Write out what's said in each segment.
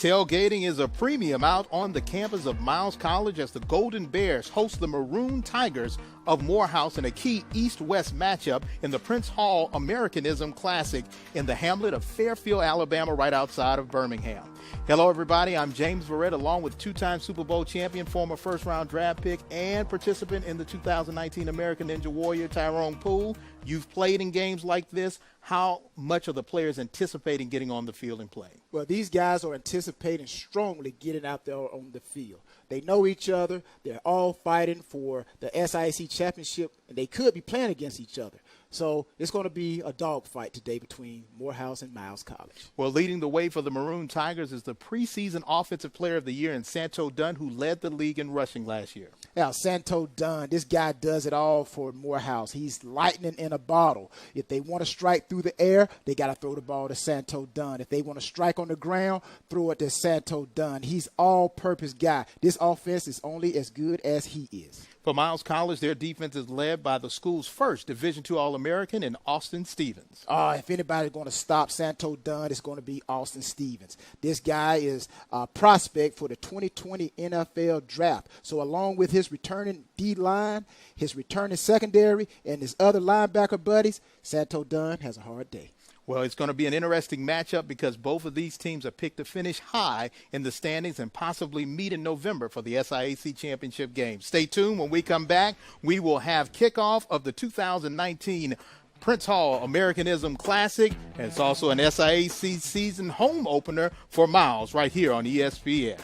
Tailgating is a premium out on the campus of Miles College as the Golden Bears host the Maroon Tigers of Morehouse in a key East-West matchup in the Prince Hall Americanism Classic in the hamlet of Fairfield, Alabama, right outside of Birmingham. Hello, everybody. I'm James Verrett, along with two-time Super Bowl champion, former first-round draft pick, and participant in the 2019 American Ninja Warrior, Tyrone Poole. You've played in games like this. How much are the players anticipating getting on the field and playing? Well, these guys are anticipating strongly getting out there on the field. They know each other. They're all fighting for the SIAC championship, and they could be playing against each other. So it's going to be a dogfight today between Morehouse and Miles College. Well, leading the way for the Maroon Tigers is the preseason Offensive Player of the Year in Santo Dunn, who led the league in rushing last year. Now, Santo Dunn, this guy does it all for Morehouse. He's lightning in a bottle. If they want to strike through the air, they got to throw the ball to Santo Dunn. If they want to strike on the ground, throw it to Santo Dunn. He's all-purpose guy. This offense is only as good as he is. For Miles College, their defense is led by the school's first Division II All-American in Austin Stevens. If anybody's going to stop Santo Dunn, it's going to be Austin Stevens. This guy is a prospect for the 2020 NFL Draft. So along with his returning D-line, his returning secondary, and his other linebacker buddies, Santo Dunn has a hard day. Well, it's going to be an interesting matchup because both of these teams are picked to finish high in the standings and possibly meet in November for the SIAC championship game. Stay tuned. When we come back, we will have kickoff of the 2019 Prince Hall Americanism Classic, and it's also an SIAC season home opener for Miles right here on ESPN.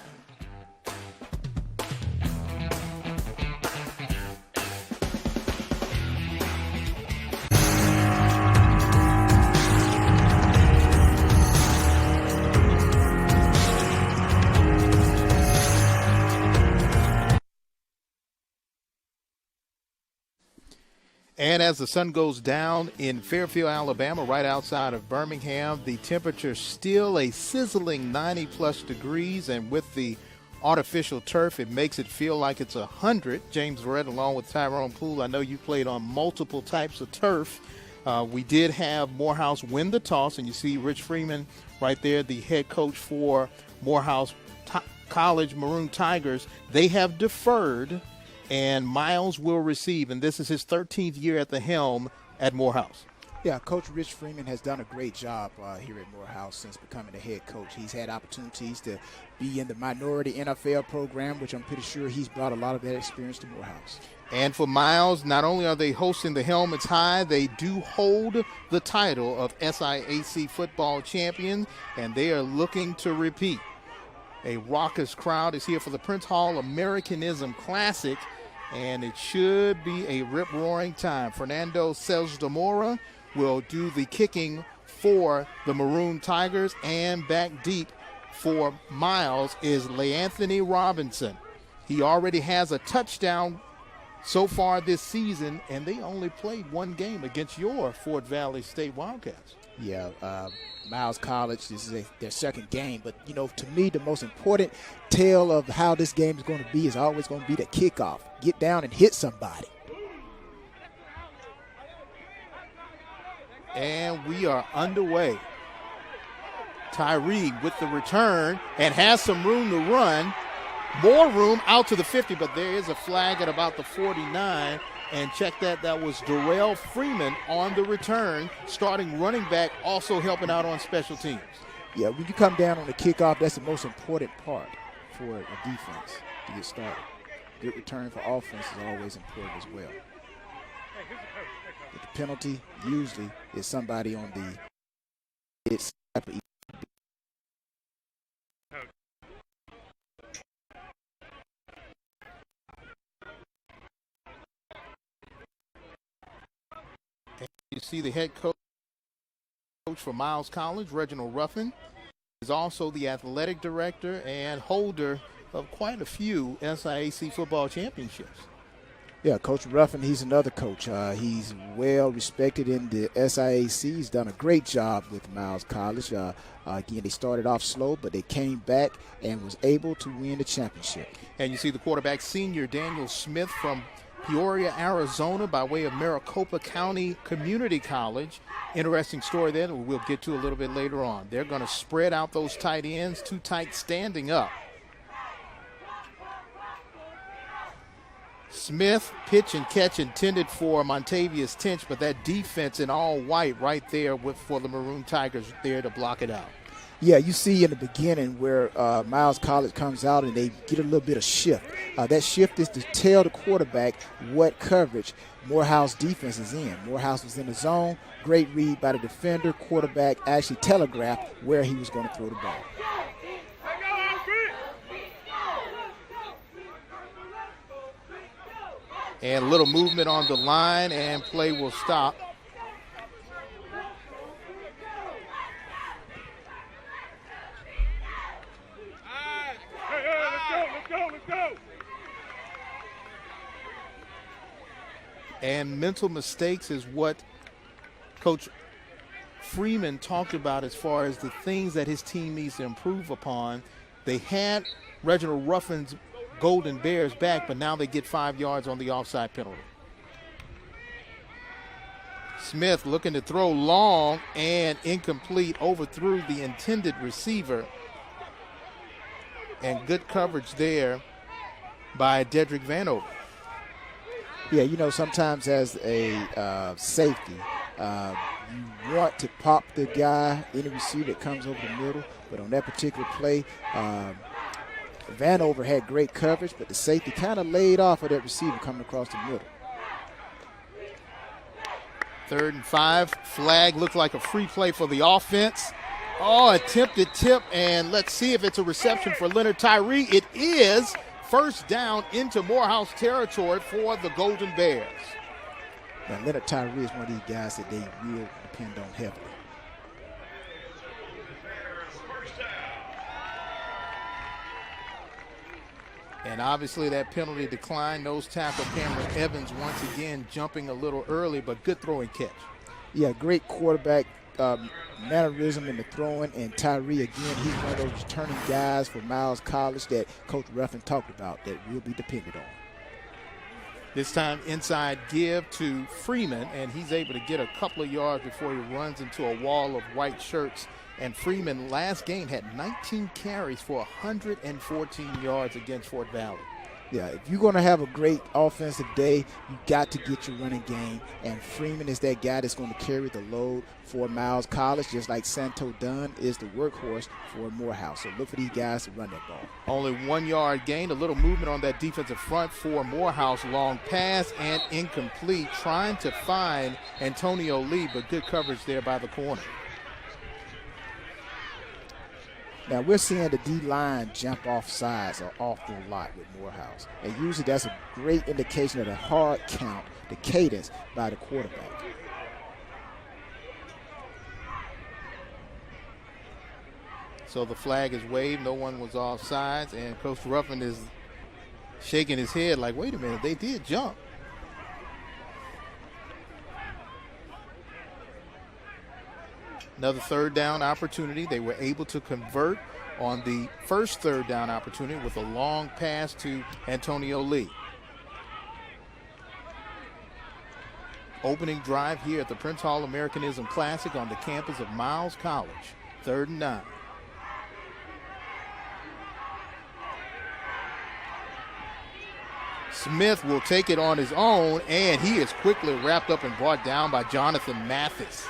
And as the sun goes down in Fairfield, Alabama, right outside of Birmingham, the temperature still a sizzling 90-plus degrees, and with the artificial turf, it makes it feel like it's 100. James Verrett, along with Tyrone Poole, I know you played on multiple types of turf. We did have Morehouse win the toss, and you see Rich Freeman right there, the head coach for Morehouse College Maroon Tigers. They have deferred, and Miles will receive, and this is his 13th year at the helm at Morehouse. Yeah, Coach Rich Freeman has done a great job here at Morehouse since becoming the head coach. He's had opportunities to be in the minority NFL program, which I'm pretty sure he's brought a lot of that experience to Morehouse. And for Miles, not only are they hosting the Helmets High, they do hold the title of SIAC Football champion, and they are looking to repeat. A raucous crowd is here for the Prince Hall Americanism Classic, and it should be a rip-roaring time. Fernando Selzdemora will do the kicking for the Maroon Tigers, and back deep for Miles is LeAnthony Robinson. He already has a touchdown so far this season, and they only played one game against your Fort Valley State Wildcats. Yeah, Miles College, this is their second game. But, you know, to me, the most important tale of how this game is going to be is always going to be the kickoff. Get down and hit somebody. And we are underway. Tyree with the return and has some room to run. More room out to the 50, but there is a flag at about the 49. And check that, that was Darrell Freeman on the return, starting running back, also helping out on special teams. Yeah, when you come down on the kickoff, that's the most important part for a defense to get started. Good return for offense is always important as well. But the penalty usually is somebody on the snap. You see the head coach for Miles College, Reginald Ruffin, is also the athletic director and holder of quite a few SIAC football championships. Yeah, Coach Ruffin, he's another coach. He's well respected in the SIAC. He's done a great job with Miles College. Again, they started off slow, but they came back and was able to win the championship. And you see the quarterback, senior Daniel Smith from Peoria, Arizona, by way of Maricopa County Community College. Interesting story there that we'll get to a little bit later on. They're going to spread out those tight ends, too tight standing up. Smith, pitch and catch intended for Montavious Tinch, but that defense in all white right there for the Maroon Tigers there to block it out. Yeah, you see in the beginning where Miles College comes out and they get a little bit of shift. That shift is to tell the quarterback what coverage Morehouse defense is in. Morehouse was in the zone. Great read by the defender. Quarterback actually telegraphed where he was going to throw the ball. And a little movement on the line, and play will stop. Let's go. And mental mistakes is what Coach Freeman talked about as far as the things that his team needs to improve upon. They had Reginald Ruffin's Golden Bears back, but now they get 5 yards on the offside penalty. Smith looking to throw long and incomplete, overthrew the intended receiver. And good coverage there by Dedrick Vanover. Yeah, you know, sometimes as a safety, you want to pop the guy, any receiver that comes over the middle, but on that particular play, Vanover had great coverage, but the safety kind of laid off of that receiver coming across the middle. 3rd and 5. Flag looked like a free play for the offense. Oh, attempted tip, and let's see if it's a reception for Leonard Tyree. It is. First down into Morehouse territory for the Golden Bears. Now, Leonard Tyree is one of these guys that they will depend on heavily. And obviously that penalty decline. Nose tackle Cameron Evans once again jumping a little early, but good throw and catch. Yeah, great quarterback mannerism in the throwing, and Tyree, again, he's one of those returning guys for Miles College that Coach Ruffin talked about that will be depended on. This time inside give to Freeman, and he's able to get a couple of yards before he runs into a wall of white shirts. And Freeman last game had 19 carries for 114 yards against Fort Valley. Yeah, if you're going to have a great offensive day, you got to get your running game. And Freeman is that guy that's going to carry the load for Miles College, just like Santo Dunn is the workhorse for Morehouse. So look for these guys to run that ball. Only 1 yard gain, a little movement on that defensive front for Morehouse. Long pass and incomplete, trying to find Antonio Lee, but good coverage there by the corner. Now, we're seeing the D-line jump off sides or off the lot with Morehouse. And usually that's a great indication of the hard count, the cadence by the quarterback. So the flag is waved. No one was off sides. And Coach Ruffin is shaking his head like, wait a minute, they did jump. Another 3rd down opportunity. They were able to convert on the first 3rd down opportunity with a long pass to Antonio Lee. Opening drive here at the Prince Hall Americanism Classic on the campus of Miles College. 3rd and 9. Smith will take it on his own, and he is quickly wrapped up and brought down by Jonathan Mathis.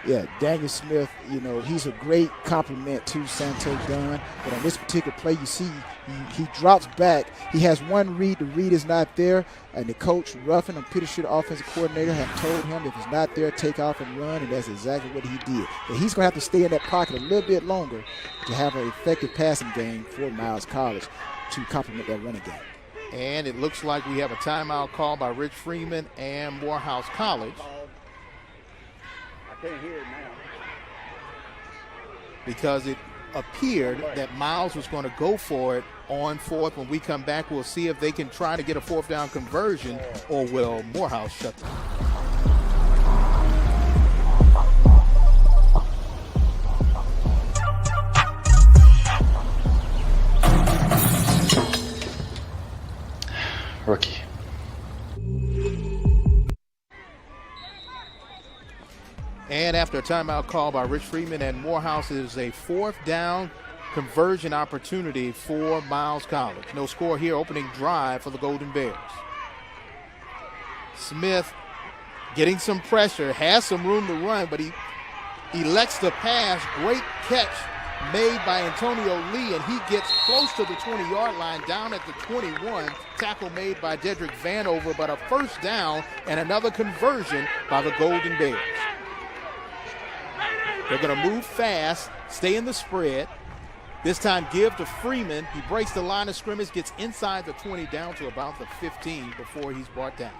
Yeah, Daniel Smith, you know, he's a great compliment to Santo Dunn. But on this particular play, you see he drops back. He has one read. The read is not there. And the coach, Ruffin, I'm pretty sure the offensive coordinator have told him if it's not there, take off and run. And that's exactly what he did. And he's going to have to stay in that pocket a little bit longer to have an effective passing game for Miles College to complement that running game. And it looks like we have a timeout call by Rich Freeman and Morehouse College. Can't hear it now. Because it appeared that Miles was going to go for it on 4th. When we come back, we'll see if they can try to get a 4th down conversion, or will Morehouse shut them. Rookie. And after a timeout call by Rich Freeman and Morehouse, it is a 4th down conversion opportunity for Miles College. No score here, opening drive for the Golden Bears. Smith getting some pressure, has some room to run, but he elects to pass. Great catch made by Antonio Lee, and he gets close to the 20-yard line, down at the 21. Tackle made by Dedrick Vanover, but a 1st down and another conversion by the Golden Bears. They're going to move fast, stay in the spread. This time give to Freeman. He breaks the line of scrimmage, gets inside the 20 down to about the 15 before he's brought down.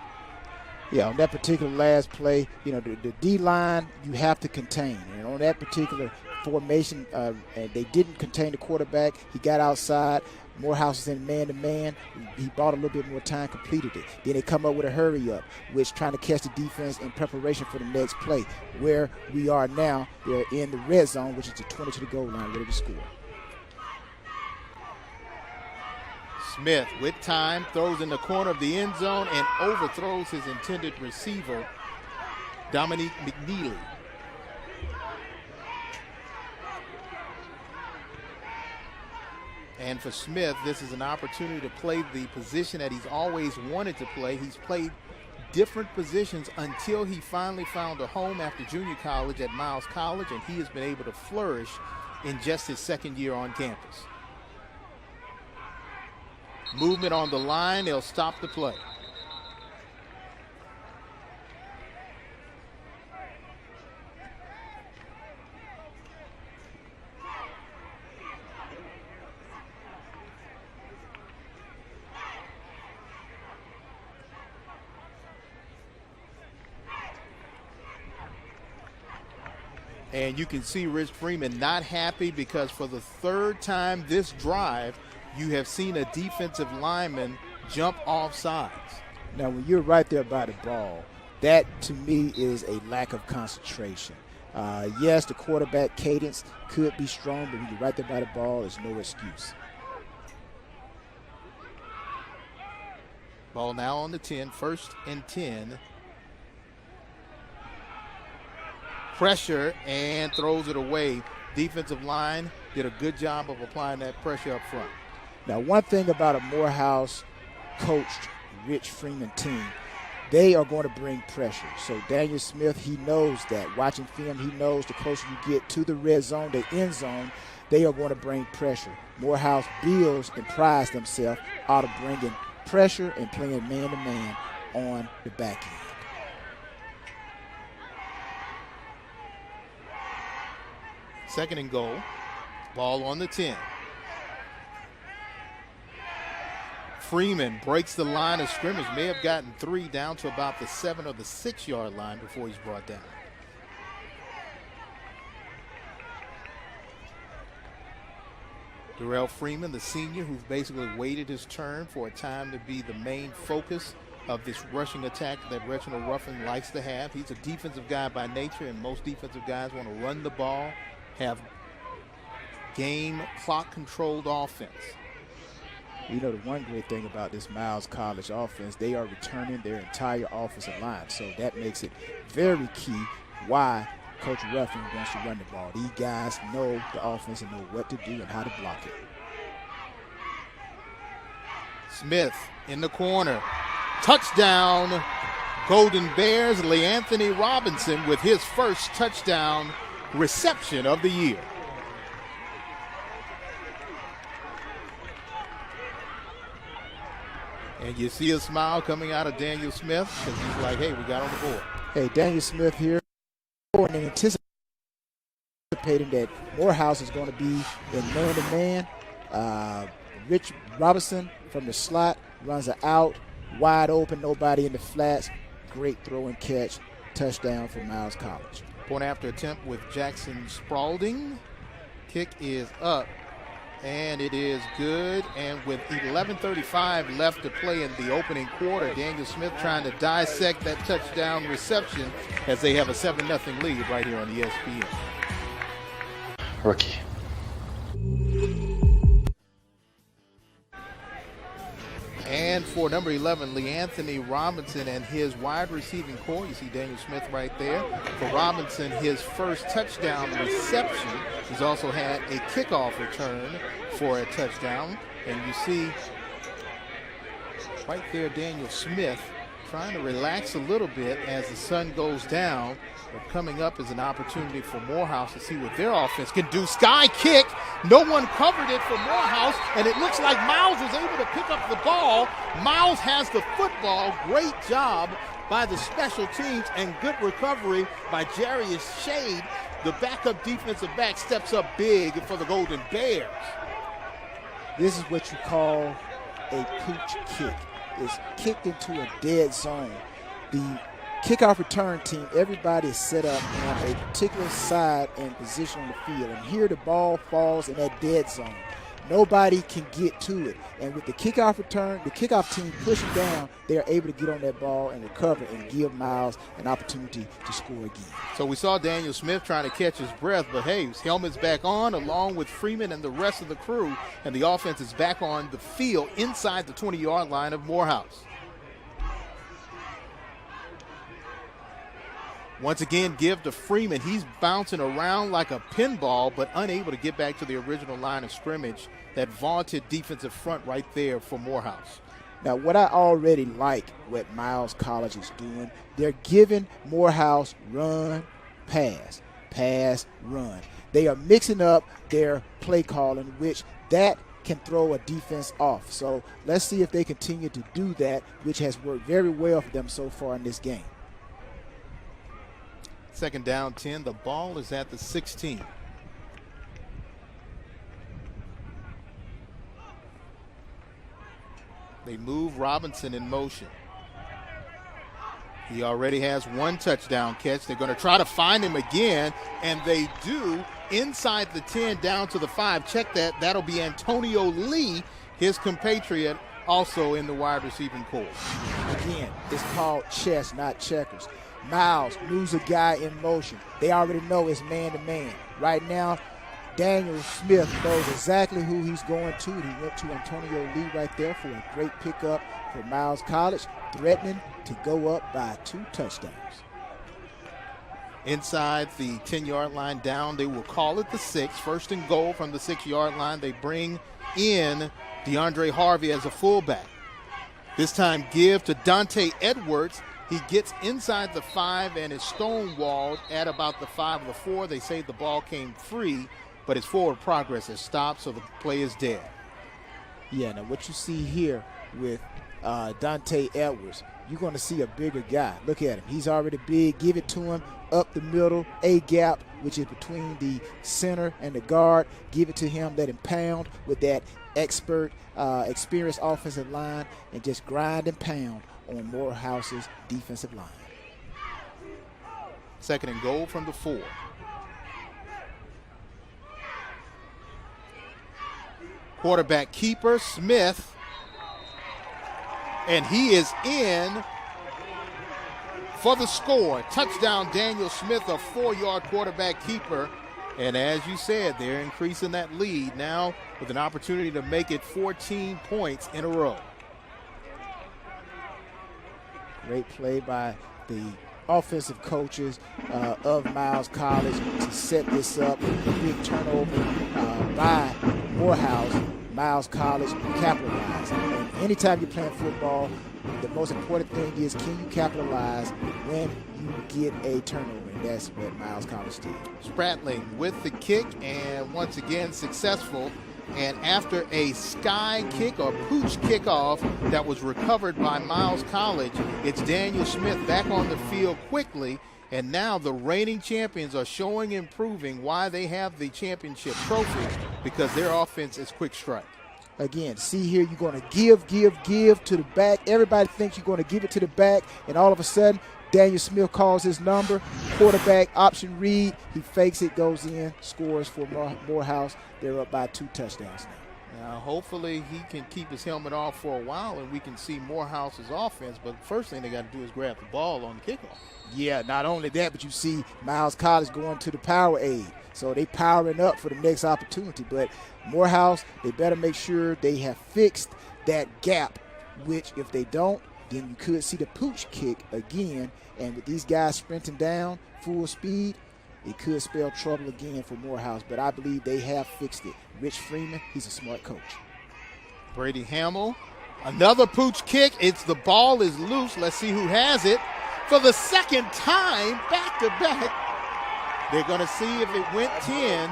Yeah, on that particular last play, you know, the D-line you have to contain. And on that particular formation, and they didn't contain the quarterback. He got outside. Morehouse is in man-to-man. He bought a little bit more time, completed it. Then they come up with a hurry-up, which trying to catch the defense in preparation for the next play. Where we are now, they're in the red zone, which is the 20 to the goal line, ready to score. Smith with time throws in the corner of the end zone and overthrows his intended receiver, Dominique McNeely. And for Smith, this is an opportunity to play the position that he's always wanted to play. He's played different positions until he finally found a home after junior college at Miles College, and he has been able to flourish in just his 2nd year on campus. Movement on the line, they'll stop the play. And you can see Rich Freeman not happy because for the 3rd time this drive, you have seen a defensive lineman jump off sides. Now, when you're right there by the ball, that to me is a lack of concentration. Yes, the quarterback cadence could be strong, but when you're right there by the ball, there's no excuse. Ball now on the 10, 1st and 10. Pressure and throws it away. Defensive line did a good job of applying that pressure up front. Now, one thing about a Morehouse coached Rich Freeman team, they are going to bring pressure. So Daniel Smith, he knows that. Watching film, he knows the closer you get to the red zone, the end zone, they are going to bring pressure. Morehouse builds and prides themselves out of bringing pressure and playing man-to-man on the back end. Second and goal. Ball on the 10. Freeman breaks the line of scrimmage. May have gotten 3 down to about the 7 or the 6-yard line before he's brought down. Darrell Freeman, the senior, who's basically waited his turn for a time to be the main focus of this rushing attack that Reginald Ruffin likes to have. He's a defensive guy by nature, and most defensive guys want to run the ball, have game clock-controlled offense. You know, the one great thing about this Miles College offense, they are returning their entire offensive line. So that makes it very key why Coach Ruffin wants to run the ball. These guys know the offense and know what to do and how to block it. Smith in the corner. Touchdown, Golden Bears. LeAnthony Robinson with his first touchdown reception of the year. And you see a smile coming out of Daniel Smith because he's like, hey, we got on the board. Hey, Daniel Smith here, and anticipating that Morehouse is going to be in man-to-man. Rich Robinson from the slot runs it out, wide open, nobody in the flats. Great throw and catch, touchdown for Miles College. Point after attempt with Jackson Spaulding. Kick is up, and it is good. And with 11:35 left to play in the opening quarter, Daniel Smith trying to dissect that touchdown reception as they have a 7-0 lead right here on ESPN. Rookie. And for number 11, LeAnthony Robinson and his wide receiving core, you see Daniel Smith right there. For Robinson, his first touchdown reception. He's also had a kickoff return for a touchdown. And you see right there Daniel Smith trying to relax a little bit as the sun goes down. But coming up is an opportunity for Morehouse to see what their offense can do. Sky kick. No one covered it for Morehouse, and it looks like Miles was able to pick up the ball. Miles has the football. Great job by the special teams and good recovery by Jarius Shade. The backup defensive back steps up big for the Golden Bears. This is what you call a pooch kick. It's kicked into a dead zone. The kickoff return team, everybody is set up on a particular side and position on the field. And here the ball falls in that dead zone. Nobody can get to it. And with the kickoff return, the kickoff team pushing down, they're able to get on that ball and recover and give Miles an opportunity to score again. So we saw Daniel Smith trying to catch his breath, but hey, his helmet's back on along with Freeman and the rest of the crew, and the offense is back on the field inside the 20-yard line of Morehouse. Once again, give to Freeman. He's bouncing around like a pinball, but unable to get back to the original line of scrimmage. That vaunted defensive front right there for Morehouse. Now, what I already like what Miles College is doing, they're giving Morehouse run, pass, pass, run. They are mixing up their play calling, which that can throw a defense off. So let's see if they continue to do that, which has worked very well for them so far in this game. Second down 10. The ball is at the 16. They move Robinson in motion. He already has one touchdown catch. They're going to try to find him again, and they do inside the 10 down to the 5. Check that. That'll be Antonio Lee, his compatriot, also in the wide receiving corps. Again, it's called chess, not checkers. Miles moves a guy in motion. They already know it's man-to-man. Right now, Daniel Smith knows exactly who he's going to. He went to Antonio Lee right there for a great pickup for Miles College, threatening to go up by 2 touchdowns. Inside the 10-yard line down, they will call it the 6. First and goal from the 6-yard line. They bring in DeAndre Harvey as a fullback. This time give to Dante Edwards. He gets inside the 5 and is stonewalled at about the 5 or the 4. They say the ball came free, but his forward progress has stopped, so the play is dead. Yeah, now what you see here with Dante Edwards, you're going to see a bigger guy. Look at him. He's already big. Give it to him up the middle, A gap, which is between the center and the guard. Give it to him, let him pound with that experienced offensive line and just grind and pound on Morehouse's defensive line. Second and goal from the 4. Quarterback keeper, Smith. And he is in for the score. Touchdown, Daniel Smith, a 4-yard quarterback keeper. And as you said, they're increasing that lead now with an opportunity to make it 14 points in a row. Great play by the offensive coaches of Miles College to set this up. A big turnover by Morehouse. Miles College capitalized. And anytime you're playing football, the most important thing is, can you capitalize when you get a turnover? And that's what Miles College did. Spratling with the kick, and once again successful. And after a sky kick or pooch kickoff that was recovered by Miles College, it's Daniel Smith back on the field quickly. And now the reigning champions are showing and proving why they have the championship trophy, because their offense is quick strike. Again, see here, you're going to give to the back. Everybody thinks you're going to give it to the back, and all of a sudden, Daniel Smith calls his number. Quarterback option read. He fakes it, goes in, scores for Morehouse. They're up by 2 touchdowns now. Now, hopefully he can keep his helmet off for a while and we can see Morehouse's offense. But the first thing they got to do is grab the ball on the kickoff. Yeah, not only that, but you see Miles College going to the power aid. So they powering up for the next opportunity. But Morehouse, they better make sure they have fixed that gap which if they don't, then you could see the pooch kick again. And with these guys sprinting down full speed, it could spell trouble again for Morehouse. But I believe they have fixed it. Rich Freeman, he's a smart coach. Brady Hamill, another pooch kick. The ball is loose. Let's see who has it. For the second time, back to back. They're going to see if it went 10.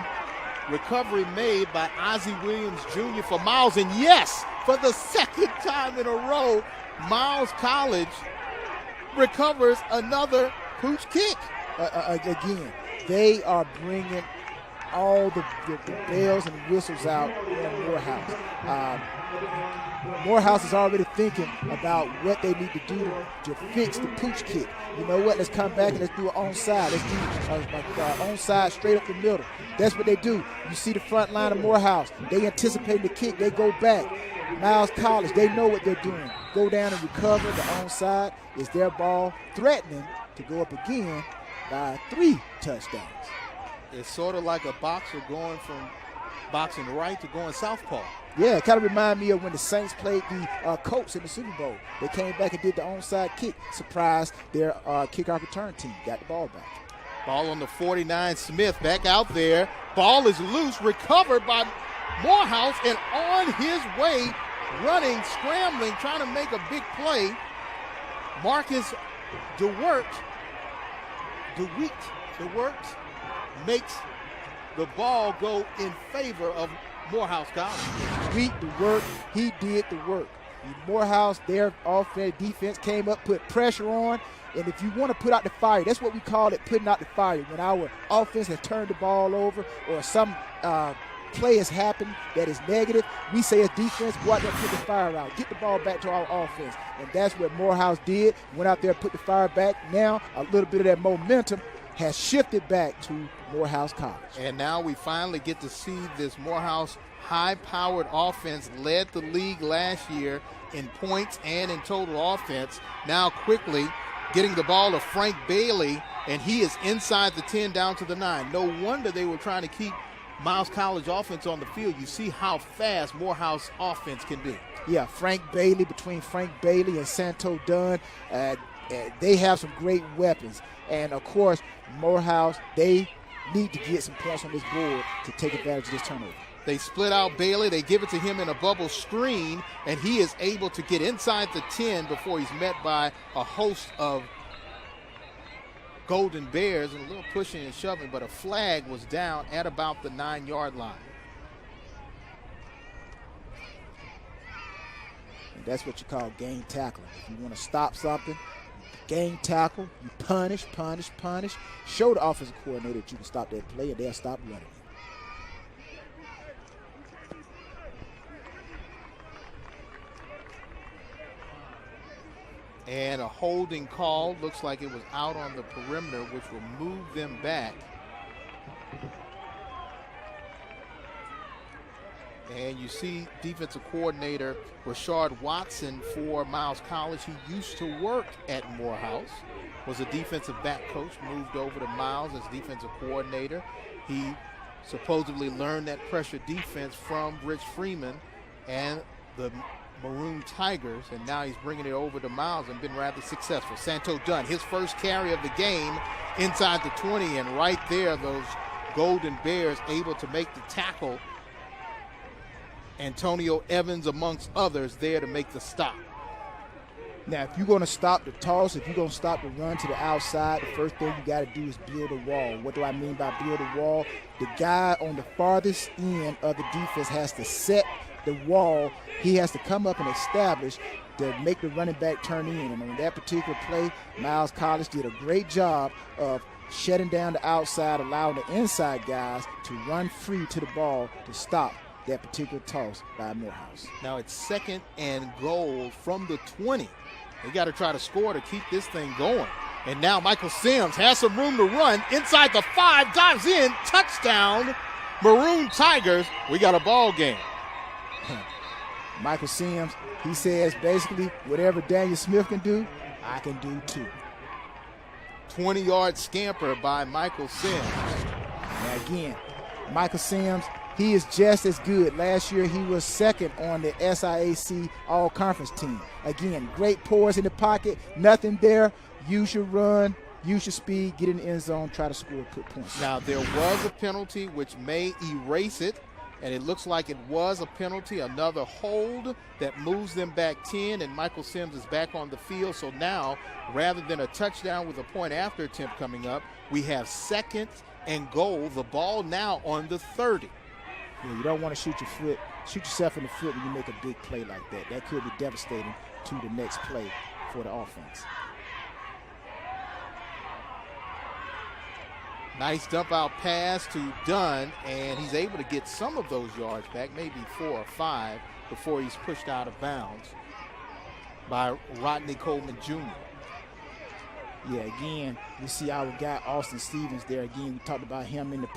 Recovery made by Ozzie Williams Jr. for Miles. And yes, for the second time in a row, Miles College recovers another pooch kick. Again, they are bringing all the bells and whistles out on Morehouse. Morehouse is already thinking about what they need to do to fix the pooch kick. You know what? Let's come back and let's do an onside. Let's do onside straight up the middle. That's what they do. You see the front line of Morehouse. They anticipate the kick. They go back. Miles College, they know what they're doing. Go down and recover. The onside is their ball, threatening to go up again by 3 touchdowns. It's sort of like a boxer going from boxing right to going southpaw. Yeah, it kind of reminds me of when the Saints played the Colts in the Super Bowl. They came back and did the onside kick. Surprised their kickoff return team got the ball back. Ball on the 49, Smith back out there. Ball is loose, recovered by Morehouse, and on his way, running, scrambling, trying to make a big play. Marcus DeWert makes the ball go in favor of Morehouse College. DeWert, he did the work. Morehouse, their offense, defense came up, put pressure on, and if you want to put out the fire, that's what we call it, putting out the fire. When our offense has turned the ball over or some play has happened that is negative, we say as defense, go out there and put the fire out. Get the ball back to our offense. And that's what Morehouse did. Went out there, put the fire back. Now a little bit of that momentum has shifted back to Morehouse College. And now we finally get to see this Morehouse high-powered offense led the league last year in points and in total offense. Now quickly getting the ball to Frank Bailey, and he is inside the 10 down to the 9. No wonder they were trying to keep Miles College offense on the field. You see how fast Morehouse offense can be. Yeah, between Frank Bailey and Santo Dunn, they have some great weapons. And, of course, Morehouse, they need to get some points on this board to take advantage of this turnover. They split out Bailey. They give it to him in a bubble screen, and he is able to get inside the 10 before he's met by a host of Golden Bears and a little pushing and shoving, but a flag was down at about the 9-yard line. And that's what you call game tackling. If you want to stop something, game tackle, you punish. Show the offensive coordinator that you can stop that play, and they'll stop running. And a holding call. Looks like it was out on the perimeter, which will move them back. And you see defensive coordinator Rashard Watson for Miles College. He used to work at Morehouse, was a defensive back coach, moved over to Miles as defensive coordinator. He supposedly learned that pressure defense from Rich Freeman and the Maroon Tigers, and now he's bringing it over to Miles and been rather successful. Santo Dunn, his first carry of the game inside the 20, and right there, those Golden Bears able to make the tackle. Antonio Evans, amongst others, there to make the stop. Now, if you're going to stop the toss, if you're going to stop the run to the outside, the first thing you got to do is build a wall. What do I mean by build a wall? The guy on the farthest end of the defense has to set the wall. He has to come up and establish to make the running back turn in. And on that particular play, Miles College did a great job of shutting down the outside, allowing the inside guys to run free to the ball to stop that particular toss by Morehouse. Now it's 2nd and goal from the 20. They got to try to score to keep this thing going. And now Michael Sims has some room to run inside the 5, dives in, touchdown, Maroon Tigers. We got a ball game. Michael Sims, he says basically whatever Daniel Smith can do, I can do too. 20-yard scamper by Michael Sims. Now again, Michael Sims, he is just as good. Last year, he was second on the SIAC All-Conference team. Again, great poise in the pocket, nothing there. Use your run, use your speed, get in the end zone, try to score, put points. Now, there was a penalty which may erase it, and it looks like it was a penalty, another hold that moves them back 10, and Michael Sims is back on the field. So now, rather than a touchdown with a point after attempt coming up, we have 2nd and goal. The ball now on the 30. Yeah, you don't want to shoot yourself in the foot when you make a big play like that. That could be devastating to the next play for the offense. Nice dump out pass to Dunn, and he's able to get some of those yards back, maybe 4 or 5, before he's pushed out of bounds by Rodney Coleman Jr. Yeah, again, we see our guy Austin Stevens there. Again, we talked about him in the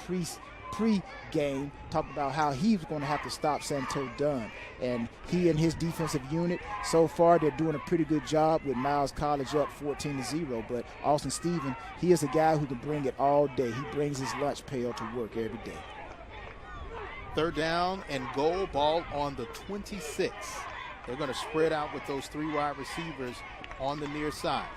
pre-game, talked about how he was going to have to stop Santo Dunn. And he and his defensive unit, so far, they're doing a pretty good job with Miles College up 14-0. But Austin Stevens, he is a guy who can bring it all day. He brings his lunch pail to work every day. 3rd down and goal, ball on the 26. They're going to spread out with those 3 wide receivers on the near side.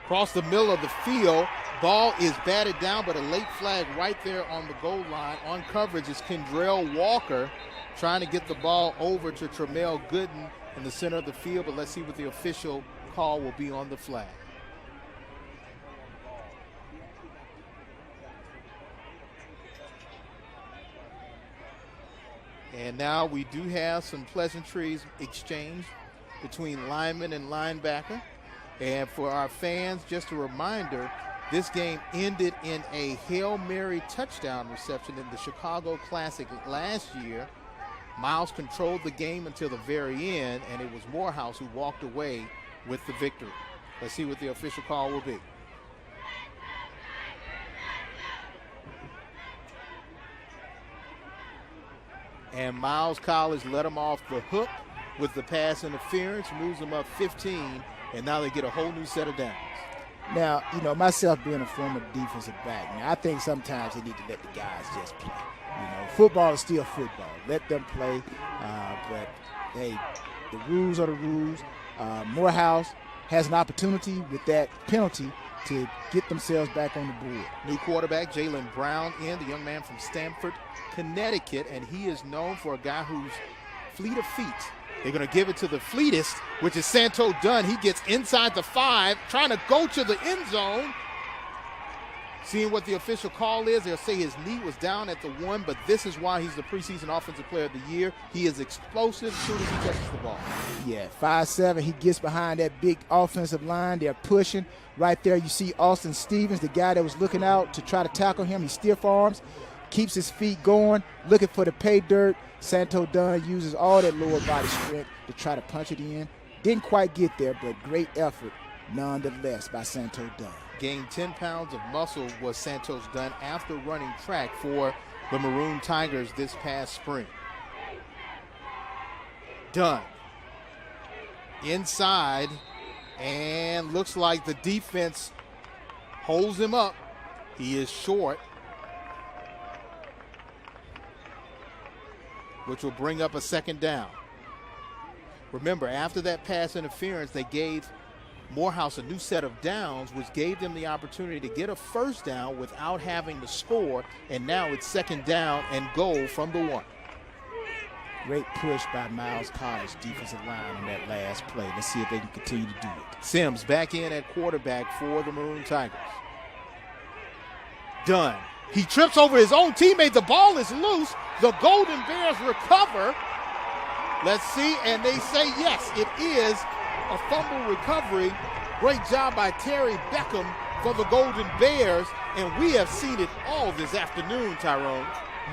Across the middle of the field, ball is batted down, but a late flag right there on the goal line. On coverage is Kendrell Walker trying to get the ball over to Tramel Gooden in the center of the field, but let's see what the official call will be on the flag. And now we do have some pleasantries exchanged between lineman and linebacker. And for our fans, just a reminder, this game ended in a Hail Mary touchdown reception in the Chicago Classic last year. Miles controlled the game until the very end, and it was Morehouse who walked away with the victory. Let's see what the official call will be. And Miles College let him off the hook with the pass interference, moves them up 15, and now they get a whole new set of downs. Now, you know, myself being a former defensive back, I think sometimes they need to let the guys just play. You know, football is still football. Let them play. But, hey, the rules are the rules. Morehouse has an opportunity with that penalty to get themselves back on the board. New quarterback, Jalen Brown, the young man from Stamford, Connecticut, and he is known for a guy who's fleet of feet. They're going to give it to the fleetest, which is Santo Dunn. He gets inside the 5, trying to go to the end zone. Seeing what the official call is, they'll say his knee was down at the 1, but this is why he's the preseason offensive player of the year. He is explosive as soon as he touches the ball. Yeah, 5'7", he gets behind that big offensive line. They're pushing. Right there you see Austin Stevens, the guy that was looking out to try to tackle him. He stiff arms, keeps his feet going, looking for the pay dirt. Santo Dunn uses all that lower body strength to try to punch it in. Didn't quite get there, but great effort nonetheless by Santo Dunn. Gained 10 pounds of muscle was Santos Dunn after running track for the Maroon Tigers this past spring. Dunn inside, and looks like the defense holds him up. He is short, which will bring up a 2nd down. Remember, after that pass interference, they gave Morehouse a new set of downs, which gave them the opportunity to get a 1st down without having to score, and now it's 2nd down and goal from the 1. Great push by Miles College defensive line on that last play. Let's see if they can continue to do it. Sims back in at quarterback for the Maroon Tigers. Dunn. He trips over his own teammate. The ball is loose. The Golden Bears recover. Let's see, and they say yes, it is a fumble recovery. Great job by Terry Beckham for the Golden Bears, and we have seen it all this afternoon, Tyrone.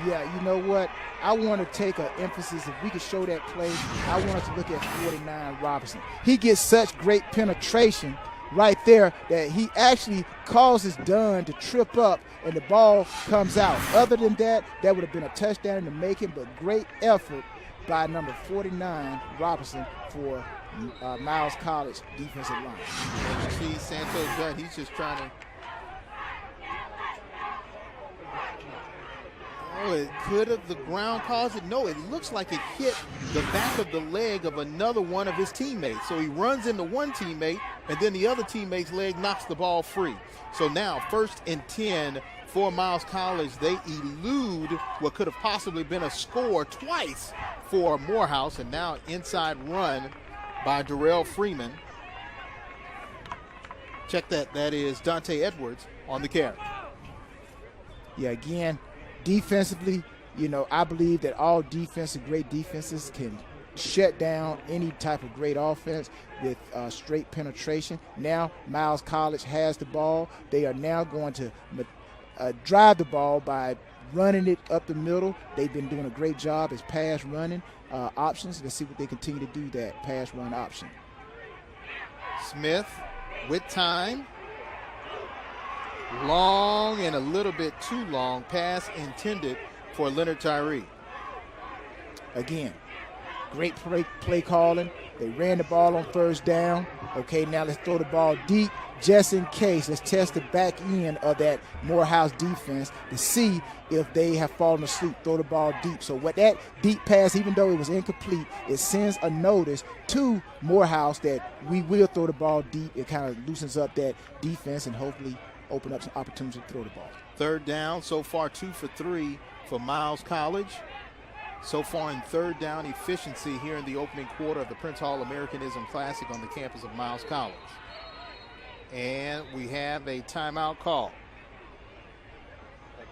Yeah, you know what? I want to take an emphasis. If we could show that play, I want us to look at 49 Robinson. He gets such great penetration right there that he actually causes Dunn to trip up, and the ball comes out. Other than that, that would have been a touchdown in the making, but great effort by number 49 Robinson for Miles College defensive line. And you see Santos Dunn, he's just trying to Well, could have the ground caused it? No, it looks like it hit the back of the leg of another one of his teammates. So he runs into one teammate, and then the other teammate's leg knocks the ball free. So now 1st and 10 for Miles College. They elude what could have possibly been a score twice for Morehouse, and now inside run by Darrell Freeman. Check that. That is Dante Edwards on the carry. Yeah, again, defensively, I believe that all great defenses can shut down any type of great offense with straight penetration. Now, Miles College has the ball. They are now going to drive the ball by running it up the middle. They've been doing a great job as pass running options. Let's see what they continue to do, that pass run option. Smith with time. Long and a little bit too long pass intended for Leonard Tyree. Again, great play calling. They ran the ball on 1st down. Okay, now let's throw the ball deep just in case. Let's test the back end of that Morehouse defense to see if they have fallen asleep. Throw the ball deep. So what that deep pass, even though it was incomplete, it sends a notice to Morehouse that we will throw the ball deep. It kind of loosens up that defense and hopefully open up some opportunities to throw the ball. 3rd down, so far 2 for 3 for Miles College. So far in 3rd down efficiency here in the opening quarter of the Prince Hall Americanism Classic on the campus of Miles College. And we have a timeout call.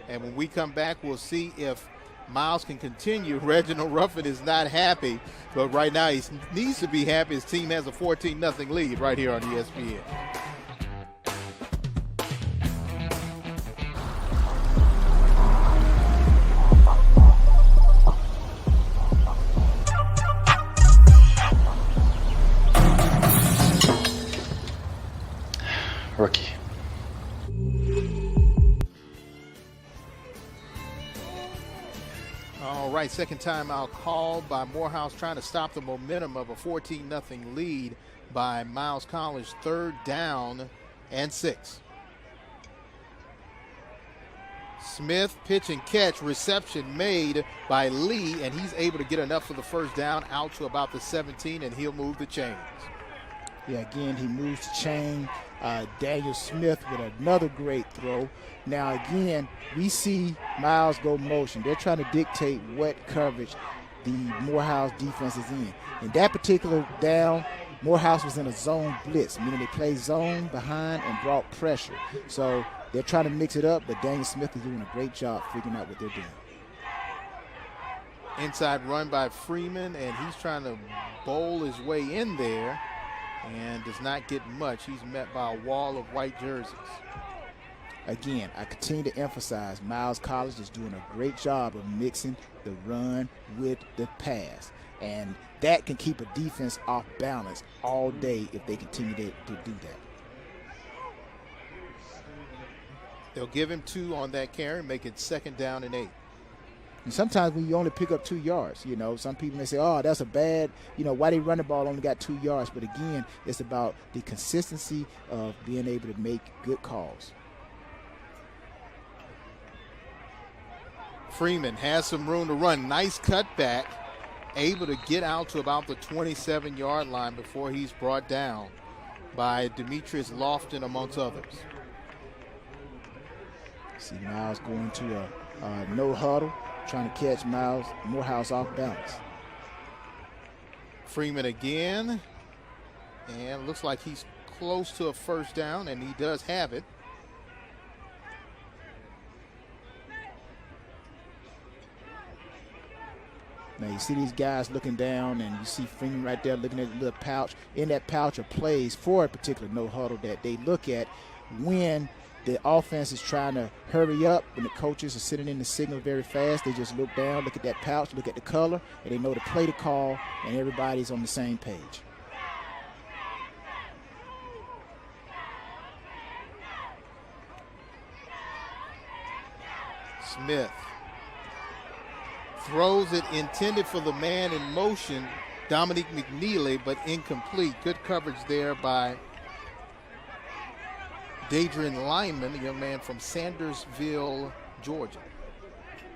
And when we come back, we'll see if Miles can continue. Reginald Ruffin is not happy, but right now he needs to be happy. His team has a 14-0 lead right here on ESPN. Rookie. All right, second timeout called by Morehouse, trying to stop the momentum of a 14-0 lead by Miles College. 3rd down and 6. Smith, pitch and catch, reception made by Lee, and he's able to get enough for the 1st down out to about the 17, and he'll move the chains. Yeah, again, he moves the chain. Daniel Smith with another great throw. Now, again, we see Miles go motion. They're trying to dictate what coverage the Morehouse defense is in. In that particular down, Morehouse was in a zone blitz, meaning they played zone behind and brought pressure. So they're trying to mix it up, but Daniel Smith is doing a great job figuring out what they're doing. Inside run by Freeman, and he's trying to bowl his way in there and does not get much. He's met by a wall of white jerseys. Again, I continue to emphasize Miles College is doing a great job of mixing the run with the pass. And that can keep a defense off balance all day if they continue to do that. They'll give him 2 on that carry, make it 2nd down and 8. And sometimes when you only pick up 2 yards, some people may say, oh, that's a bad, why they run the ball only got 2 yards. But again, it's about the consistency of being able to make good calls. Freeman has some room to run. Nice cutback, able to get out to about the 27-yard line before he's brought down by Demetrius Lofton, amongst others. See Miles going to a no huddle, trying to catch Morehouse off balance. Freeman again, and looks like he's close to a 1st down, and he does have it. Now you see these guys looking down, and you see Freeman right there looking at the little pouch. In that pouch are plays for a particular no huddle that they look at when the offense is trying to hurry up, when the coaches are sitting in the signal very fast. They just look down, look at that pouch, look at the color, and they know to play the call, and everybody's on the same page. Smith throws it intended for the man in motion, Dominique McNeely, but incomplete. Good coverage there by Dadrian Lyman, a young man from Sandersville, Georgia.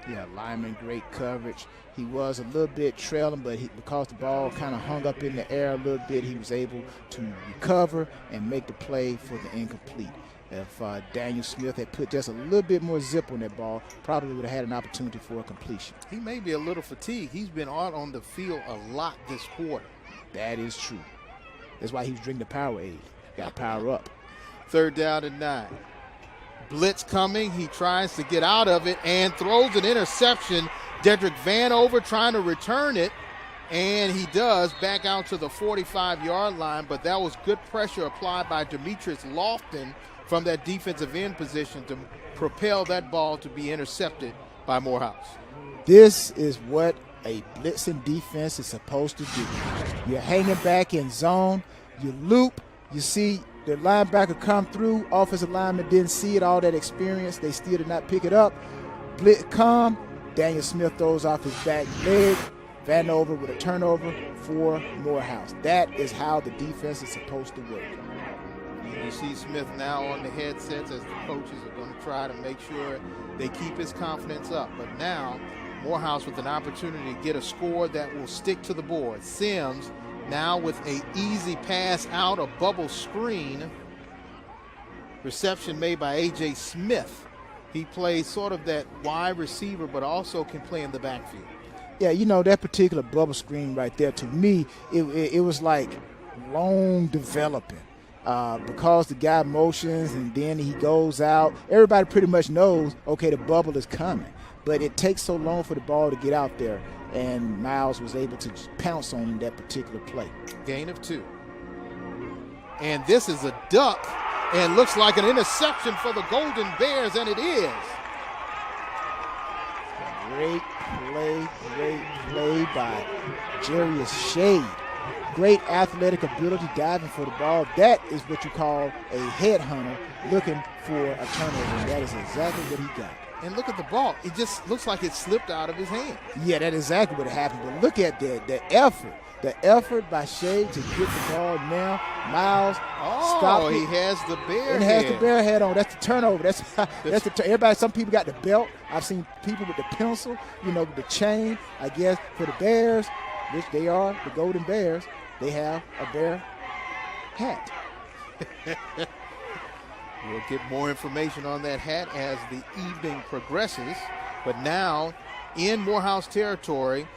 Yeah, lineman, great coverage. He was a little bit trailing, but because the ball kind of hung up in the air a little bit, he was able to recover and make the play for the incomplete. If Daniel Smith had put just a little bit more zip on that ball, probably would have had an opportunity for a completion. He may be a little fatigued. He's been out on the field a lot this quarter. That is true. That's why he was drinking the Powerade. Got to power up. 3rd down and 9. Blitz coming. He tries to get out of it and throws an interception. Dedrick Vanover trying to return it, and he does back out to the 45-yard line, but that was good pressure applied by Demetrius Lofton from that defensive end position to propel that ball to be intercepted by Morehouse. This is what a blitzing defense is supposed to do. You're hanging back in zone, you loop, you see the linebacker come through, offensive lineman didn't see it, all that experience, they still did not pick it up. Blitz come, Daniel Smith throws off his back leg, Vanover with a turnover for Morehouse. That is how the defense is supposed to work. You see Smith now on the headsets as the coaches are going to try to make sure they keep his confidence up. But now Morehouse with an opportunity to get a score that will stick to the board. Sims now with an easy pass out, a bubble screen. Reception made by A.J. Smith. He plays sort of that wide receiver, but also can play in the backfield. Yeah, you know, that particular bubble screen right there, to me, it was like long developing. Because the guy motions and then he goes out, everybody pretty much knows, okay, the bubble is coming. But it takes so long for the ball to get out there, and Miles was able to pounce on that particular play. Gain of 2. And this is a duck, and looks like an interception for the Golden Bears, and it is. Great play by Jarius Shade. Great athletic ability diving for the ball. That is what you call a headhunter looking for a turnover, and that is exactly what he got. And look at the ball. It just looks like it slipped out of his hand. Yeah, that's exactly what happened. But look at the effort. The effort by Shade to get the ball now. Miles stopped. He has the bear and head. Has the bear head on. That's the turnover. That's the everybody. Some people got the belt. I've seen people with the pencil, with the chain. I guess for the Bears, which they are, the Golden Bears, they have a bear hat. We'll get more information on that hat as the evening progresses. But now, in Morehouse territory,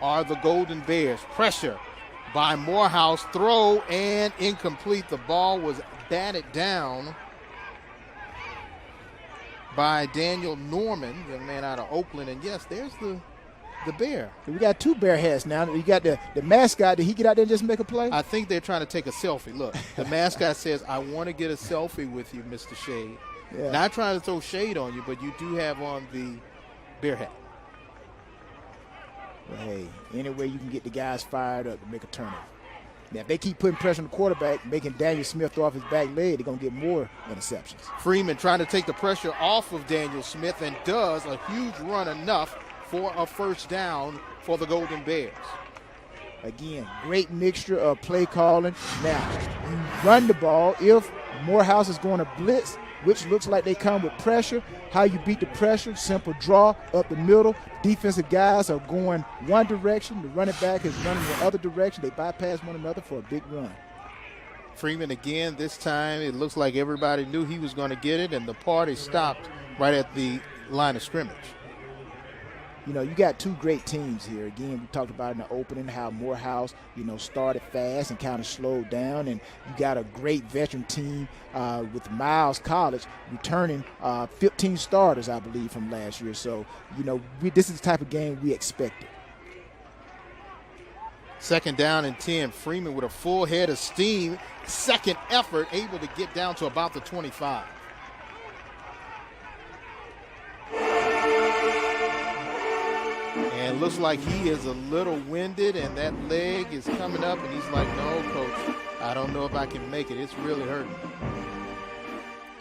are the Golden Bears. Pressure by Morehouse. Throw and incomplete. The ball was batted down by Daniel Norman, young man out of Oakland. And yes, there's the bear. We got 2 bear hats now. You got the mascot. Did he get out there and just make a play? I think they're trying to take a selfie. Look, the mascot says, I want to get a selfie with you, Mr. Shade. Yeah. Not trying to throw shade on you, but you do have on the bear hat. Well, hey, any way you can get the guys fired up to make a turnover. Now, if they keep putting pressure on the quarterback, making Daniel Smith throw off his back leg, they're going to get more interceptions. Freeman trying to take the pressure off of Daniel Smith and does a huge run, enough for a first down for the Golden Bears. Again, great mixture of play calling. Now, you run the ball. If Morehouse is going to blitz, which looks like they come with pressure, how you beat the pressure, simple draw up the middle. Defensive guys are going one direction. The running back is running the other direction. They bypass one another for a big run. Freeman again, this time it looks like everybody knew he was going to get it, and the party stopped right at the line of scrimmage. You got 2 great teams here. Again, we talked about in the opening how Morehouse, started fast and kind of slowed down. And you got a great veteran team with Miles College returning 15 starters, I believe, from last year. So, this is the type of game we expected. 2nd down and 10. Freeman with a full head of steam. Second effort, able to get down to about the 25. And looks like he is a little winded, and that leg is coming up, and he's like, no, coach, I don't know if I can make it. It's really hurting.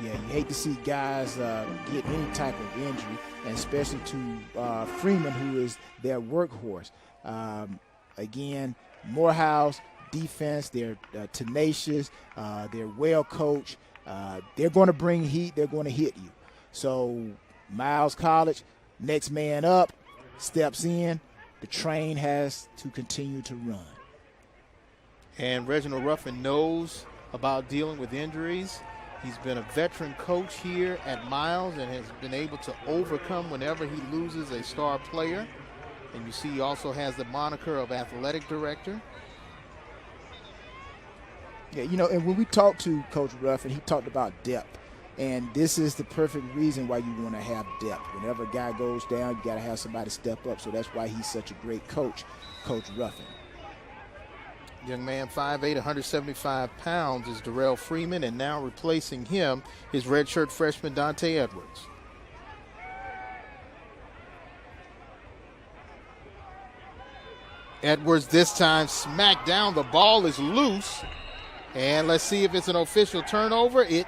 Yeah, you hate to see guys get any type of injury, and especially to Freeman, who is their workhorse. Again, Morehouse defense, they're tenacious, they're well coached. They're going to bring heat. They're going to hit you. So Miles College, Next man up, steps in. The train has to continue to run. And Reginald Ruffin knows about dealing with injuries. He's been a veteran coach here at Miles and has been able to overcome whenever he loses a star player. And you see he also has the moniker of athletic director. Yeah, and when we talked to Coach Ruffin, he talked about depth. And this is the perfect reason why you want to have depth. Whenever a guy goes down, you got to have somebody step up. So that's why he's such a great coach, Coach Ruffin. Young man, 5'8", 175 pounds is Darrell Freeman, and now replacing him is redshirt freshman Dante Edwards. Edwards this time smacked down. The ball is loose. And let's see if it's an official turnover. It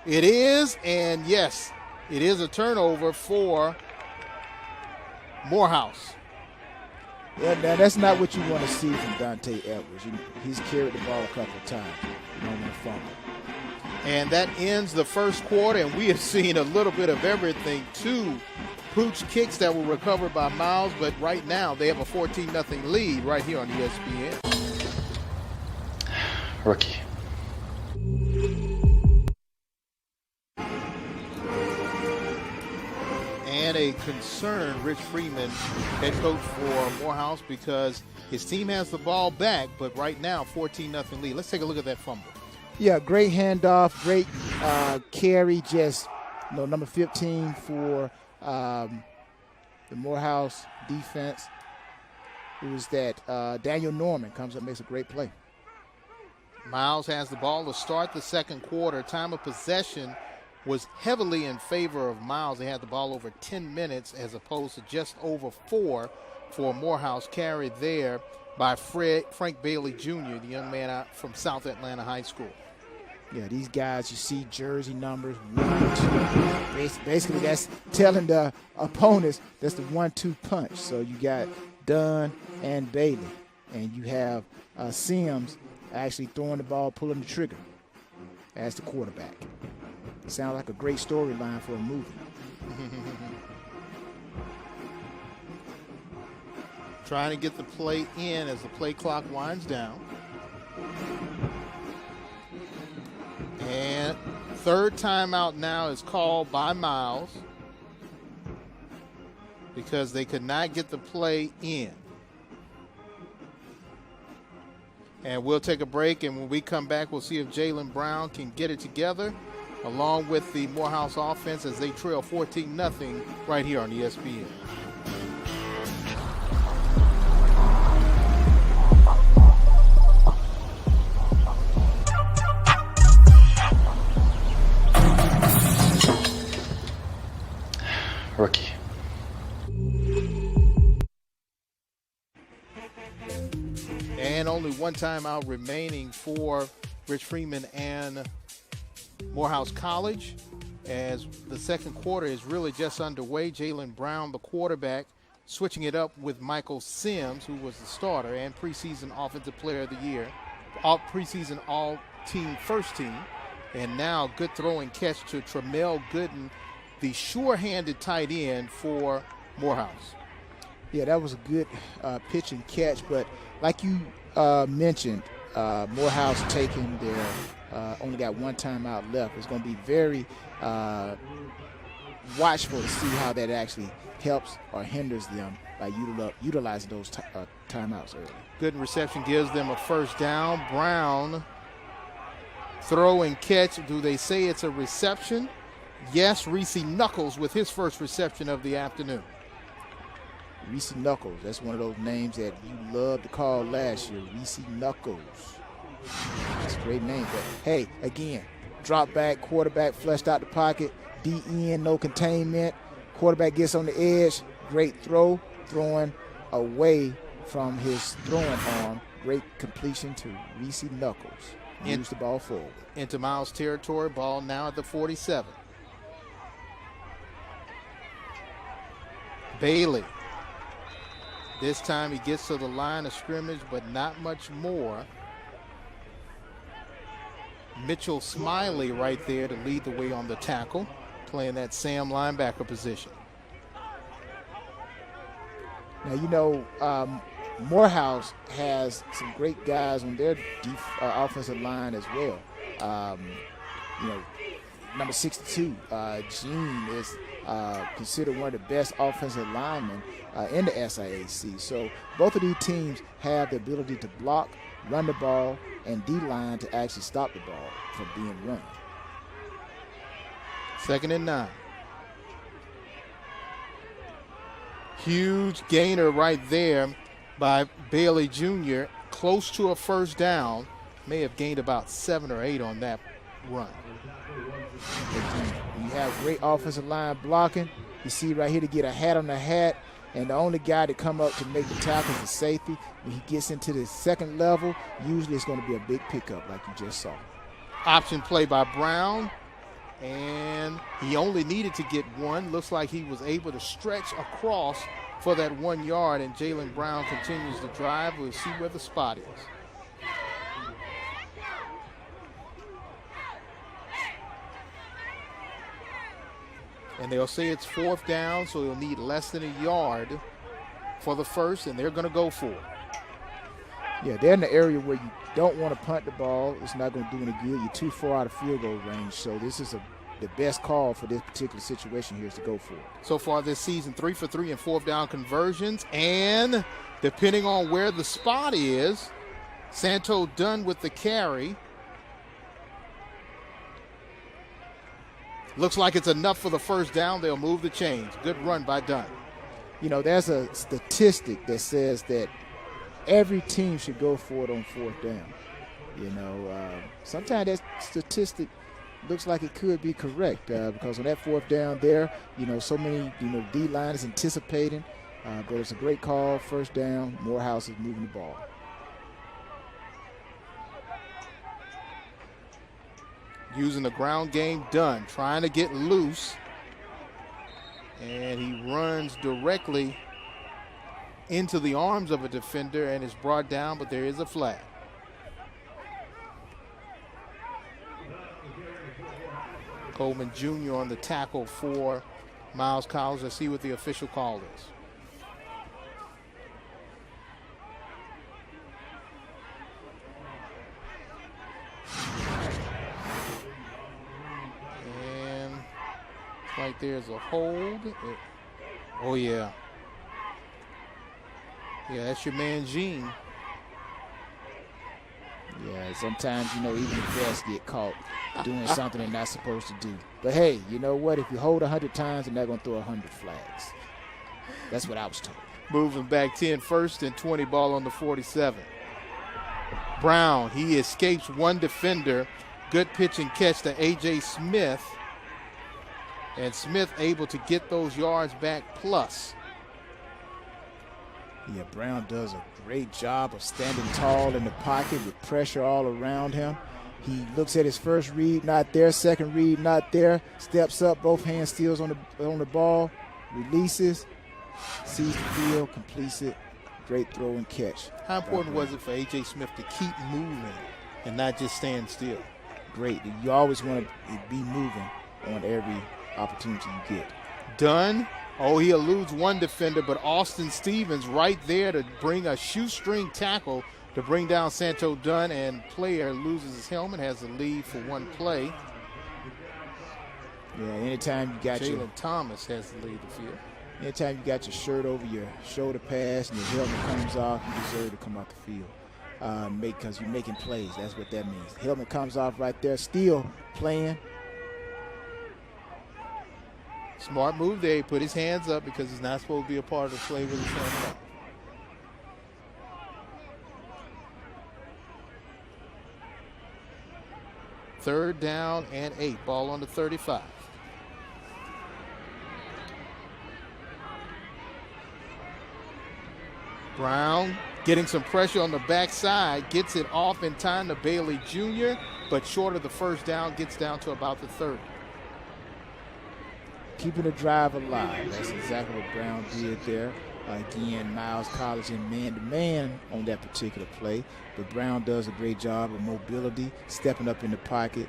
is, and yes, it is a turnover for Morehouse. Yeah, now that's not what you want to see from Dante Edwards. He's carried the ball a couple of times. You don't want to fumble. And that ends the first quarter, and we have seen a little bit of everything. 2 pooch kicks that were recovered by Miles, but right now they have a 14-0 lead right here on ESPN. Rookie. And a concerned Rich Freeman, head coach for Morehouse, because his team has the ball back, but right now 14-0 lead. Let's take a look at that fumble. Yeah, great handoff, great carry, just number 15 for the Morehouse defense. It was that Daniel Norman comes up, makes a great play. Miles has the ball to start the second quarter. Time of possession was heavily in favor of Miles. They had the ball over 10 minutes as opposed to just over 4 for Morehouse, carried there by Frank Bailey Jr., the young man out from South Atlanta High School. Yeah, these guys, you see jersey numbers 1, 2. Basically, that's telling the opponents that's the 1-2 punch. So you got Dunn and Bailey, and you have Sims actually throwing the ball, pulling the trigger as the quarterback. Sounds like a great storyline for a movie. Trying to get the play in as the play clock winds down. And third timeout now is called by Miles because they could not get the play in. And we'll take a break, and when we come back, we'll see if Jalen Brown can get it together along with the Morehouse offense as they trail 14-0 right here on ESPN. Rookie. And only one timeout remaining for Rich Freeman and Morehouse College as the second quarter is really just underway. Jalen Brown, the quarterback, switching it up with Michael Sims, who was the starter and preseason offensive player of the year, preseason all-team first team. And now good throw and catch to Tramel Gooden, the sure-handed tight end for Morehouse. Yeah, that was a good pitch and catch, but like you mentioned, Morehouse taking their only got one timeout left. It's going to be very watchful to see how that actually helps or hinders them by utilizing those timeouts early. Good reception gives them a first down. Brown, throw and catch. Do they say it's a reception? Yes, Reese Knuckles with his first reception of the afternoon. Reese Knuckles, that's one of those names that you loved to call last year, Reese Knuckles. That's a great name, but hey, again, drop back, quarterback flushed out the pocket, DN, no containment, quarterback gets on the edge, great throw, throwing away from his throwing arm, great completion to Reese Knuckles. Moves the ball forward. Into Miles territory, ball now at the 47. Bailey. This time he gets to the line of scrimmage, but not much more. Mitchell Smiley right there to lead the way on the tackle. playing that Sam linebacker position. Now, you know, Morehouse has some great guys on their offensive line as well. You know, number 62, Gene, is considered one of the best offensive linemen in the SIAC. So both of these teams have the ability to block, run the ball, and D-line to actually stop the ball from being run. 2nd and 9. Huge gainer right there by Bailey Jr. Close to a first down. May have gained about 7 or 8 on that run. You have great offensive line blocking. You see right here to get a hat on the hat. And the only guy to come up to make the tackle is the safety. When he gets into the second level, usually it's going to be a big pickup like you just saw. Option play by Brown. And he only needed to get one. Looks like he was able to stretch across for that 1 yard. And Jalen Brown continues to drive. We'll see where the spot is. And they'll say it's 4th down, so he'll need less than a yard for the first, and they're going to go for it. Yeah, they're in the area where you don't want to punt the ball. It's not going to do any good. You're too far out of field goal range, so this is the best call for this particular situation here is to go for it. So far this season, 3 for 3 in 4th down conversions, and depending on where the spot is, Santo Dunn with the carry. Looks like it's enough for the first down. They'll move the chains. Good run by Dunn. You know, there's a statistic that says that every team should go for it on 4th down. You know, sometimes that statistic looks like it could be correct because on that 4th down there, you know, so many, you know, D-line is anticipating. But it's a great call. First down, Morehouse is moving the ball. Using the ground game, Dunn trying to get loose. And he runs directly into the arms of a defender and is brought down, but there is a flag. Coleman Jr. on the tackle for Miles Collins. Let's see what the official call is. Like there's a hold. Oh, yeah. Yeah, that's your man, Gene. Yeah, sometimes, you know, even the best get caught doing something they're not supposed to do. But, hey, you know what? If you hold 100 times, they're not going to throw 100 flags. That's what I was told. Moving back 10, 1st and 20, ball on the 47. Brown, he escapes one defender. Good pitch and catch to A.J. Smith. And Smith able to get those yards back plus. Yeah, Brown does a great job of standing tall in the pocket with pressure all around him. He looks at his first read, not there. Second read, not there. Steps up, both hands steals on the ball, releases, sees the field, completes it. Great throw and catch. How important was it for A.J. Smith to keep moving and not just stand still? Great. You always want to be moving on every opportunity you get. Dunn, oh, he eludes one defender, but Austin Stevens right there to bring a shoestring tackle to bring down Santo Dunn, and player loses his helmet, has the lead for one play. Yeah, anytime you got Jalen Thomas has the lead the field. Anytime you got your shirt over your shoulder pads and your helmet comes off, you deserve to come out the field because you're making plays. That's what that means. Helmet comes off right there, still playing. Smart move there. He put his hands up because he's not supposed to be a part of the play with his hands up. Third down and 8. Ball on the 35. Brown getting some pressure on the backside. Gets it off in time to Bailey Jr., but short of the first down, gets down to about the 30. Keeping the drive alive. That's exactly what Brown did there. Again, Miles Collins in man-to-man on that particular play. But Brown does a great job of mobility, stepping up in the pocket,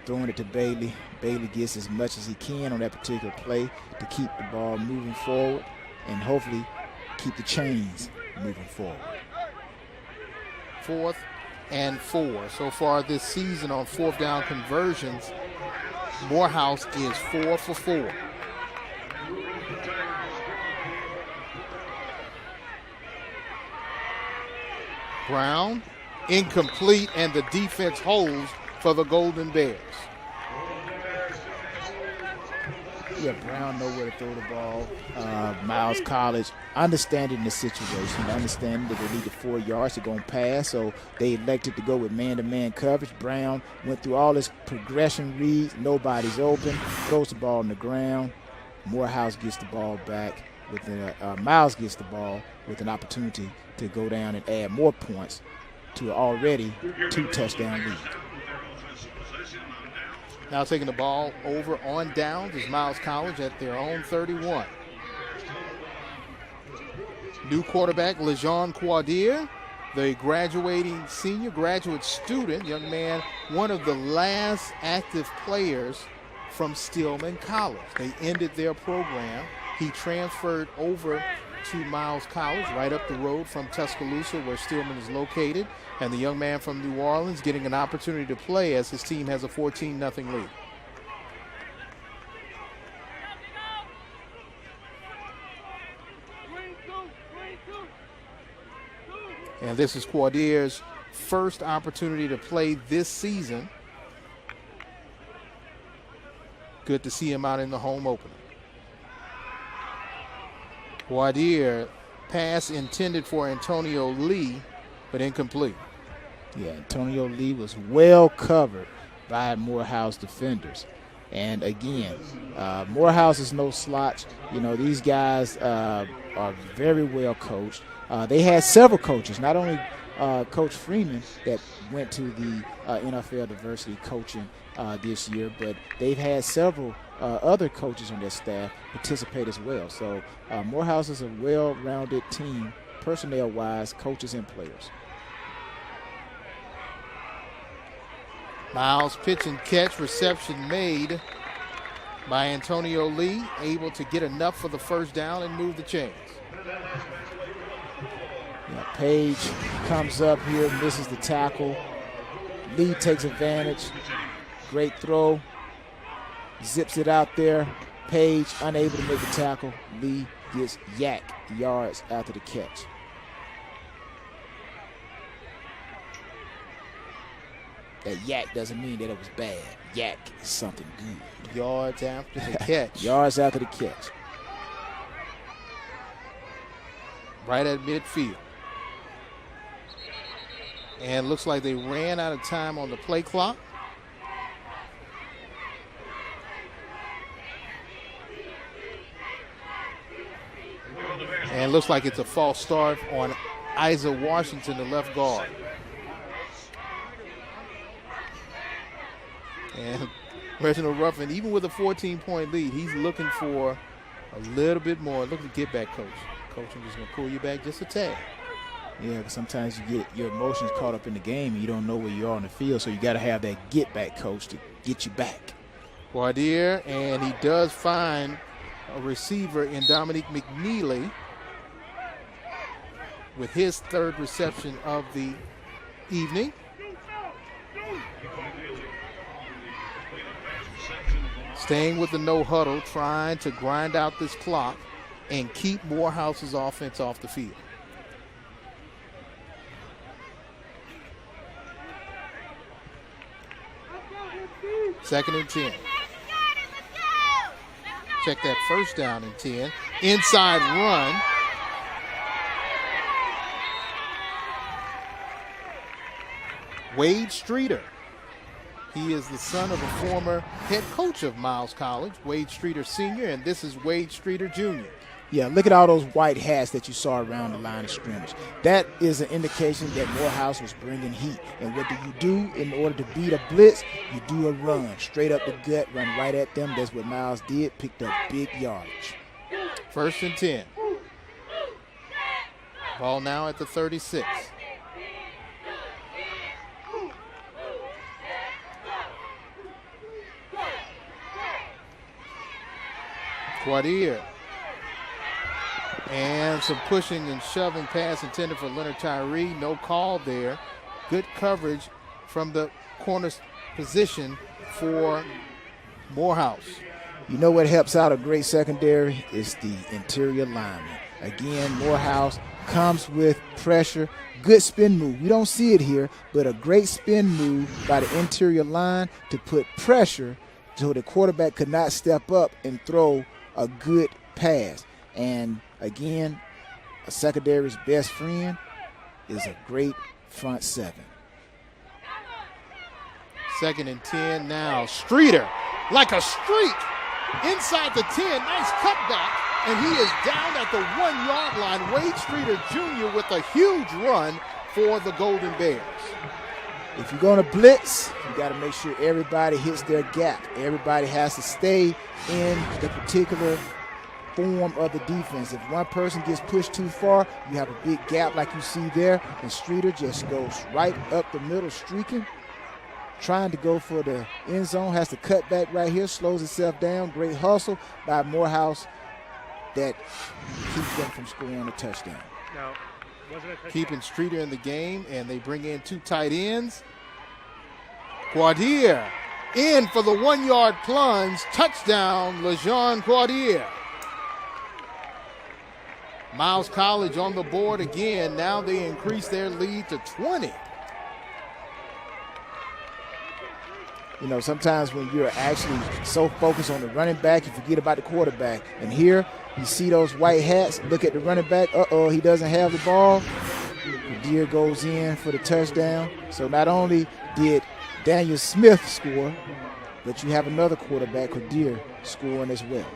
throwing it to Bailey. Bailey gets as much as he can on that particular play to keep the ball moving forward and hopefully keep the chains moving forward. 4th and 4. So far this season on 4th down conversions, Morehouse is 4 for 4. Brown, incomplete, and the defense holds for the Golden Bears. Yeah, Brown know where to throw the ball. Miles College, understanding the situation, understanding that they needed 4 yards to go and pass, so they elected to go with man-to-man coverage. Brown went through all his progression reads. Nobody's open. Throws the ball on the ground. Morehouse gets the ball back. Miles gets the ball with an opportunity to go down and add more points to an already 2-touchdown lead. Now taking the ball over on downs is Miles College at their own 31. New quarterback, LeJean Quadier, the graduating senior, graduate student, young man, one of the last active players from Stillman College. They ended their program. He transferred over to Miles College, right up the road from Tuscaloosa, where Stillman is located. And the young man from New Orleans getting an opportunity to play as his team has a 14-0 lead. And this is Quadier's first opportunity to play this season. Good to see him out in the home opener. Quadier, pass intended for Antonio Lee, but incomplete. Yeah, Antonio Lee was well covered by Morehouse defenders. And again, Morehouse is no slouch. You know, these guys are very well coached. They had several coaches, not only Coach Freeman that went to the NFL diversity coaching this year, but they've had several other coaches on their staff participate as well. So Morehouse is a well-rounded team, personnel-wise, coaches and players. Miles pitch and catch, reception made by Antonio Lee, able to get enough for the first down and move the chains. Yeah, Page comes up here, misses the tackle. Lee takes advantage. Great throw. Zips it out there. Page unable to make the tackle. Lee gets yards after the catch. That yak doesn't mean that it was bad. Yak is something good. Yards after the catch. Yards after the catch. Right at midfield. And looks like they ran out of time on the play clock. And looks like it's a false start on Isa Washington, the left guard. And Reginald Ruffin, even with a 14-point lead, he's looking for a little bit more. Look at the get back, coach. Coach, I'm just going to pull you back just a tad. Yeah, because sometimes you get your emotions caught up in the game and you don't know where you are on the field, so you got to have that get back coach to get you back. Quadier, and he does find a receiver in Dominique McNeely with his third reception of the evening. Staying with the no huddle, trying to grind out this clock and keep Morehouse's offense off the field. Second and 10. Check that first down and 10. Inside run. Wade Streeter. He is the son of a former head coach of Miles College, Wade Streeter Sr., and this is Wade Streeter Jr. Yeah, look at all those white hats that you saw around the line of scrimmage. That is an indication that Morehouse was bringing heat. And what do in order to beat a blitz? You do a run, straight up the gut, run right at them. That's what Miles did, picked up big yardage. First and 10. Ball now at the 36. Quadir. And some pushing and shoving pass intended for Leonard Tyree. No call there. Good coverage from the corner position for Morehouse. You know what helps out a great secondary is the interior lineman. Again, Morehouse comes with pressure. Good spin move. You don't see it here, but a great spin move by the interior line to put pressure so the quarterback could not step up and throw a good pass. And again, a secondary's best friend is a great front seven. 2nd and 10 now. Streeter, like a streak, inside the 10. Nice cutback, and he is down at the 1-yard line. Wade Streeter Jr. with a huge run for the Golden Bears. If you're going to blitz, you got to make sure everybody hits their gap. Everybody has to stay in the particular form of the defense. If one person gets pushed too far, you have a big gap like you see there, and Streeter just goes right up the middle, streaking, trying to go for the end zone, has to cut back right here, slows itself down. Great hustle by Morehouse that keeps them from scoring a touchdown. No, wasn't a touchdown. Keeping Streeter in the game, and they bring in 2 tight ends. Quadir in for the 1-yard plunge. Touchdown, LeJean Quadir. Miles College on the board again. Now they increase their lead to 20. You know, sometimes when you're actually so focused on the running back, you forget about the quarterback. And here, you see those white hats, look at the running back. Uh-oh, he doesn't have the ball. Quadir goes in for the touchdown. So not only did Daniel Smith score, but you have another quarterback, Quadir, scoring as well.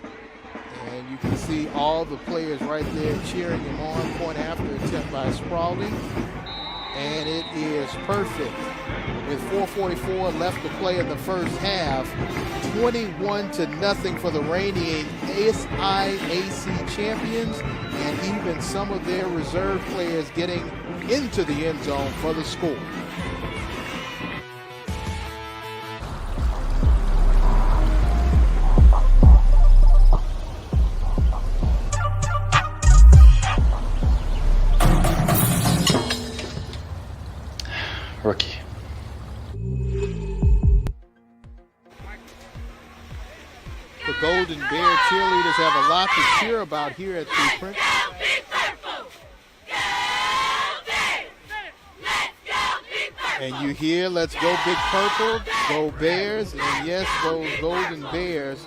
And you can see all the players right there cheering him on. Point after attempt by Sprawley. And it is perfect. With 4:44 left to play in the first half, 21-0 for the reigning SIAC champions, and even some of their reserve players getting into the end zone for the score. Rookie. The Golden Bear cheerleaders have a lot to cheer about here at the Prince. And you hear, let's go Big Purple, go Bears, and yes, those Golden Bears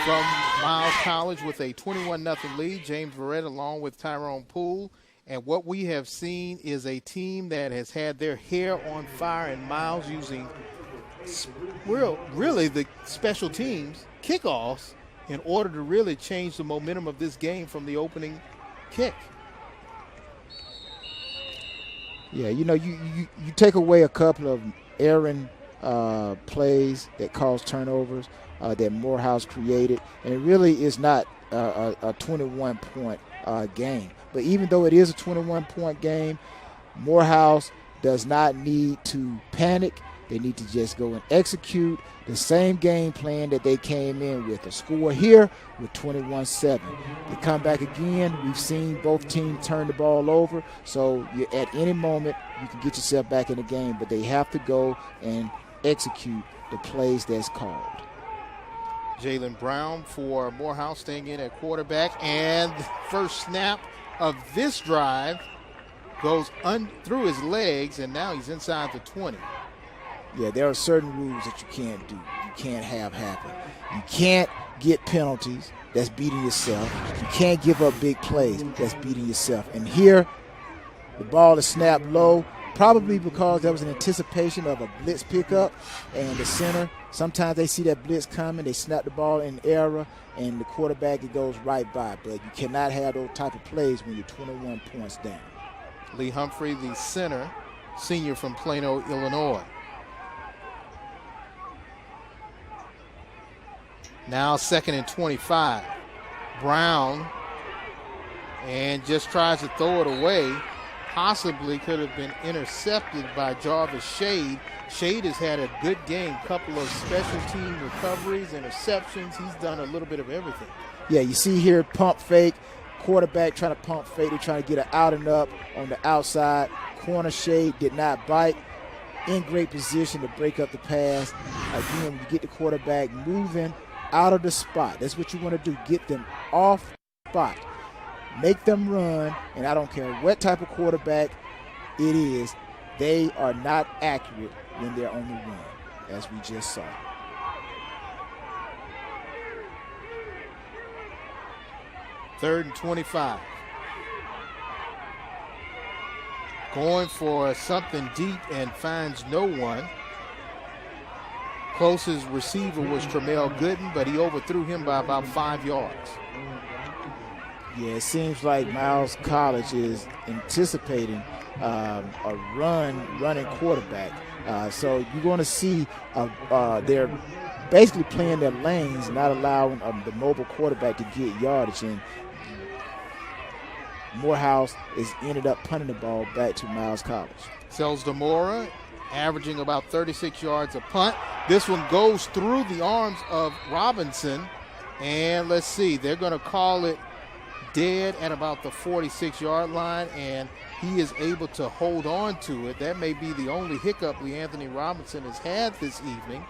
from Miles College with a 21-0 lead. James Verrett along with Tyrone Poole. And what we have seen is a team that has had their hair on fire, and Miles using really the special teams kickoffs in order to really change the momentum of this game from the opening kick. Yeah, you know, you take away a couple of errant plays that cause turnovers that Morehouse created, and it really is not a 21-point game. But even though it is a 21-point game, Morehouse does not need to panic. They need to just go and execute the same game plan that they came in with. A score here with 21-7. They come back again. We've seen both teams turn the ball over. So at any moment, you can get yourself back in the game. But they have to go and execute the plays that's called. Jalen Brown for Morehouse staying in at quarterback. And the first snap of this drive goes through his legs, and now he's inside the 20. Yeah, there are certain rules that you can't do. You can't have happen. You can't get penalties. That's beating yourself. You can't give up big plays. That's beating yourself. And here, the ball is snapped low, probably because there was an anticipation of a blitz pickup, and the center, sometimes they see that blitz coming, they snap the ball in error, and the quarterback, it goes right by. But you cannot have those type of plays when you're 21 points down. Lee Humphrey, the center, senior from Plano, Illinois. Now 2nd and 25. Brown, and just tries to throw it away. Possibly could have been intercepted by Jarvis Shade. Shade has had a good game, couple of special team recoveries, interceptions. He's done a little bit of everything. Yeah, you see here pump fake. Quarterback trying to pump fake. They're trying to get an out and up on the outside. Corner shade did not bite. In great position to break up the pass. Again, you get the quarterback moving out of the spot. That's what you want to do. Get them off spot. Make them run. And I don't care what type of quarterback it is, they are not accurate when they're on the run, as we just saw. Third and 25. Going for something deep and finds no one. Closest receiver was Tramel Gooden, but he overthrew him by about 5 yards. Yeah, it seems like Miles College is anticipating a running quarterback. So you're going to see they're basically playing their lanes, not allowing the mobile quarterback to get yardage. And Morehouse is ended up punting the ball back to Miles College. Sells Demora, averaging about 36 yards a punt. This one goes through the arms of Robinson. And let's see, they're going to call it dead at about the 46-yard line, and he is able to hold on to it. That may be the only hiccup Anthony Robinson has had this evening.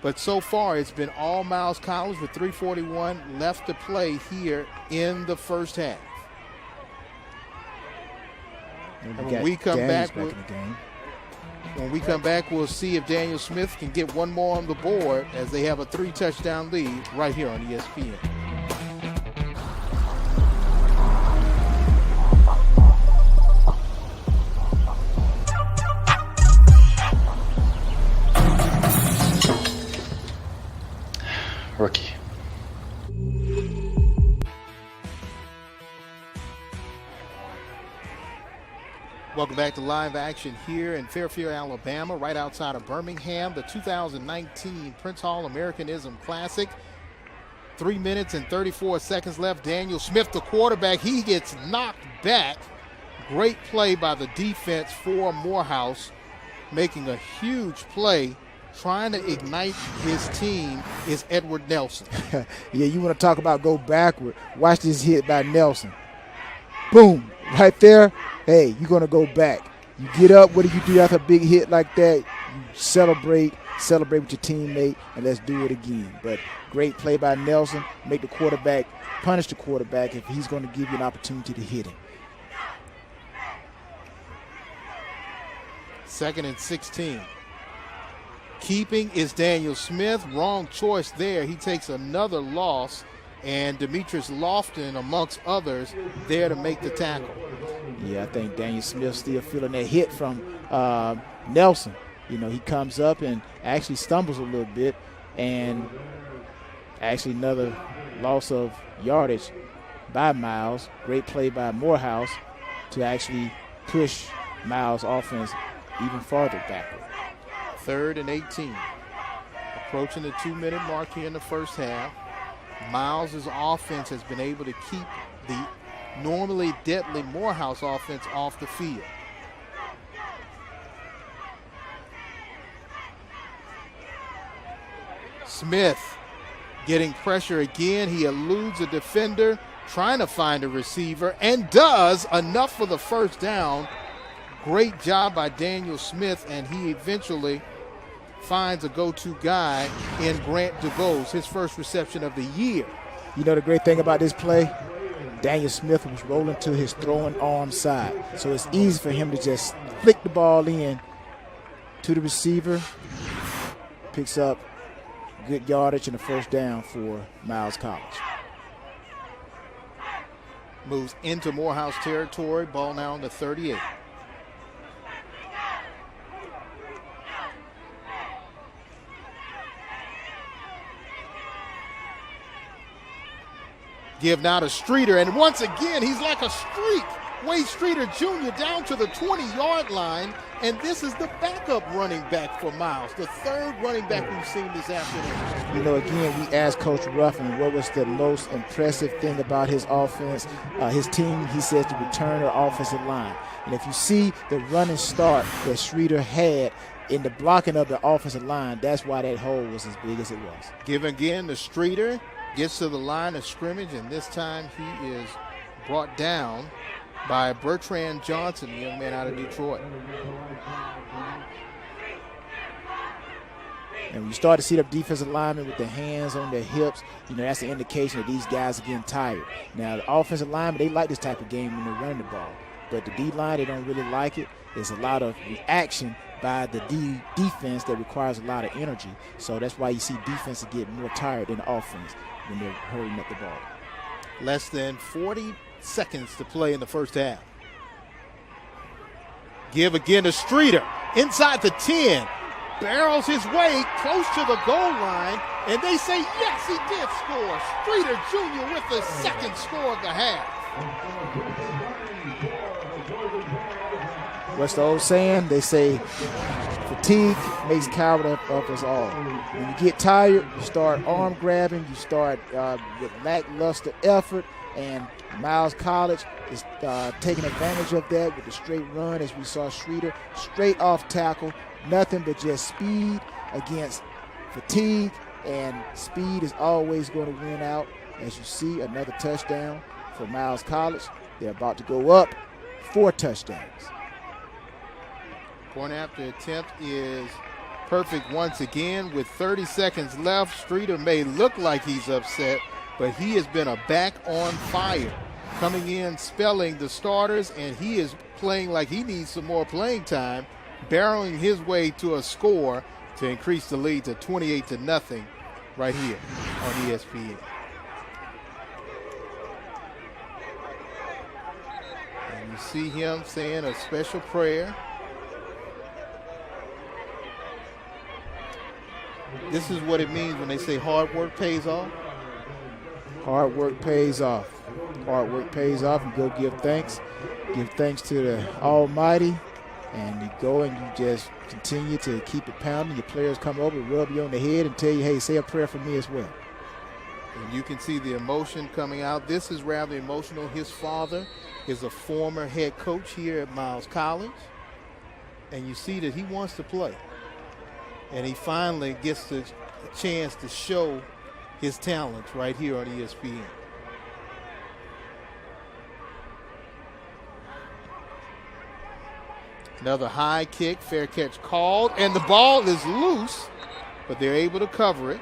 But so far, it's been all Miles College with 3:41 left to play here in the first half. And when we come back, we'll see if Daniel Smith can get one more on the board as they have a 3-touchdown lead right here on ESPN. Rookie. Welcome back to live action here in Fairfield, Alabama, right outside of Birmingham, the 2019 Prince Hall Americanism Classic. 3 minutes and 34 seconds left. Daniel Smith, the quarterback, he gets knocked back. Great play by the defense for Morehouse, making a huge play. Trying to ignite his team is Edward Nelson. Yeah, you want to talk about go backward. Watch this hit by Nelson. Boom, right there. Hey, you're going to go back. You get up. What do you do after a big hit like that? You celebrate with your teammate, and let's do it again. But great play by Nelson. Make the quarterback, punish the quarterback if he's going to give you an opportunity to hit him. 2nd and 16. Keeping is Daniel Smith. Wrong choice there. He takes another loss, and Demetrius Lofton, amongst others, there to make the tackle. Yeah, I think Daniel Smith still feeling that hit from Nelson. You know, he comes up and actually stumbles a little bit, and actually another loss of yardage by Miles. Great play by Morehouse to actually push Miles' offense even farther backward. 3rd and 18. Approaching the 2-minute mark here in the first half. Miles' offense has been able to keep the normally deadly Morehouse offense off the field. Smith getting pressure again. He eludes a defender, trying to find a receiver, and does enough for the first down. Great job by Daniel Smith, and he eventually finds a go-to guy in Grant DeVos, his first reception of the year. You know the great thing about this play? Daniel Smith was rolling to his throwing arm side. So it's easy for him to just flick the ball in to the receiver. Picks up good yardage and a first down for Miles College. Moves into Morehouse territory. Ball now on the 38. Give now to Streeter, and once again, he's like a streak. Wade Streeter Jr. down to the 20-yard line, and this is the backup running back for Miles, the third running back we've seen this afternoon. You know, again, we asked Coach Ruffin what was the most impressive thing about his offense. His team, he says, to return their offensive line. And if you see the running start that Streeter had in the blocking of the offensive line, that's why that hole was as big as it was. Give again to Streeter. gets to the line of scrimmage, and this time he is brought down by Bertrand Johnson, the young man out of Detroit. And when you start to see the defensive linemen with their hands on their hips, that's an indication that these guys are getting tired. Now, the offensive linemen, they like this type of game when they're running the ball. But the D-line, they don't really like it. There's a lot of reaction by the defense that requires a lot of energy. So that's why you see defenses get more tired than the offense when they're hurrying up the ball. Less than 40 seconds to play in the first half. Give again to Streeter. Inside the 10. Barrels his way close to the goal line, and they say, yes, he did score. Streeter Jr. with the second score of the half. What's the old saying? They say fatigue makes coward of us all. When you get tired, you start arm grabbing, you start with lackluster effort, and Miles College is taking advantage of that with the straight run, as we saw Streeter straight off tackle. Nothing but just speed against fatigue, and speed is always going to win out. As you see, another touchdown for Miles College. They're about to go up 4 touchdowns. Point after attempt is perfect once again. With 30 seconds left, Streeter may look like he's upset, but he has been a back on fire. Coming in, spelling the starters, and he is playing like he needs some more playing time, barreling his way to a score to increase the lead to 28-0 right here on ESPN. And you see him saying a special prayer. This is what it means when they say hard work pays off. Hard work pays off. Hard work pays off. You go give thanks. Give thanks to the Almighty. And you go and you just continue to keep it pounding. Your players come over, rub you on the head, and tell you, hey, say a prayer for me as well. And you can see the emotion coming out. This is rather emotional. His father is a former head coach here at Miles College. And you see that he wants to play. And he finally gets the chance to show his talents right here on ESPN. Another high kick, fair catch called, and the ball is loose, but they're able to cover it.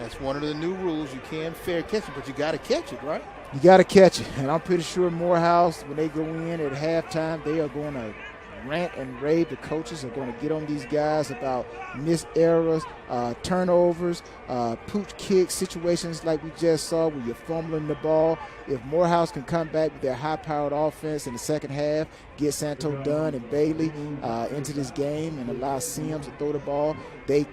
That's one of the new rules. You can fair catch it, but you got to catch it, right? You got to catch it. And I'm pretty sure Morehouse, when they go in at halftime, they are going to rant and rave. The coaches are going to get on these guys about missed errors, turnovers, pooch kicks, situations like we just saw where you're fumbling the ball. If Morehouse can come back with their high-powered offense in the second half, get Santo Dunn and Bailey into this game and allow Sims to throw the ball, they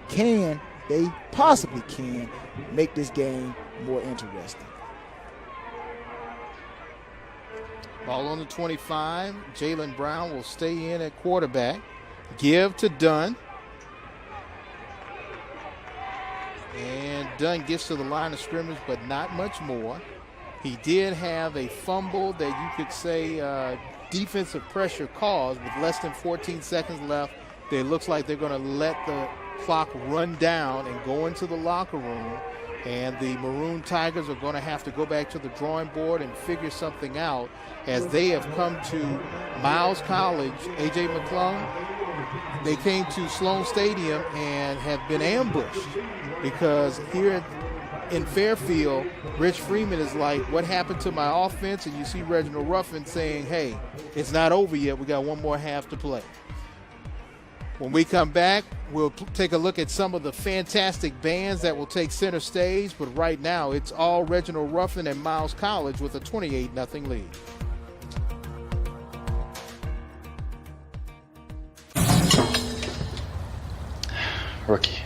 possibly can make this game more interesting. Ball on the 25. Jalen Brown will stay in at quarterback. Give to Dunn. And Dunn gets to the line of scrimmage, but not much more. He did have a fumble that you could say defensive pressure caused with less than 14 seconds left. It looks like they're going to let the clock run down and go into the locker room. And the Maroon Tigers are going to have to go back to the drawing board and figure something out, as they have come to Miles College. A.J. McClung, they came to Sloan Stadium and have been ambushed, because here in Fairfield, Rich Freeman is like, what happened to my offense? And you see Reginald Ruffin saying, hey, it's not over yet. We got one more half to play. When we come back, we'll take a look at some of the fantastic bands that will take center stage. But right now, it's all Reginald Ruffin and Miles College with a 28-0 lead. Rookie.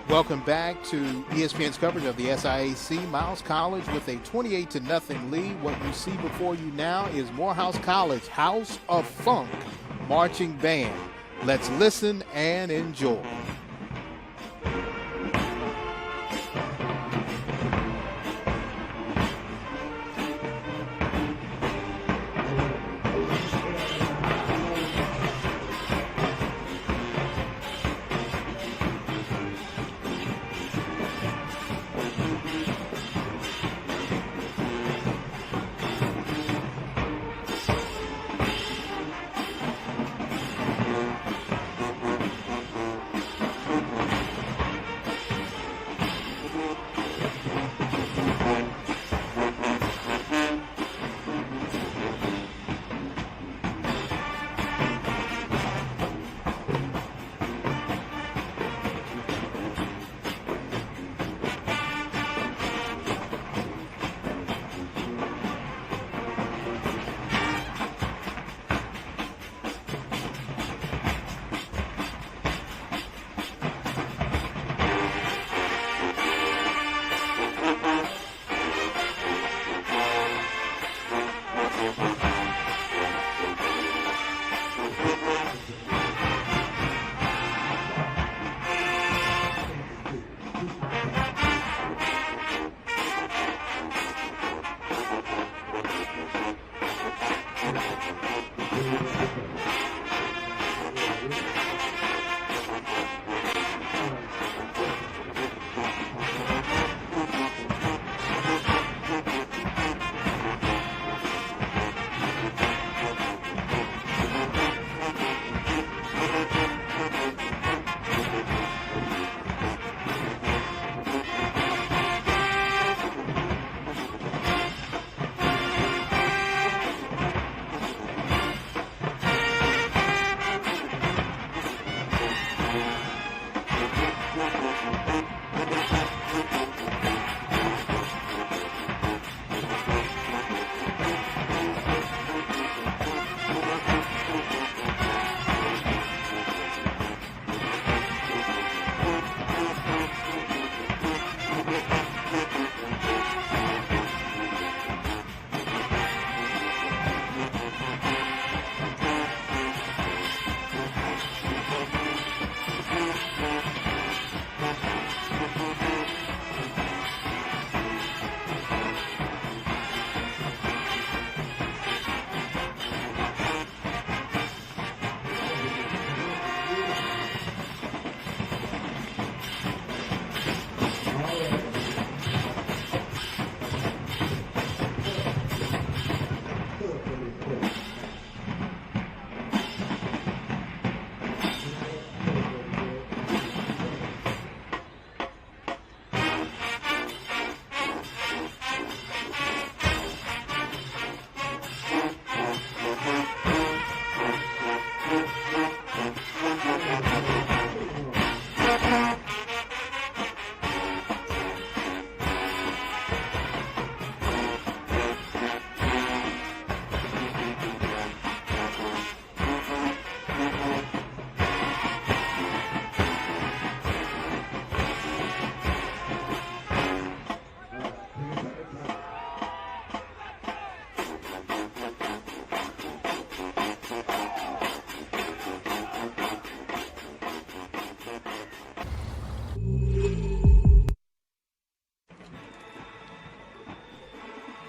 Welcome back to ESPN's coverage of the SIAC. Miles College with a 28-0 lead. What you see before you now is Morehouse College House of Funk marching band. Let's listen and enjoy.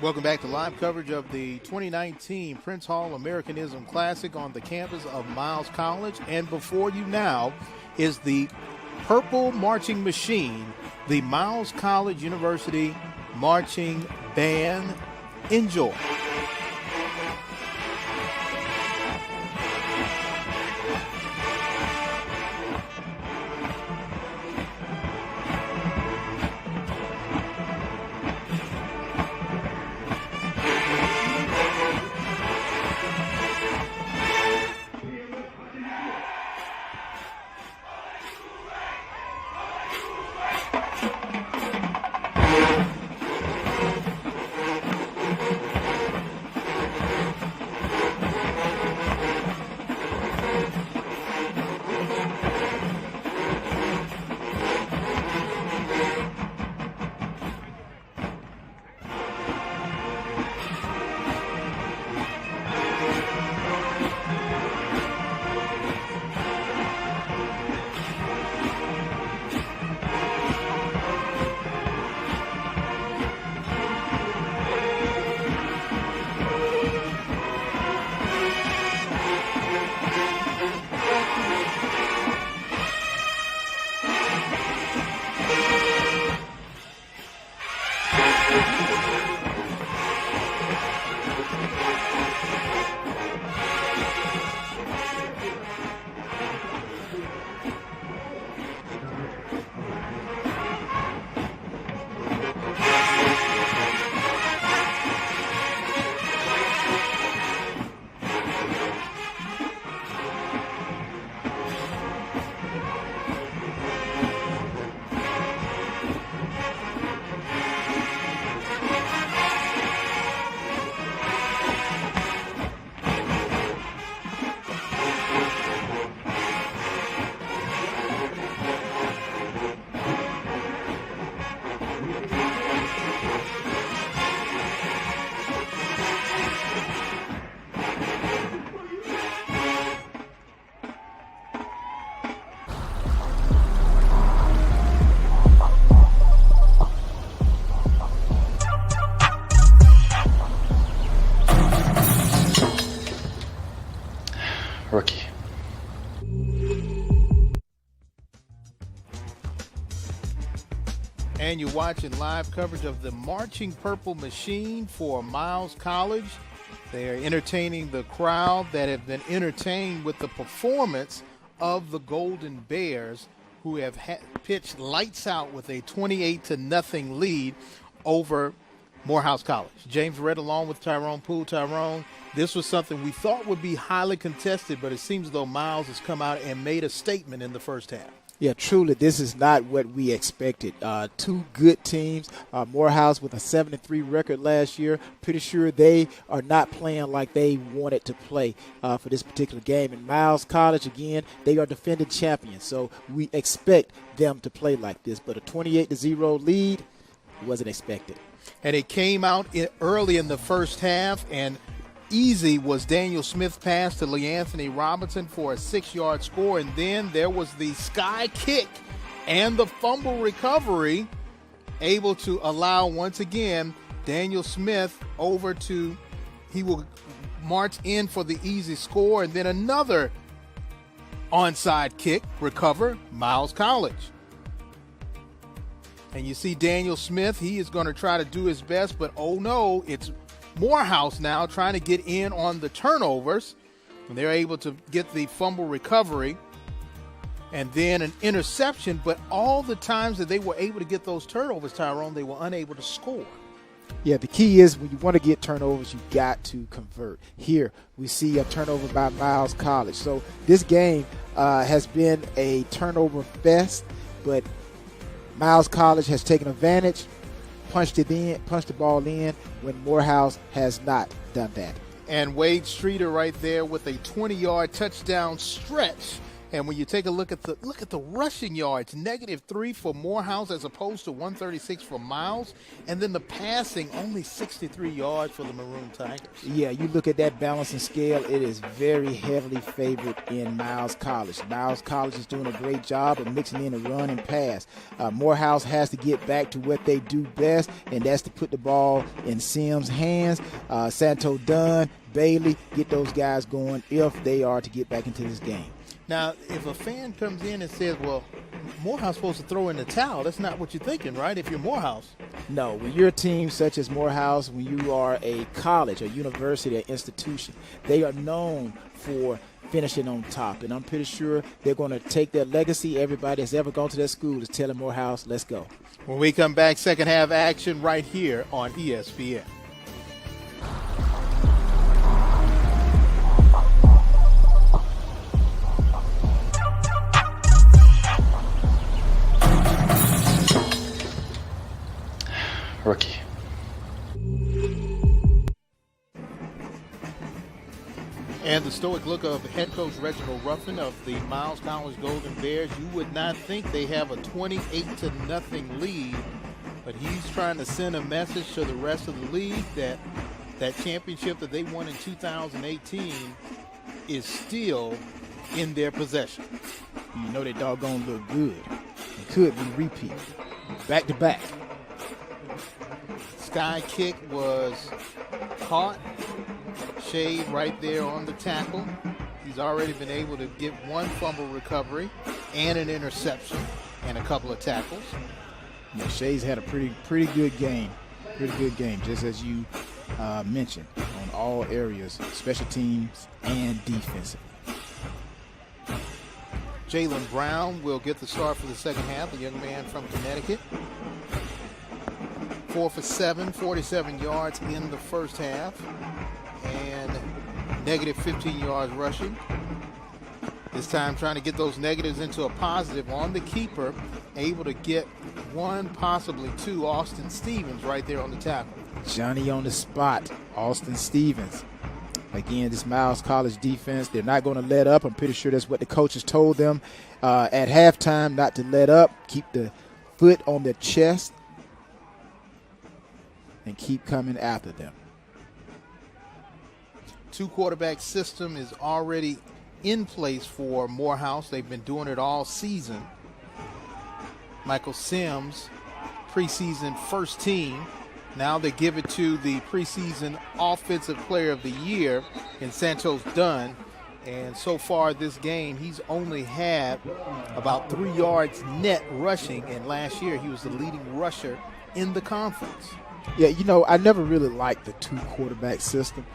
Welcome back to live coverage of the 2019 Prince Hall Americanism Classic on the campus of Miles College. And before you now is the Purple Marching Machine, the Miles College University Marching Band. Enjoy. And you're watching live coverage of the Marching Purple Machine for Miles College. They are entertaining the crowd that have been entertained with the performance of the Golden Bears, who have pitched lights out with a 28-0 lead over Morehouse College. James Redd along with Tyrone Poole. Tyrone, this was something we thought would be highly contested, but it seems as though Miles has come out and made a statement in the first half. Yeah, truly, this is not what we expected. Two good teams. Morehouse with a 7-3 record last year. Pretty sure they are not playing like they wanted to play for this particular game. And Miles College, again, they are defending champions, so we expect them to play like this. But a 28-0 lead wasn't expected. And it came out early in the first half, and easy was Daniel Smith's pass to LeAnthony Robinson for a 6-yard score, and then there was the sky kick and the fumble recovery, able to allow, once again, Daniel Smith he will march in for the easy score, and then another onside kick, recover, Miles College. And you see Daniel Smith, he is going to try to do his best, but oh no, it's Morehouse now trying to get in on the turnovers, and they're able to get the fumble recovery and then an interception. But all the times that they were able to get those turnovers, Tyrone, they were unable to score. Yeah, the key is when you want to get turnovers, you got to convert. Here we see a turnover by Miles College. So this game has been a turnover fest, but Miles College has taken advantage, punched the ball in when Morehouse has not done that. And Wade Streeter right there with a 20-yard touchdown stretch. And when you take a look at the rushing yards, -3 for Morehouse as opposed to 136 for Miles, and then the passing only 63 yards for the Maroon Tigers. Yeah, you look at that balancing scale, it is very heavily favored in Miles College. Miles College is doing a great job of mixing in a run and pass. Morehouse has to get back to what they do best, and that's to put the ball in Sims' hands. Santo Dunn, Bailey, get those guys going if they are to get back into this game. Now, if a fan comes in and says, well, Morehouse supposed to throw in the towel, that's not what you're thinking, right, if you're Morehouse? No, when you're a team such as Morehouse, when you are a college, a university, an institution, they are known for finishing on top. And I'm pretty sure they're going to take their legacy. Everybody that's ever gone to their school is telling Morehouse, let's go. When we come back, second half action right here on ESPN. Rookie. And the stoic look of head coach Reginald Ruffin of the Miles College Golden Bears. You would not think they have a 28-0 lead, but he's trying to send a message to the rest of the league that that championship that they won in 2018 is still in their possession. You know they doggone look good. It could be repeat. Back to back. Sky kick was caught. Shade right there on the tackle. He's already been able to get one fumble recovery and an interception and a couple of tackles. Yeah, Shade's had a pretty good game. Pretty good game, just as you mentioned, on all areas, special teams and defensive. Jalen Brown will get the start for the second half, a young man from Connecticut. 4 for 7, 47 yards in the first half, and -15 yards rushing. This time trying to get those negatives into a positive on the keeper, able to get one, possibly two, Austin Stevens right there on the tackle. Johnny on the spot, Austin Stevens. Again, this Miles College defense, they're not going to let up. I'm pretty sure that's what the coaches told them at halftime, not to let up, keep the foot on their chest, and keep coming after them. Two quarterback system is already in place for Morehouse. They've been doing it all season. Michael Sims, preseason first team. Now they give it to the preseason offensive player of the year in Santos Dunn. And so far this game, he's only had about 3 yards net rushing. And last year, he was the leading rusher in the conference. Yeah, I never really liked the 2 quarterback system.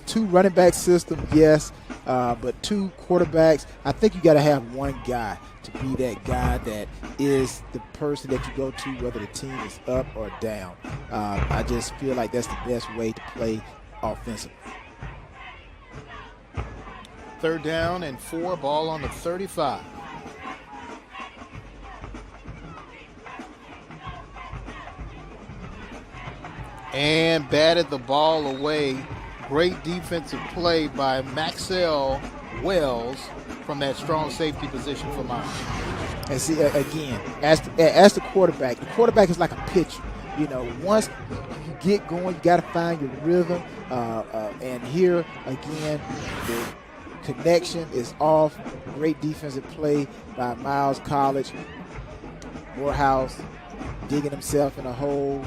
2 running back system, yes, but 2 quarterbacks, I think you got to have one guy to be that guy that is the person that you go to whether the team is up or down. I just feel like that's the best way to play offensively. 3rd down and 4, ball on the 35. And batted the ball away. Great defensive play by Maxwell Wells from that strong safety position for Miles. And see, again, as the quarterback is like a pitcher. Once you get going, you got to find your rhythm. And here, again, the connection is off. Great defensive play by Miles College. Morehouse digging himself in a hole,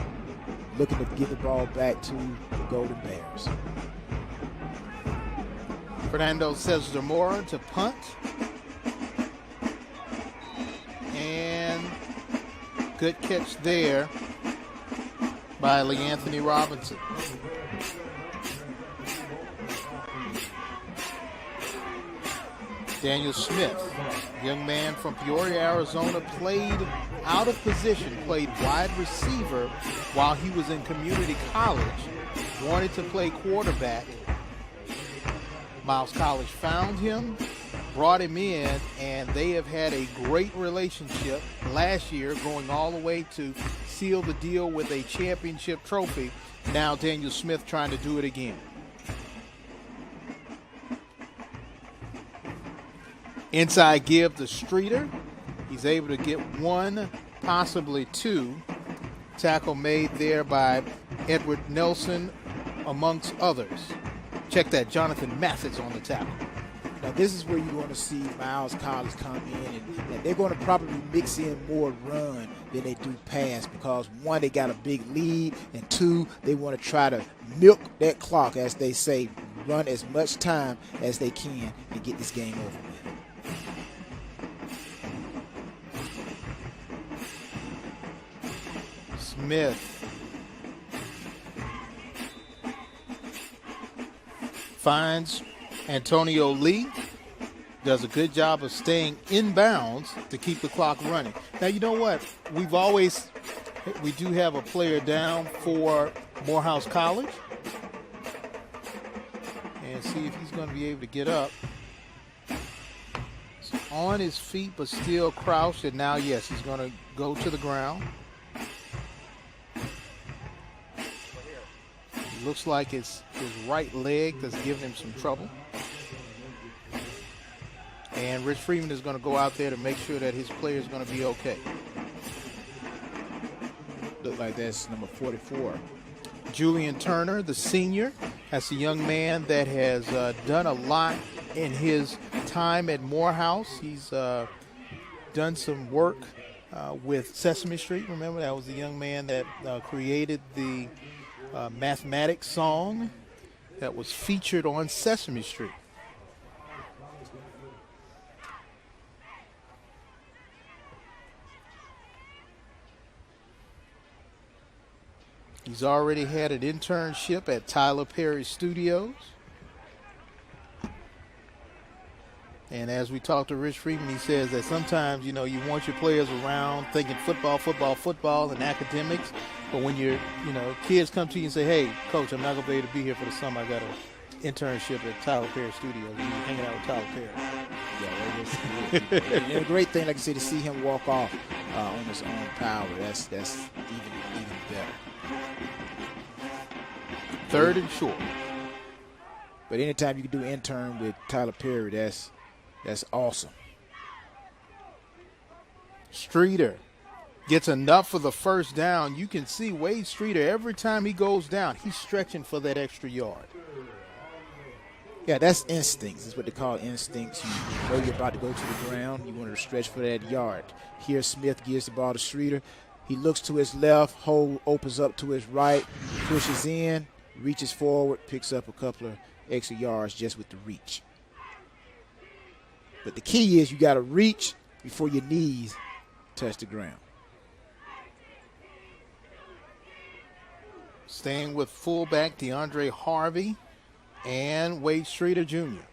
looking to give the ball back to the Golden Bears. Fernando Cesar-Mora to punt. And good catch there by LeAnthony Robinson. Daniel Smith, young man from Peoria, Arizona, played out of position, played wide receiver while he was in community college, wanted to play quarterback. Miles College found him, brought him in, and they have had a great relationship last year, going all the way to seal the deal with a championship trophy. Now Daniel Smith trying to do it again. Inside give to Streeter. He's able to get 1, possibly 2. Tackle made there by Edward Nelson, amongst others. Check that, Jonathan Mathis on the tackle. Now this is where you're going to see Miles College come in, and they're going to probably mix in more run than they do pass because, 1, they got a big lead, and 2, they want to try to milk that clock, as they say, run as much time as they can and get this game over with. Smith finds Antonio Lee, does a good job of staying inbounds to keep the clock running. Now, you know what? We do have a player down for Morehouse College. And see if he's going to be able to get up. He's on his feet, but still crouched. And now, yes, he's going to go to the ground. Looks like it's his right leg that's giving him some trouble. And Rich Freeman is going to go out there to make sure that his player is going to be okay. Look like that's number 44. Julian Turner, the senior. That's a young man that has done a lot in his time at Morehouse. He's done some work with Sesame Street. Remember, that was the young man that created the mathematics song that was featured on Sesame Street. He's already had an internship at Tyler Perry Studios. And as we talked to Rich Freeman, he says that sometimes, you want your players around thinking football, and academics. But when kids come to you and say, hey, coach, I'm not going to be able to be here for the summer. I got an internship at Tyler Perry Studios. You're hanging out with Tyler Perry. Yeah, and a great thing, like I said, to see him walk off on his own power. That's even better. 3rd and short. But anytime you can do intern with Tyler Perry, that's awesome. Streeter gets enough for the first down. You can see Wade Streeter, every time he goes down, he's stretching for that extra yard. Yeah, that's instincts. That's what they call instincts. You know you're about to go to the ground. You want to stretch for that yard. Here Smith gives the ball to Streeter. He looks to his left. Hole opens up to his right. Pushes in. Reaches forward. Picks up a couple of extra yards just with the reach. But the key is you got to reach before your knees touch the ground. Staying with fullback DeAndre Harvey and Wade Streeter Jr.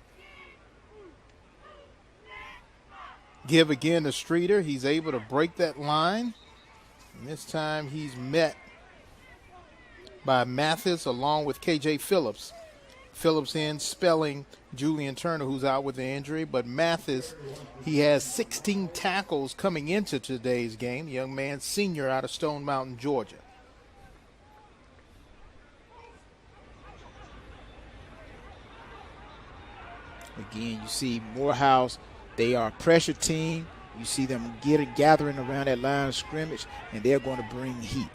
Give again to Streeter. He's able to break that line. And this time he's met by Mathis along with KJ Phillips. Phillips in spelling Julian Turner, who's out with the injury. But Mathis, he has 16 tackles coming into today's game. Young man, senior out of Stone Mountain, Georgia. Again, you see Morehouse, they are a pressure team. You see them gathering around that line of scrimmage, and they're going to bring heat.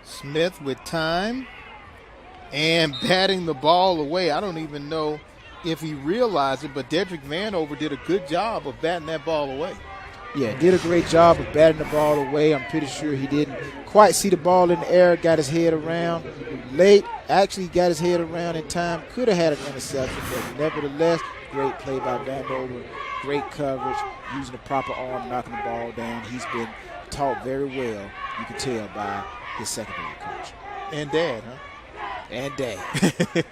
Smith with time and batting the ball away. I don't even know if he realized it, but Dedrick Vanover did a good job of batting that ball away. Yeah, did a great job of batting the ball away. I'm pretty sure he didn't quite see the ball in the air, got his head around late, actually got his head around in time, could have had an interception, but nevertheless, great play by Vanover, great coverage, using the proper arm, knocking the ball down. He's been taught very well, you can tell by his secondary coach. And dad, huh? And dad.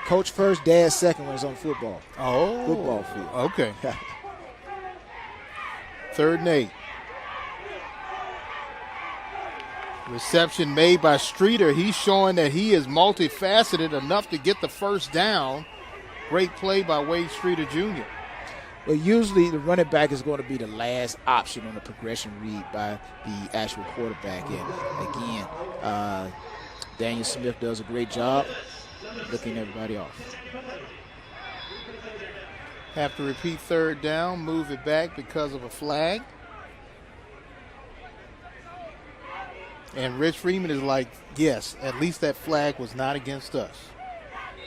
Coach first, dad second when it's on football. Oh. Football field. Okay. 3rd and 8. Reception made by Streeter. He's showing that he is multifaceted enough to get the first down. Great play by Wade Streeter Jr. Well, usually the running back is going to be the last option on the progression read by the actual quarterback. And again, Daniel Smith does a great job looking everybody off. Have to repeat 3rd down, move it back because of a flag. And Rich Freeman is like, yes, at least that flag was not against us.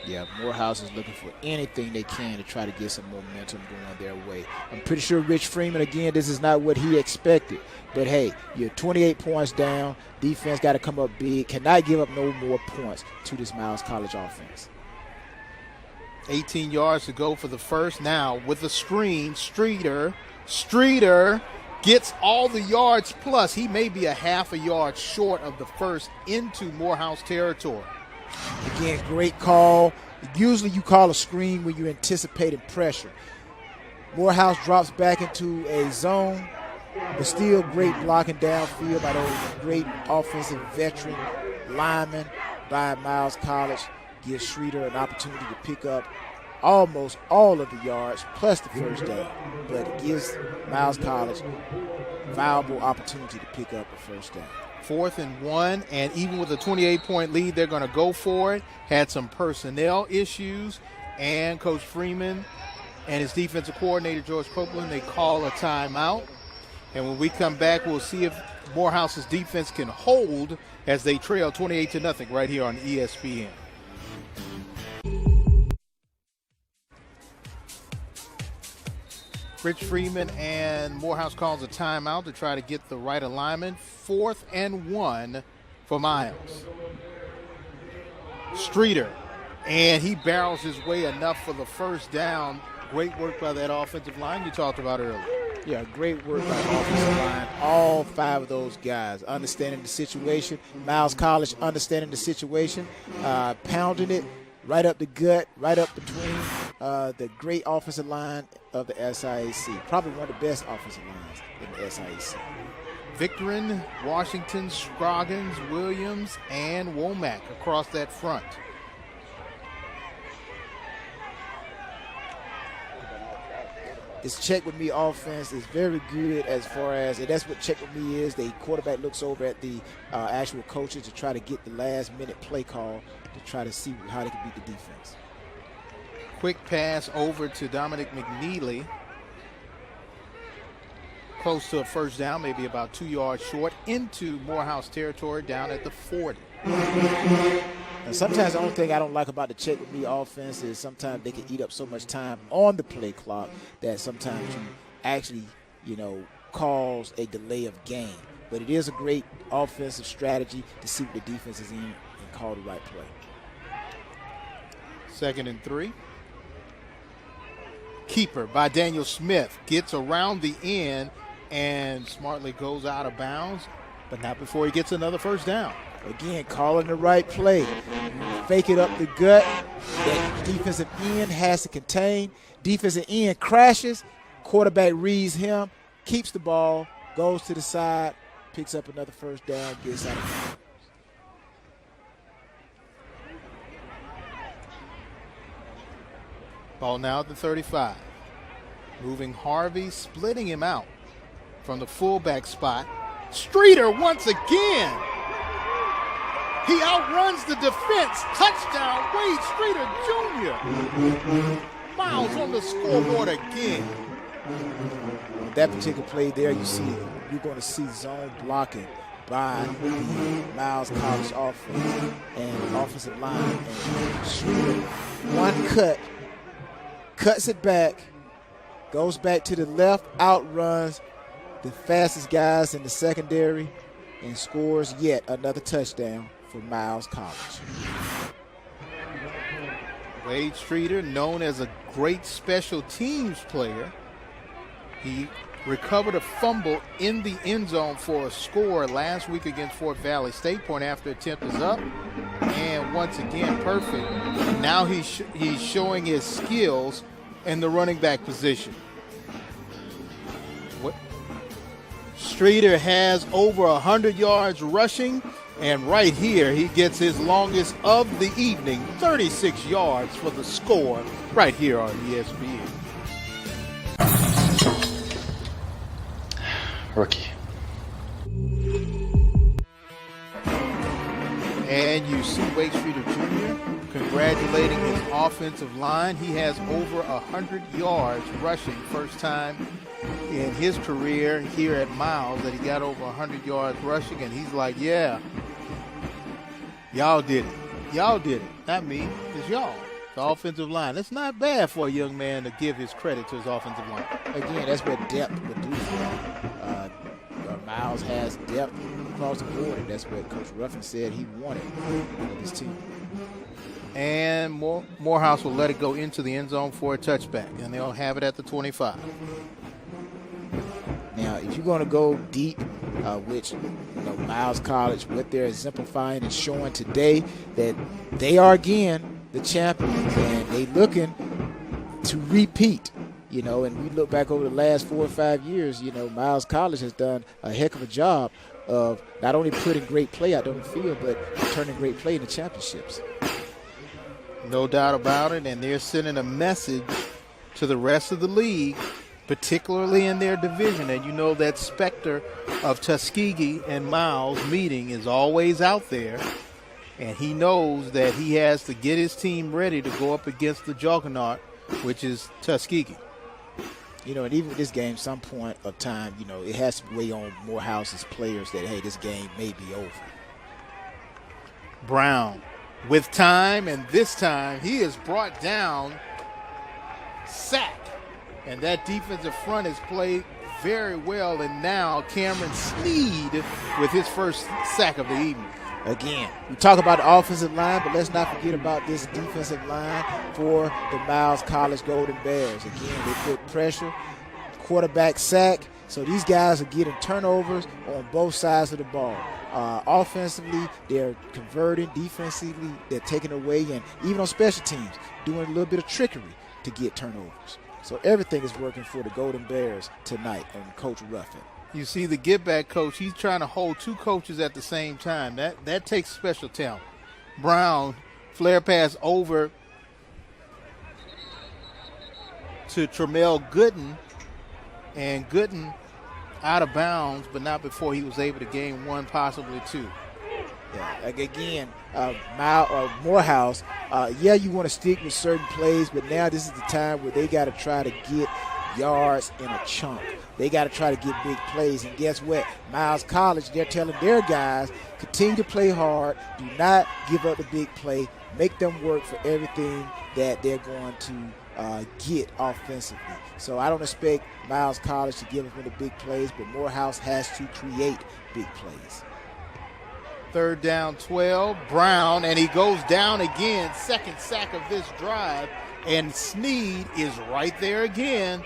Yeah, Morehouse is looking for anything they can to try to get some momentum going their way. I'm pretty sure Rich Freeman, again, this is not what he expected. But, hey, you're 28 points down. Defense got to come up big. Cannot give up no more points to this Miles College offense. 18 yards to go for the first. Now with the screen, Streeter gets all the yards plus. He may be a half a yard short of the first into Morehouse territory. Again, great call. Usually you call a screen when you're anticipating pressure. Morehouse drops back into a zone, but still great blocking downfield by those great offensive veteran linemen by Miles College. Gives Streeter an opportunity to pick up almost all of the yards plus the first down, but it gives Miles College viable opportunity to pick up a first down. 4th and 1, and even with a 28-point lead, they're going to go for it. Had some personnel issues, and Coach Freeman and his defensive coordinator, George Copeland, they call a timeout. And when we come back, we'll see if Morehouse's defense can hold as they trail 28-0 right here on ESPN. Rich Freeman and Morehouse calls a timeout to try to get the right alignment. 4th and 1 for Miles. Streeter, and he barrels his way enough for the first down. Great work by that offensive line you talked about earlier. Yeah, great work by the offensive line. All 5 of those guys understanding the situation. Miles College understanding the situation, pounding it right up the gut, right up between the great offensive line of the SIAC. Probably one of the best offensive lines in the SIAC. Victorin, Washington, Scroggins, Williams, and Womack across that front. This check with me offense is very good as far as, and that's what check with me is. The quarterback looks over at the actual coaches to try to get the last minute play call to try to see how they can beat the defense. Quick pass over to Dominic McNeely. Close to a first down, maybe about 2 yards short, into Morehouse territory down at the 40. And sometimes the only thing I don't like about the check with me offense is sometimes they can eat up so much time on the play clock that sometimes you actually, cause a delay of game. But it is a great offensive strategy to see what the defense is in and call the right play. 2nd and 3. Keeper by Daniel Smith gets around the end and smartly goes out of bounds, but not before he gets another first down. Again, calling the right play. Fake it up the gut. That defensive end has to contain. Defensive end crashes. Quarterback reads him, keeps the ball, goes to the side, picks up another first down, gets out of bounds. Ball now at the 35. Moving Harvey, splitting him out from the fullback spot. Streeter once again. He outruns the defense. Touchdown, Wade Streeter Jr. Miles on the scoreboard again. On that particular play there, you're going to see zone blocking by the Miles College offense and offensive line. And Streeter, one cut, cuts it back, goes back to the left, outruns the fastest guys in the secondary, and scores yet another touchdown for Miles College. Wade Streeter, known as a great special teams player. He recovered a fumble in the end zone for a score last week against Fort Valley State. Point after attempt is up. And once again, perfect. And now he's showing his skills in the running back position. Streeter has over 100 yards rushing. And right here, he gets his longest of the evening, 36 yards for the score, right here on ESPN. Rookie. And you see Wade Streeter Jr. congratulating his offensive line. He has over 100 yards rushing, first time in his career here at Miles that he got over 100 yards rushing, and he's like, yeah, y'all did it. Y'all did it. Not me. It's y'all. The offensive line. That's not bad for a young man to give his credit to his offensive line. Again, that's what depth would do for him. Miles has depth across the board, and that's what Coach Ruffin said he wanted in his team. And Morehouse will let it go into the end zone for a touchback, and they'll have it at the 25. Now, if you're going to go deep, which Miles College, what they're exemplifying and showing today, that they are again the champions, and they looking to repeat. And we look back over the last 4 or 5 years, Miles College has done a heck of a job of not only putting great play out on the field, but turning great play into championships. No doubt about it, and they're sending a message to the rest of the league, particularly in their division. And that specter of Tuskegee and Miles meeting is always out there, and he knows that he has to get his team ready to go up against the juggernaut, which is Tuskegee. And even with this game, some point of time, it has to weigh on Morehouse's players that, hey, this game may be over. Brown with time, and this time he is brought down, sack. And that defensive front has played very well, and now Cameron Sneed with his first sack of the evening. Again, we talk about the offensive line, but let's not forget about this defensive line for the Miles College Golden Bears. Again, they put pressure, quarterback sack, so these guys are getting turnovers on both sides of the ball. Offensively, they're converting. Defensively, they're taking away, and even on special teams, doing a little bit of trickery to get turnovers. So everything is working for the Golden Bears tonight and Coach Ruffin. You see the get-back coach, he's trying to hold two coaches at the same time. That takes special talent. Brown, flare pass over to Tremel Gooden, and Gooden out of bounds, but not before he was able to gain one, possibly two. Yeah, again, Morehouse, you want to stick with certain plays, but now this is the time where they got to try to get yards in a chunk. They got to try to get big plays, and guess what? Miles College, they're telling their guys, continue to play hard, do not give up the big play, make them work for everything that they're going to get offensively. So I don't expect Miles College to give up any big plays, but Morehouse has to create big plays. 3rd down 12, Brown, and he goes down again. 2nd sack of this drive, and Snead is right there again.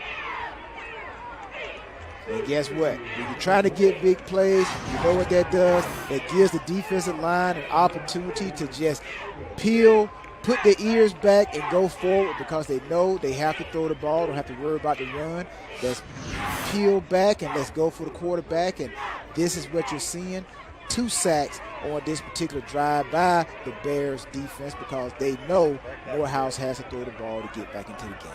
And guess what? When you're trying to get big plays, you know what that does? It gives the defensive line an opportunity to just put their ears back and go forward because they know they have to throw the ball, don't have to worry about the run. Let's peel back and let's go for the quarterback, and this is what you're seeing. 2 sacks on this particular drive by the Bears defense because they know Morehouse has to throw the ball to get back into the game.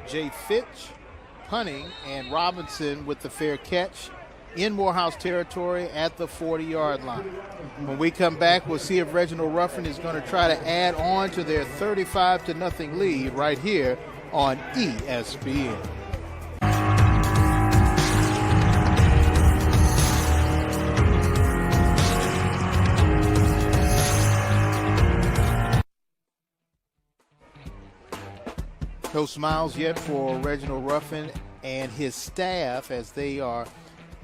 Jay Fitch punting, and Robinson with the fair catch in Morehouse territory at the 40-yard line. When we come back, we'll see if Reginald Ruffin is going to try to add on to their 35-0 lead right here on ESPN. No smiles yet for Reginald Ruffin and his staff as they are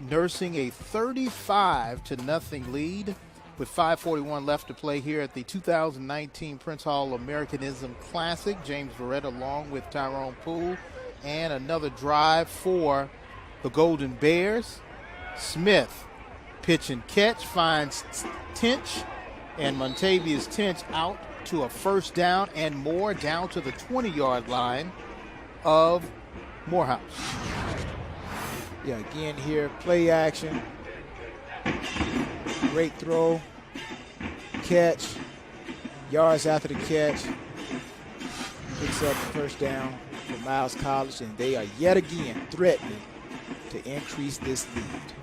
nursing a 35-0 lead with 5:41 left to play here at the 2019 Prince Hall Americanism Classic. James Verrett along with Tyrone Poole, and another drive for the Golden Bears. Smith, pitch and catch, finds Tench, and Montavious Tench out to a 1st down and more, down to the 20-yard line of Morehouse. Yeah, again here, play action. Great throw, catch, yards after the catch. Picks up the 1st down for Miles College, and they are yet again threatening to increase this lead.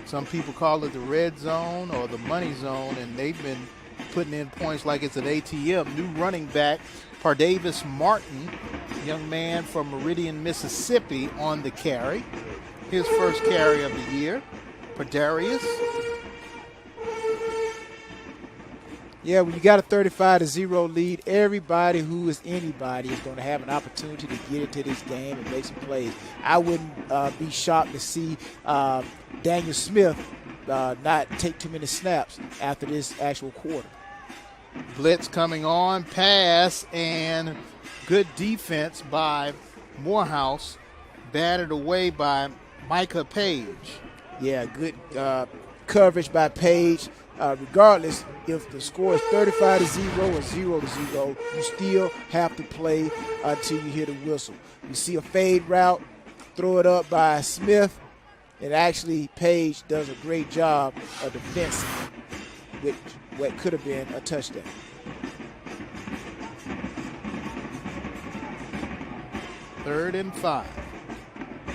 Some people call it the red zone or the money zone, and they've been putting in points like it's an ATM. New running back, Pardavis Martin, young man from Meridian, Mississippi, on the carry. His first carry of the year. Pardarius. Yeah, when you got a 35-0 lead, everybody who is anybody is going to have an opportunity to get into this game and make some plays. I wouldn't be shocked to see Daniel Smith not take too many snaps after this actual quarter. Blitz coming on, pass, and good defense by Morehouse, batted away by Micah Page. Yeah, good coverage by Page. Regardless if the score is 35-0 or 0-0, you still have to play until you hear the whistle. You see a fade route, throw it up by Smith, and actually Page does a great job of defense with what could have been a touchdown. Third and 5.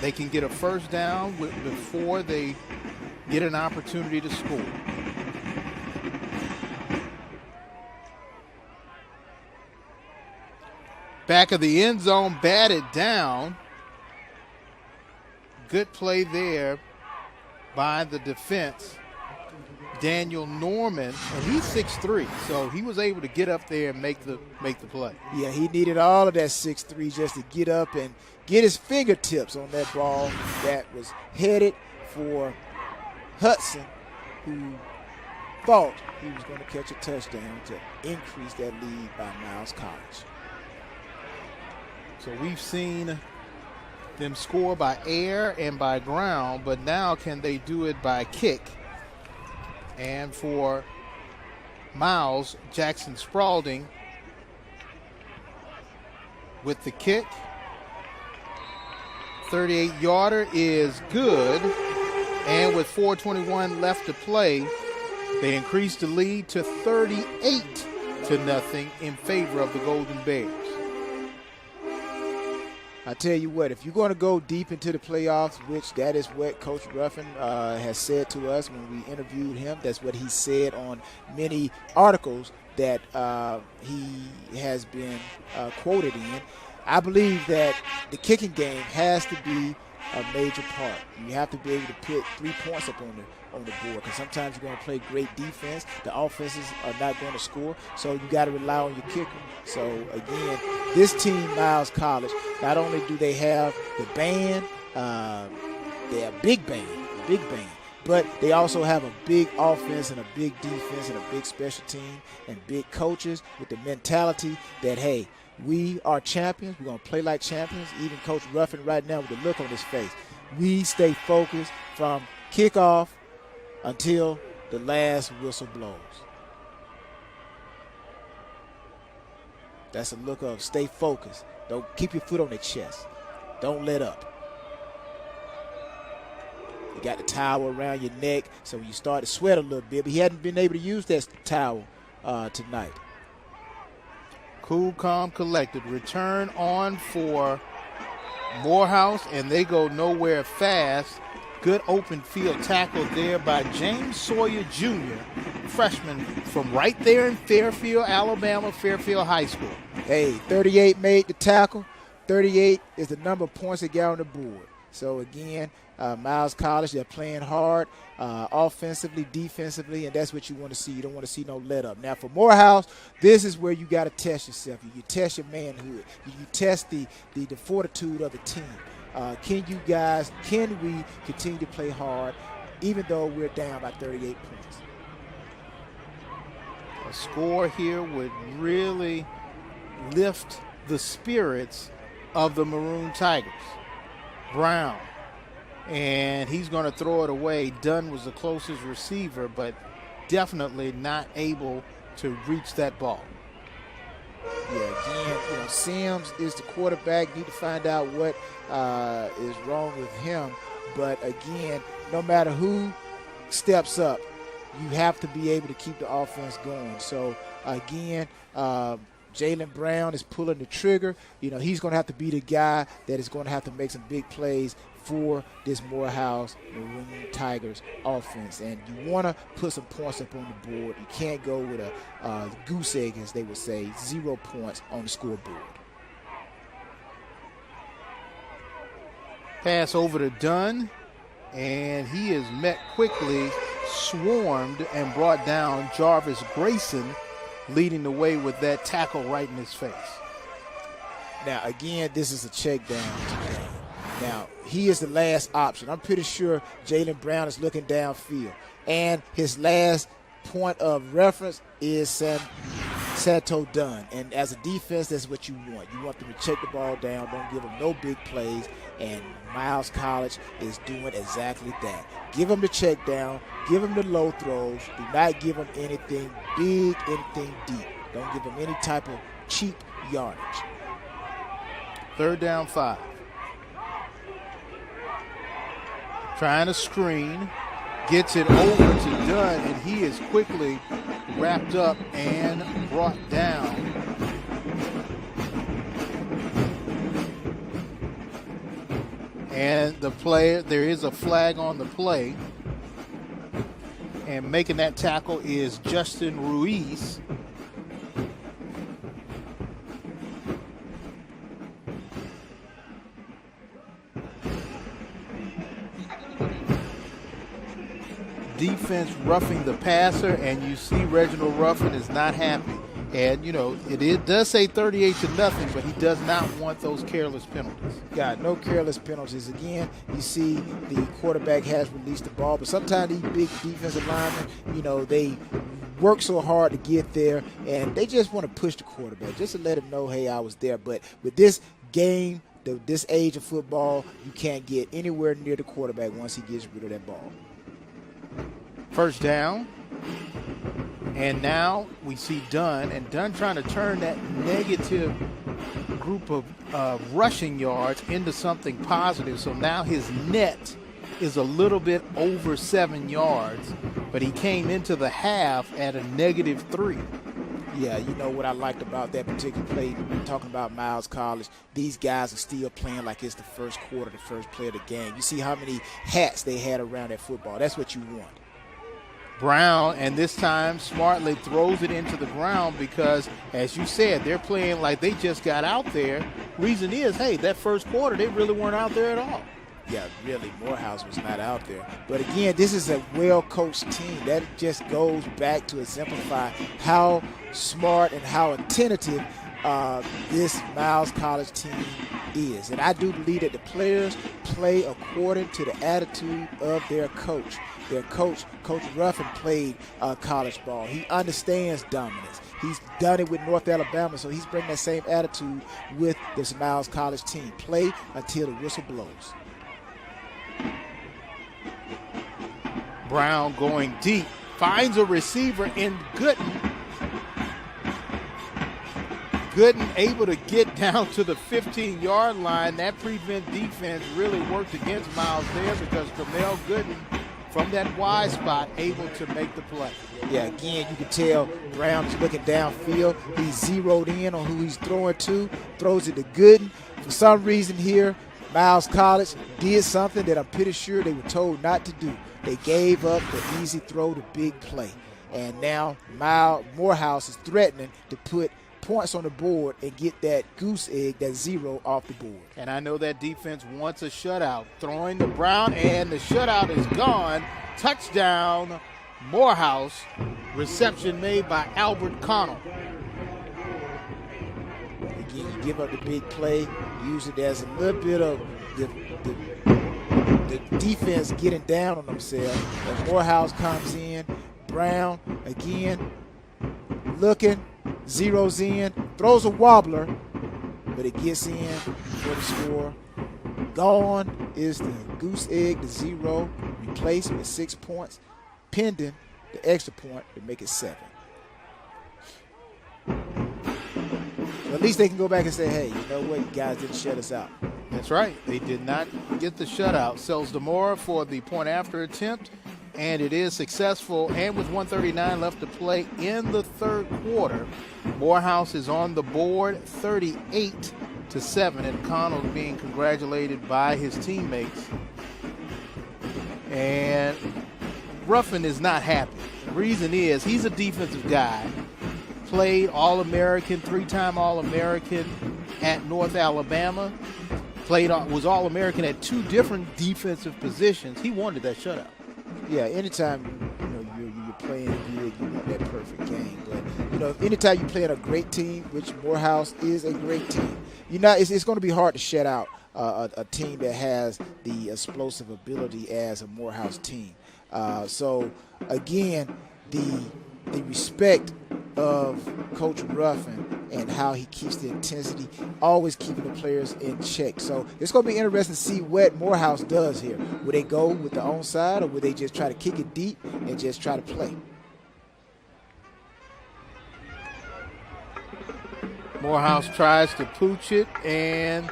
They can get a 1st down before they get an opportunity to score. Back of the end zone, batted down. Good play there by the defense. Daniel Norman, and he's 6'3", so he was able to get up there and make the play. Yeah, he needed all of that 6'3" just to get up and get his fingertips on that ball that was headed for Hudson, who thought he was going to catch a touchdown to increase that lead by Miles College. So we've seen them score by air and by ground, but now can they do it by kick? And for Miles, Jackson Spaulding with the kick. 38-yarder is good. And with 4:21 left to play, they increase the lead to 38-0 in favor of the Golden Bears. I tell you what, if you're going to go deep into the playoffs, which that is what Coach Ruffin has said to us when we interviewed him, that's what he said on many articles that he has been quoted in. I believe that the kicking game has to be a major part. You have to be able to put 3 points up on the board, because sometimes you're going to play great defense. The offenses are not going to score, so you got to rely on your kicker. So again, this team, Miles College, not only do they have the band, they have big band, but they also have a big offense and a big defense and a big special team and big coaches with the mentality that, hey, we are champions. We're going to play like champions. Even Coach Ruffin right now with the look on his face. We stay focused from kickoff until the last whistle blows. That's a look of stay focused. Don't keep your foot on their chest. Don't let up. You got the towel around your neck, so you start to sweat a little bit, but he hadn't been able to use that towel tonight. Cool, calm, collected. Return on for Morehouse, and they go nowhere fast. Good open field tackle there by James Sawyer Jr., freshman from right there in Fairfield, Alabama, Fairfield High School. Hey, 38 made the tackle. 38 is the number of points they got on the board. So, again, Miles College, they're playing hard offensively, defensively, and that's what you want to see. You don't want to see no let up. Now, for Morehouse, this is where you got to test yourself. You test your manhood. You test the fortitude of the team. Can we continue to play hard even though we're down by 38 points? A score here would really lift the spirits of the Maroon Tigers. Brown, and he's going to throw it away. Dunn was the closest receiver, but definitely not able to reach that ball. Yeah, again, Sims is the quarterback. Need to find out what is wrong with him. But again, no matter who steps up, you have to be able to keep the offense going. So again, Jalen Brown is pulling the trigger. He's going to have to be the guy that is going to have to make some big plays for this Morehouse Maroon Tigers offense. And you want to put some points up on the board. You can't go with a goose egg, as they would say, 0 points on the scoreboard. Pass over to Dunn, and he is met quickly, swarmed, and brought down. Jarvis Grayson leading the way with that tackle right in his face. Now, again, this is a check down today. Now, he is the last option. I'm pretty sure Jalen Brown is looking downfield. And his last point of reference is Santo Dunn. And as a defense, that's what you want. You want them to check the ball down, don't give them no big plays. And Miles College is doing exactly that. Give them the check down. Give them the low throws. Do not give them anything big, anything deep. Don't give them any type of cheap yardage. 3rd down 5. Trying to screen. Gets it over to Dunn, and he is quickly wrapped up and brought down. And there is a flag on the play. And making that tackle is Justin Ruiz. Defense roughing the passer, and you see Reginald Ruffin is not happy. And, it does say 38-0, but he does not want those careless penalties. Yeah, no careless penalties. Again, you see the quarterback has released the ball, but sometimes these big defensive linemen, they work so hard to get there, and they just want to push the quarterback just to let him know, hey, I was there. But with this game, this age of football, you can't get anywhere near the quarterback once he gets rid of that ball. 1st down. And now we see Dunn, and Dunn trying to turn that negative group of rushing yards into something positive. So now his net is a little bit over 7 yards, but he came into the half at a -3. Yeah, what I liked about that particular play, talking about Miles College, these guys are still playing like it's the first quarter, the first play of the game. You see how many hats they had around that football. That's what you want. Brown, and this time smartly throws it into the ground because, as you said, they're playing like they just got out there. Reason is, hey, that first quarter, they really weren't out there at all. Yeah, really, Morehouse was not out there. But again, this is a well-coached team. That just goes back to exemplify how smart and how attentive this Miles College team is. And I do believe that the players play according to the attitude of their coach. Their coach, Coach Ruffin, played college ball. He understands dominance. He's done it with North Alabama, so he's bringing that same attitude with this Miles College team. Play until the whistle blows. Brown going deep, finds a receiver in Gooden. Gooden able to get down to the 15-yard line. That prevent defense really worked against Miles there because Camille Gooden, from that wide spot, able to make the play. Yeah, again, you can tell Brown is looking downfield. He's zeroed in on who he's throwing to, throws it to Gooden. For some reason here, Miles College did something that I'm pretty sure they were told not to do. They gave up the easy throw to big play. And now Morehouse is threatening to put points on the board and get that goose egg, that 0, off the board. And I know that defense wants a shutout. Throwing to Brown, and the shutout is gone. Touchdown, Morehouse. Reception made by Albert Connell. Again, you give up the big play, use it as a little bit of the defense getting down on themselves. And Morehouse comes in. Brown, again, looking, zeroes in, throws a wobbler, but it gets in for the score. Gone is the goose egg, the 0, replaced with 6 points, pending the extra point to make it 7. So at least they can go back and say, hey, you know what, you guys didn't shut us out. That's right. They did not get the shutout. Sells Demora for the point after attempt, and it is successful. And with 1:39 left to play in the third quarter, Morehouse is on the board 38-7, and Connell being congratulated by his teammates. And Ruffin is not happy. The reason is he's a defensive guy. Played All-American, 3-time All-American at North Alabama. Was All-American at 2 different defensive positions. He wanted that shutout. Yeah, anytime you're playing big, you want that perfect game. But anytime you play in a great team, which Morehouse is a great team, it's going to be hard to shut out a team that has the explosive ability as a Morehouse team. So again, the respect of Coach Ruffin and how he keeps the intensity, always keeping the players in check. So it's going to be interesting to see what Morehouse does here. Will they go with the onside, or will they just try to kick it deep and just try to play? Morehouse tries to pooch it, and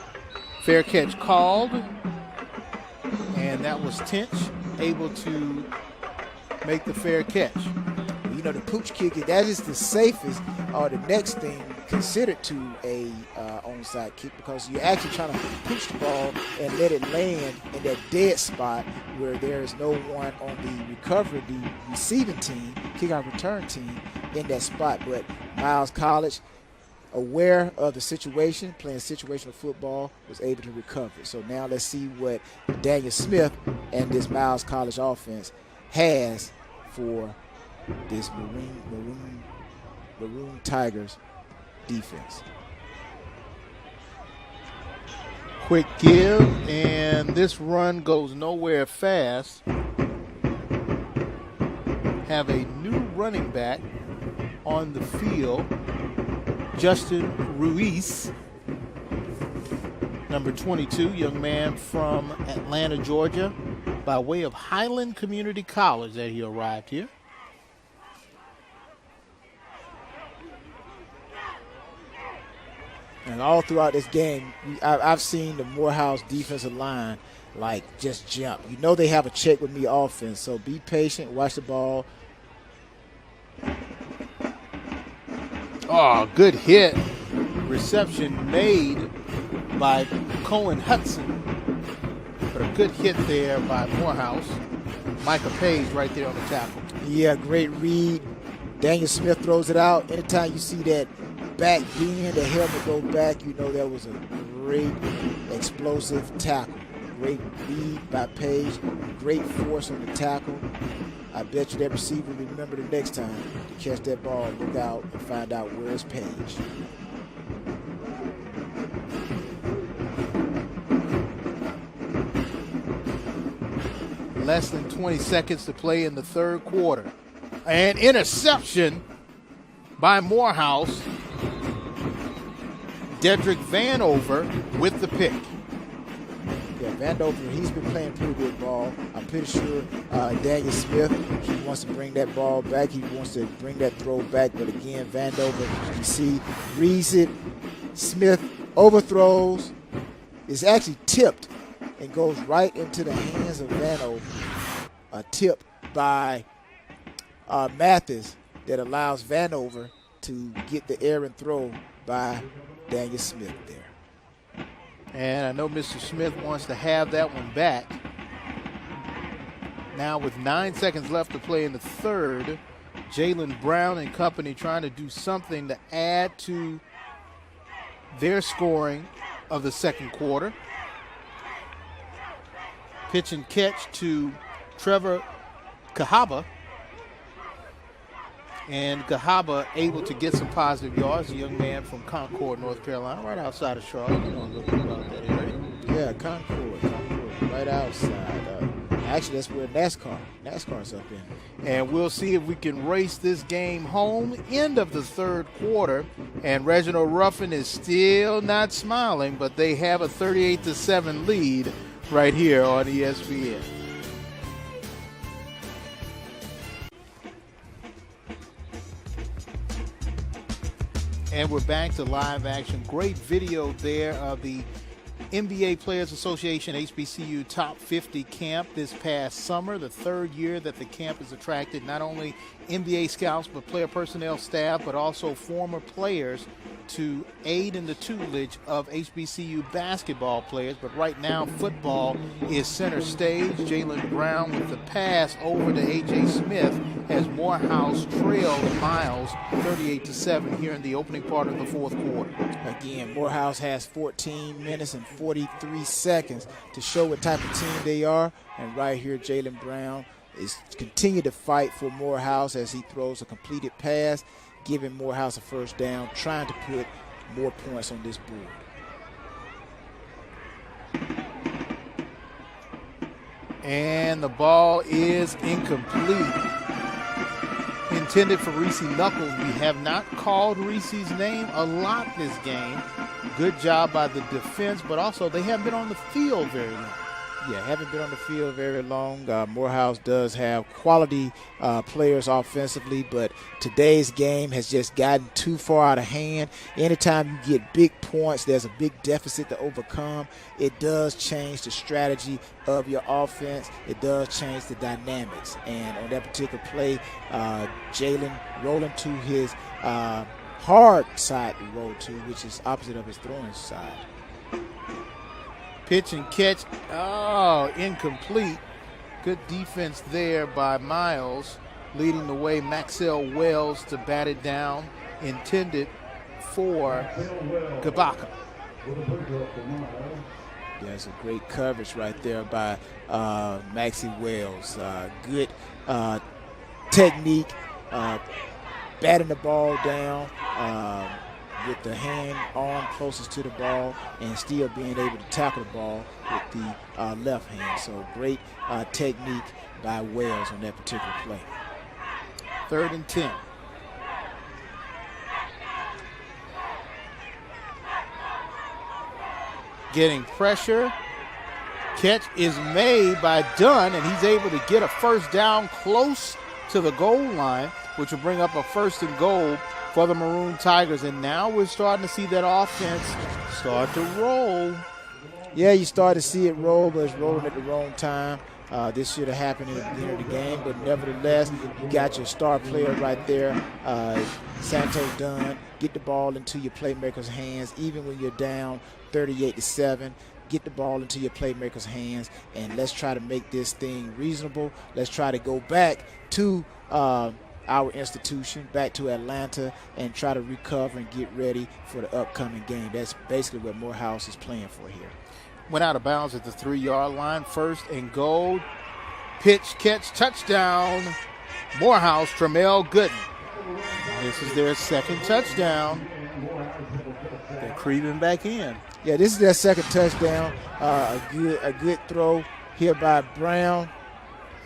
fair catch called. And that was Tinch able to make the fair catch. The pooch kick, that is the safest or the next thing considered to a onside kick, because you're actually trying to push the ball and let it land in that dead spot where there is no one on the recovery, the receiving team, kickoff return team in that spot. But Miles College, aware of the situation, playing situational football, was able to recover. So now let's see what Daniel Smith and this Miles College offense has for this Maroon Tigers defense. Quick give, and this run goes nowhere fast. Have a new running back on the field, Justin Ruiz, number 22, young man from Atlanta, Georgia, by way of Highland Community College that he arrived here. And all throughout this game, I've seen the Morehouse defensive line just jump. They have a check with me offense, so be patient, watch the ball. Oh, good hit. Reception made by Cohen Hudson. But a good hit there by Morehouse. Micah Page right there on the tackle. Yeah, great read. Daniel Smith throws it out. Anytime you see that back bend, the helmet go back, that was a great explosive tackle. Great lead by Page. Great force on the tackle. I bet you that receiver will remember the next time to catch that ball, look out, and find out where's Page. Less than 20 seconds to play in the third quarter. An interception by Morehouse. Dedrick Vanover with the pick. Yeah, Vandover, he's been playing pretty good ball. I'm pretty sure Daniel Smith, he wants to bring that ball back. He wants to bring that throw back. But again, Vandover, you see, reads it. Smith overthrows. It's actually tipped and goes right into the hands of Vanover. A tip by Mathis that allows Vanover to get the errant throw by Daniel Smith there. And I know Mr. Smith wants to have that one back. Now with 9 seconds left to play in the third, Jalen Brown and company trying to do something to add to their scoring of the second quarter. Pitch and catch to Trevor Cahaba. And Cahaba able to get some positive yards, a young man from Concord, North Carolina, right outside of Charlotte. You know a little bit about that area. Yeah, Concord, right outside. Actually, that's where NASCAR's up in. And we'll see if we can race this game home. End of the third quarter. And Reginald Ruffin is still not smiling, but they have a 38-7 lead right here on ESPN. And we're back to live action. Great video there of the NBA Players Association HBCU Top 50 camp this past summer, the third year that the camp has attracted not only NBA scouts but player personnel staff, but also former players to aid in the tutelage of HBCU basketball players. But right now, football is center stage. Jalen Brown with the pass over to A.J. Smith as Morehouse trailed Miles 38-7 here in the opening part of the fourth quarter. Again, Morehouse has 14 minutes and 43 seconds to show what type of team they are. And right here, Jalen Brown is continuing to fight for Morehouse as he throws a completed pass, giving Morehouse a first down, trying to put more points on this board. And the ball is incomplete. Intended for Reese Knuckles. We have not called Reese's name a lot this game. Good job by the defense, but also they haven't been on the field very long. Yeah, haven't been on the field very long. Morehouse does have quality players offensively, but today's game has just gotten too far out of hand. Anytime you get big points, there's a big deficit to overcome. It does change the strategy of your offense. It does change the dynamics. And on that particular play, Jalen rolling to his hard side to roll to, which is opposite of his throwing side. Pitch and catch. Oh, incomplete. Good defense there by Miles. Leading the way, Maxell Wells to bat it down. Intended for Kabaka. Yeah, it's a great coverage right there by Maxie Wells. Good technique, batting the ball down with the arm closest to the ball and still being able to tackle the ball with the left hand. So great technique by Wells on that particular play. 3rd and 10. Getting pressure. Catch is made by Dunn, and he's able to get a first down close to the goal line, which will bring up a 1st and goal for the Maroon Tigers. And now we're starting to see that offense start to roll. Yeah, you start to see it roll, but it's rolling at the wrong time. This should have happened at the beginning of the game, but nevertheless, you got your star player right there, Santo Dunn. Get the ball into your playmakers' hands, even when you're down 38-7. Get the ball into your playmakers' hands, and let's try to make this thing reasonable. Let's try to go back to our institution, back to Atlanta, and try to recover and get ready for the upcoming game. That's basically what Morehouse is playing for here. Went out of bounds at the 3-yard line. 1st and goal. Pitch, catch, touchdown. Morehouse, Tremel Gooden. This is their 2nd touchdown. They're creeping back in. Yeah, this is their 2nd touchdown. A good throw here by Brown.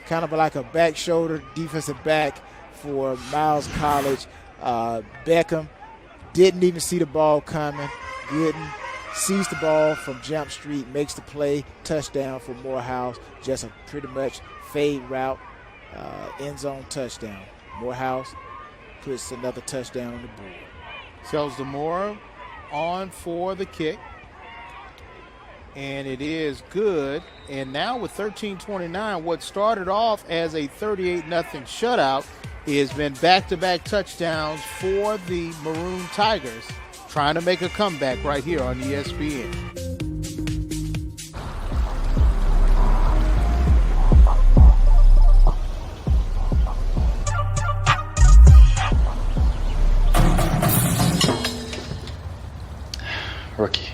Kind of like a back shoulder defensive back for Miles College. Beckham didn't even see the ball coming. Gooden sees the ball from Jump Street, makes the play, touchdown for Morehouse. Just a pretty much fade route, end zone touchdown. Morehouse puts another touchdown on the board. Sells to Moore on for the kick. And it is good. And now with 13:29, what started off as a 38-0 shutout has been back-to-back touchdowns for the Maroon Tigers, trying to make a comeback right here on ESPN. Rookie.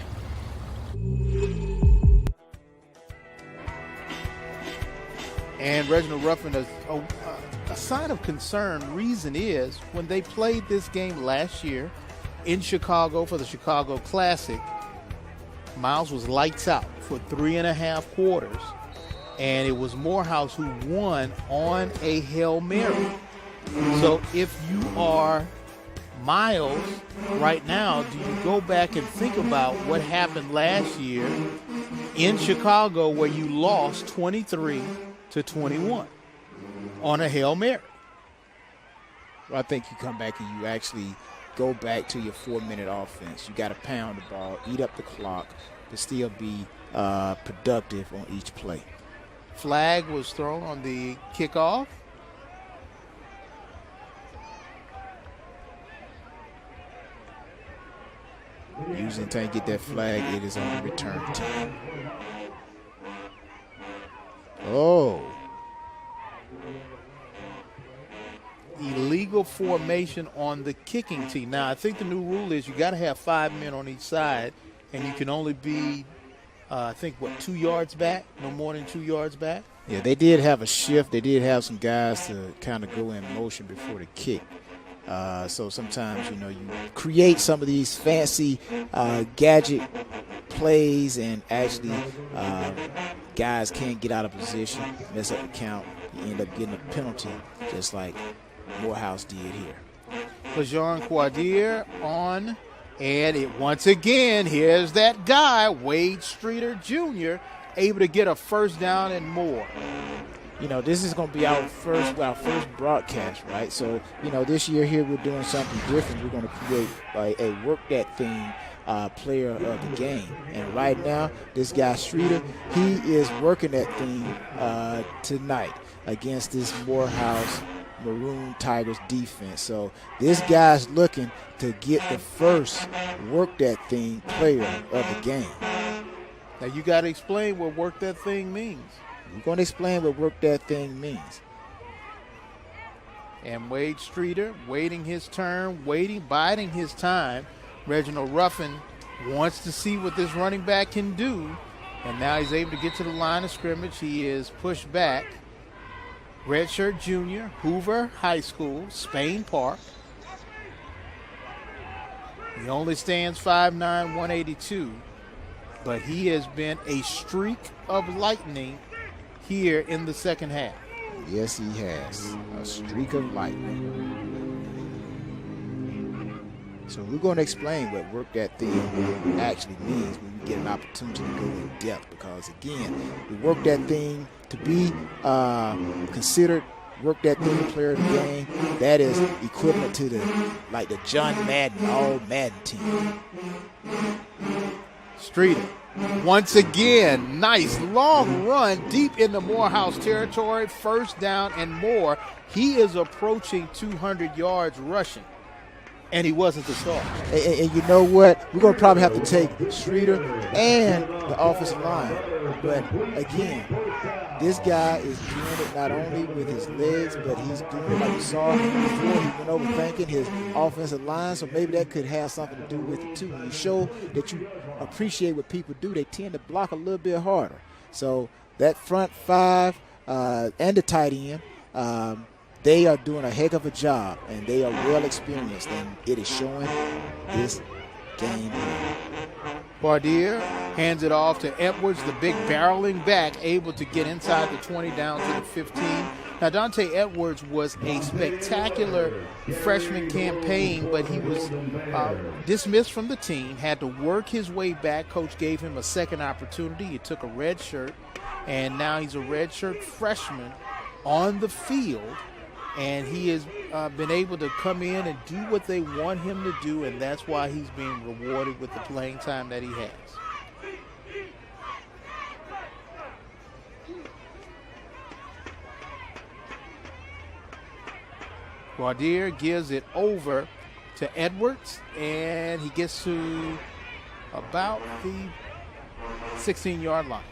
And Reginald Ruffin, a sign of concern, reason is when they played this game last year in Chicago for the Chicago Classic, Miles was lights out for 3.5 quarters, and it was Morehouse who won on a Hail Mary. So if you are Miles right now, do you go back and think about what happened last year in Chicago where you lost 23-21 on a Hail Mary? Well, I think you come back and you actually go back to your 4-minute offense. You got to pound the ball, eat up the clock, but still be productive on each play. Flag was thrown on the kickoff. Usually until you get that flag, it is on the return team. Oh. Illegal formation on the kicking team. Now, I think the new rule is you got to have 5 men on each side, and you can only be, 2 yards back, no more than 2 yards back. Yeah, they did have a shift. They did have some guys to kind of go in motion before the kick. So sometimes, you create some of these fancy gadget plays, and actually guys can't get out of position, mess up the count. You end up getting a penalty, just like Morehouse did here. Lejean Quadier on, and it once again, here's that guy, Wade Streeter Jr., able to get a first down and more. This is going to be our first broadcast, right? So, this year here we're doing something different. We're going to create a work that thing player of the game. And right now, this guy Streeter, he is working that thing tonight against this Morehouse Maroon Tigers defense. So this guy's looking to get the first work that thing player of the game. Now you got to explain what work that thing means. We're going to explain what work that thing means. And Wade Streeter waiting his turn, biding his time. Reginald Ruffin wants to see what this running back can do. And now he's able to get to the line of scrimmage. He is pushed back. Redshirt junior, Hoover High School, Spain Park. He only stands 5'9", 182. But he has been a streak of lightning here in the second half. Yes, he has. A streak of lightning. So we're going to explain what work that thing actually means when we get an opportunity to go in depth. Because, again, we work that thing to be considered work that thing player of the game. That is equivalent to the John Madden, all Madden team. Streeter, once again, nice long run deep into Morehouse territory, first down and more. He is approaching 200 yards rushing, and he wasn't the star. And you know what? We're going to probably have to take Streeter and the offensive line. But, again, This guy is doing it not only with his legs, but he's doing it like you saw before. He went overthinking his offensive line, so maybe that could have something to do with it too. When you show that you appreciate what people do, they tend to block a little bit harder. So that front five and the tight end, they are doing a heck of a job, and they are well experienced, and it is showing this game. Bardier hands it off to Edwards, the big barreling back, able to get inside the 20 down to the 15. Now, Dante Edwards was a spectacular freshman campaign, but he was dismissed from the team, had to work his way back. Coach gave him a second opportunity. He took a red shirt, and now he's a red shirt freshman on the field. And he has been able to come in and do what they want him to do, and that's why he's being rewarded with the playing time that he has. Bardier gives it over to Edwards, and he gets to about the 16-yard line.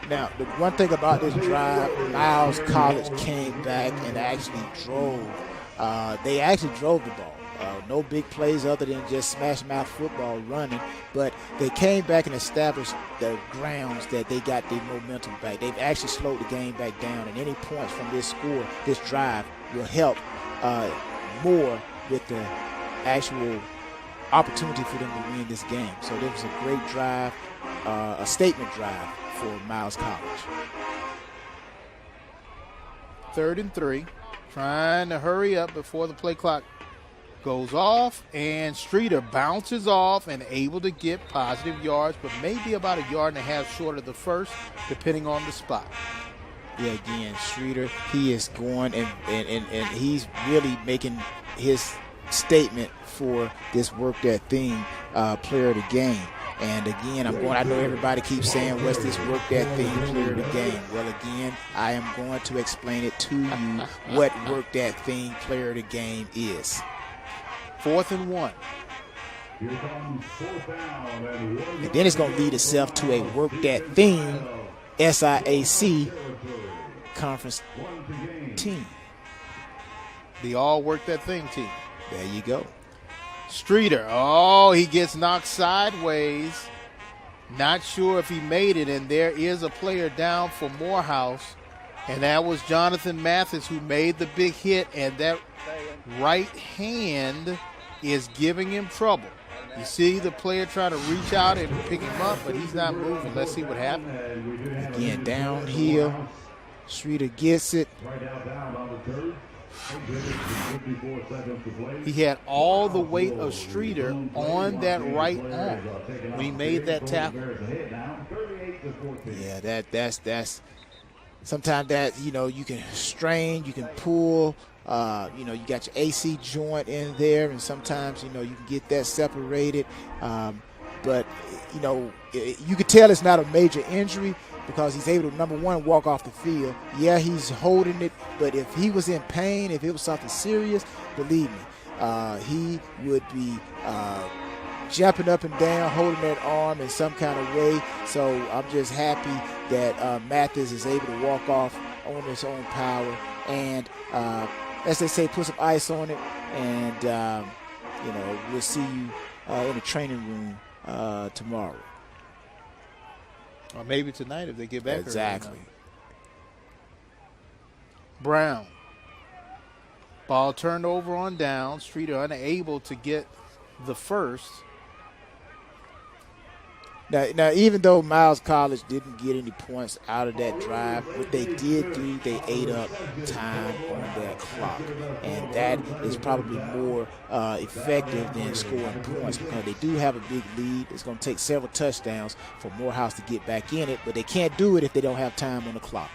Now, the one thing about this drive, Miles College came back and actually drove. They actually drove the ball. No big plays other than just smash-mouth football running, but they came back and established the grounds that they got their momentum back. They've actually slowed the game back down, and any points from this score, this drive, will help more with the actual opportunity for them to win this game. So this was a great drive, a statement drive for Miles College. 3rd and 3, trying to hurry up before the play clock goes off, and Streeter bounces off and able to get positive yards, but maybe about 1.5 yards short of the first, depending on the spot. Yeah, again, Streeter, he is going and he's really making his statement for this work that thing player of the game. And again, I know everybody keeps saying, what's this work that thing player of the game? Well, again, I am going to explain it to you what work that thing player of the game is. 4th and 1. And then it's going to lead itself to a work that thing SIAC conference team. The all work that thing team. There you go. Streeter, he gets knocked sideways. Not sure if he made it, and there is a player down for Morehouse, and that was Jonathan Mathis who made the big hit, and that right hand is giving him trouble. You see the player trying to reach out and pick him up, but he's not moving. Let's see what happens. Again, downhill. Streeter gets it. He had all the weight of Streeter on that right arm when he made that tackle. Yeah, that's sometimes that, you can strain, you can pull, you got your AC joint in there, and sometimes, you can get that separated. But, you can tell it's not a major injury because he's able to, number one, walk off the field. Yeah, he's holding it, but if he was in pain, if it was something serious, believe me, he would be jumping up and down, holding that arm in some kind of way. So I'm just happy that Mathis is able to walk off on his own power and, as they say, put some ice on it. And, we'll see you in the training room tomorrow. Or maybe tonight if they get back. Exactly. Brown. Ball turned over on down. Streeter unable to get the first. Now, even though Miles College didn't get any points out of that drive, what they did do, they ate up time on that clock. And that is probably more effective than scoring points because they do have a big lead. It's going to take several touchdowns for Morehouse to get back in it, but they can't do it if they don't have time on the clock.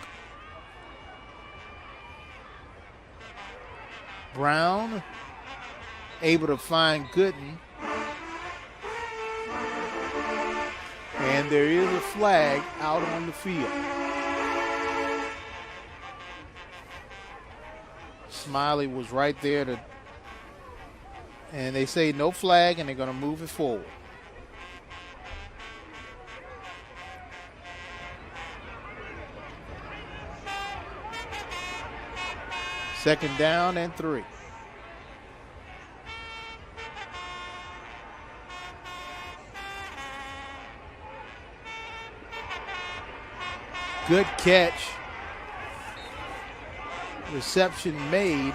Brown able to find Gooden. And there is a flag out on the field. Smiley was right there and they say no flag, and they're going to move it forward. 2nd down and 3. Good catch. Reception made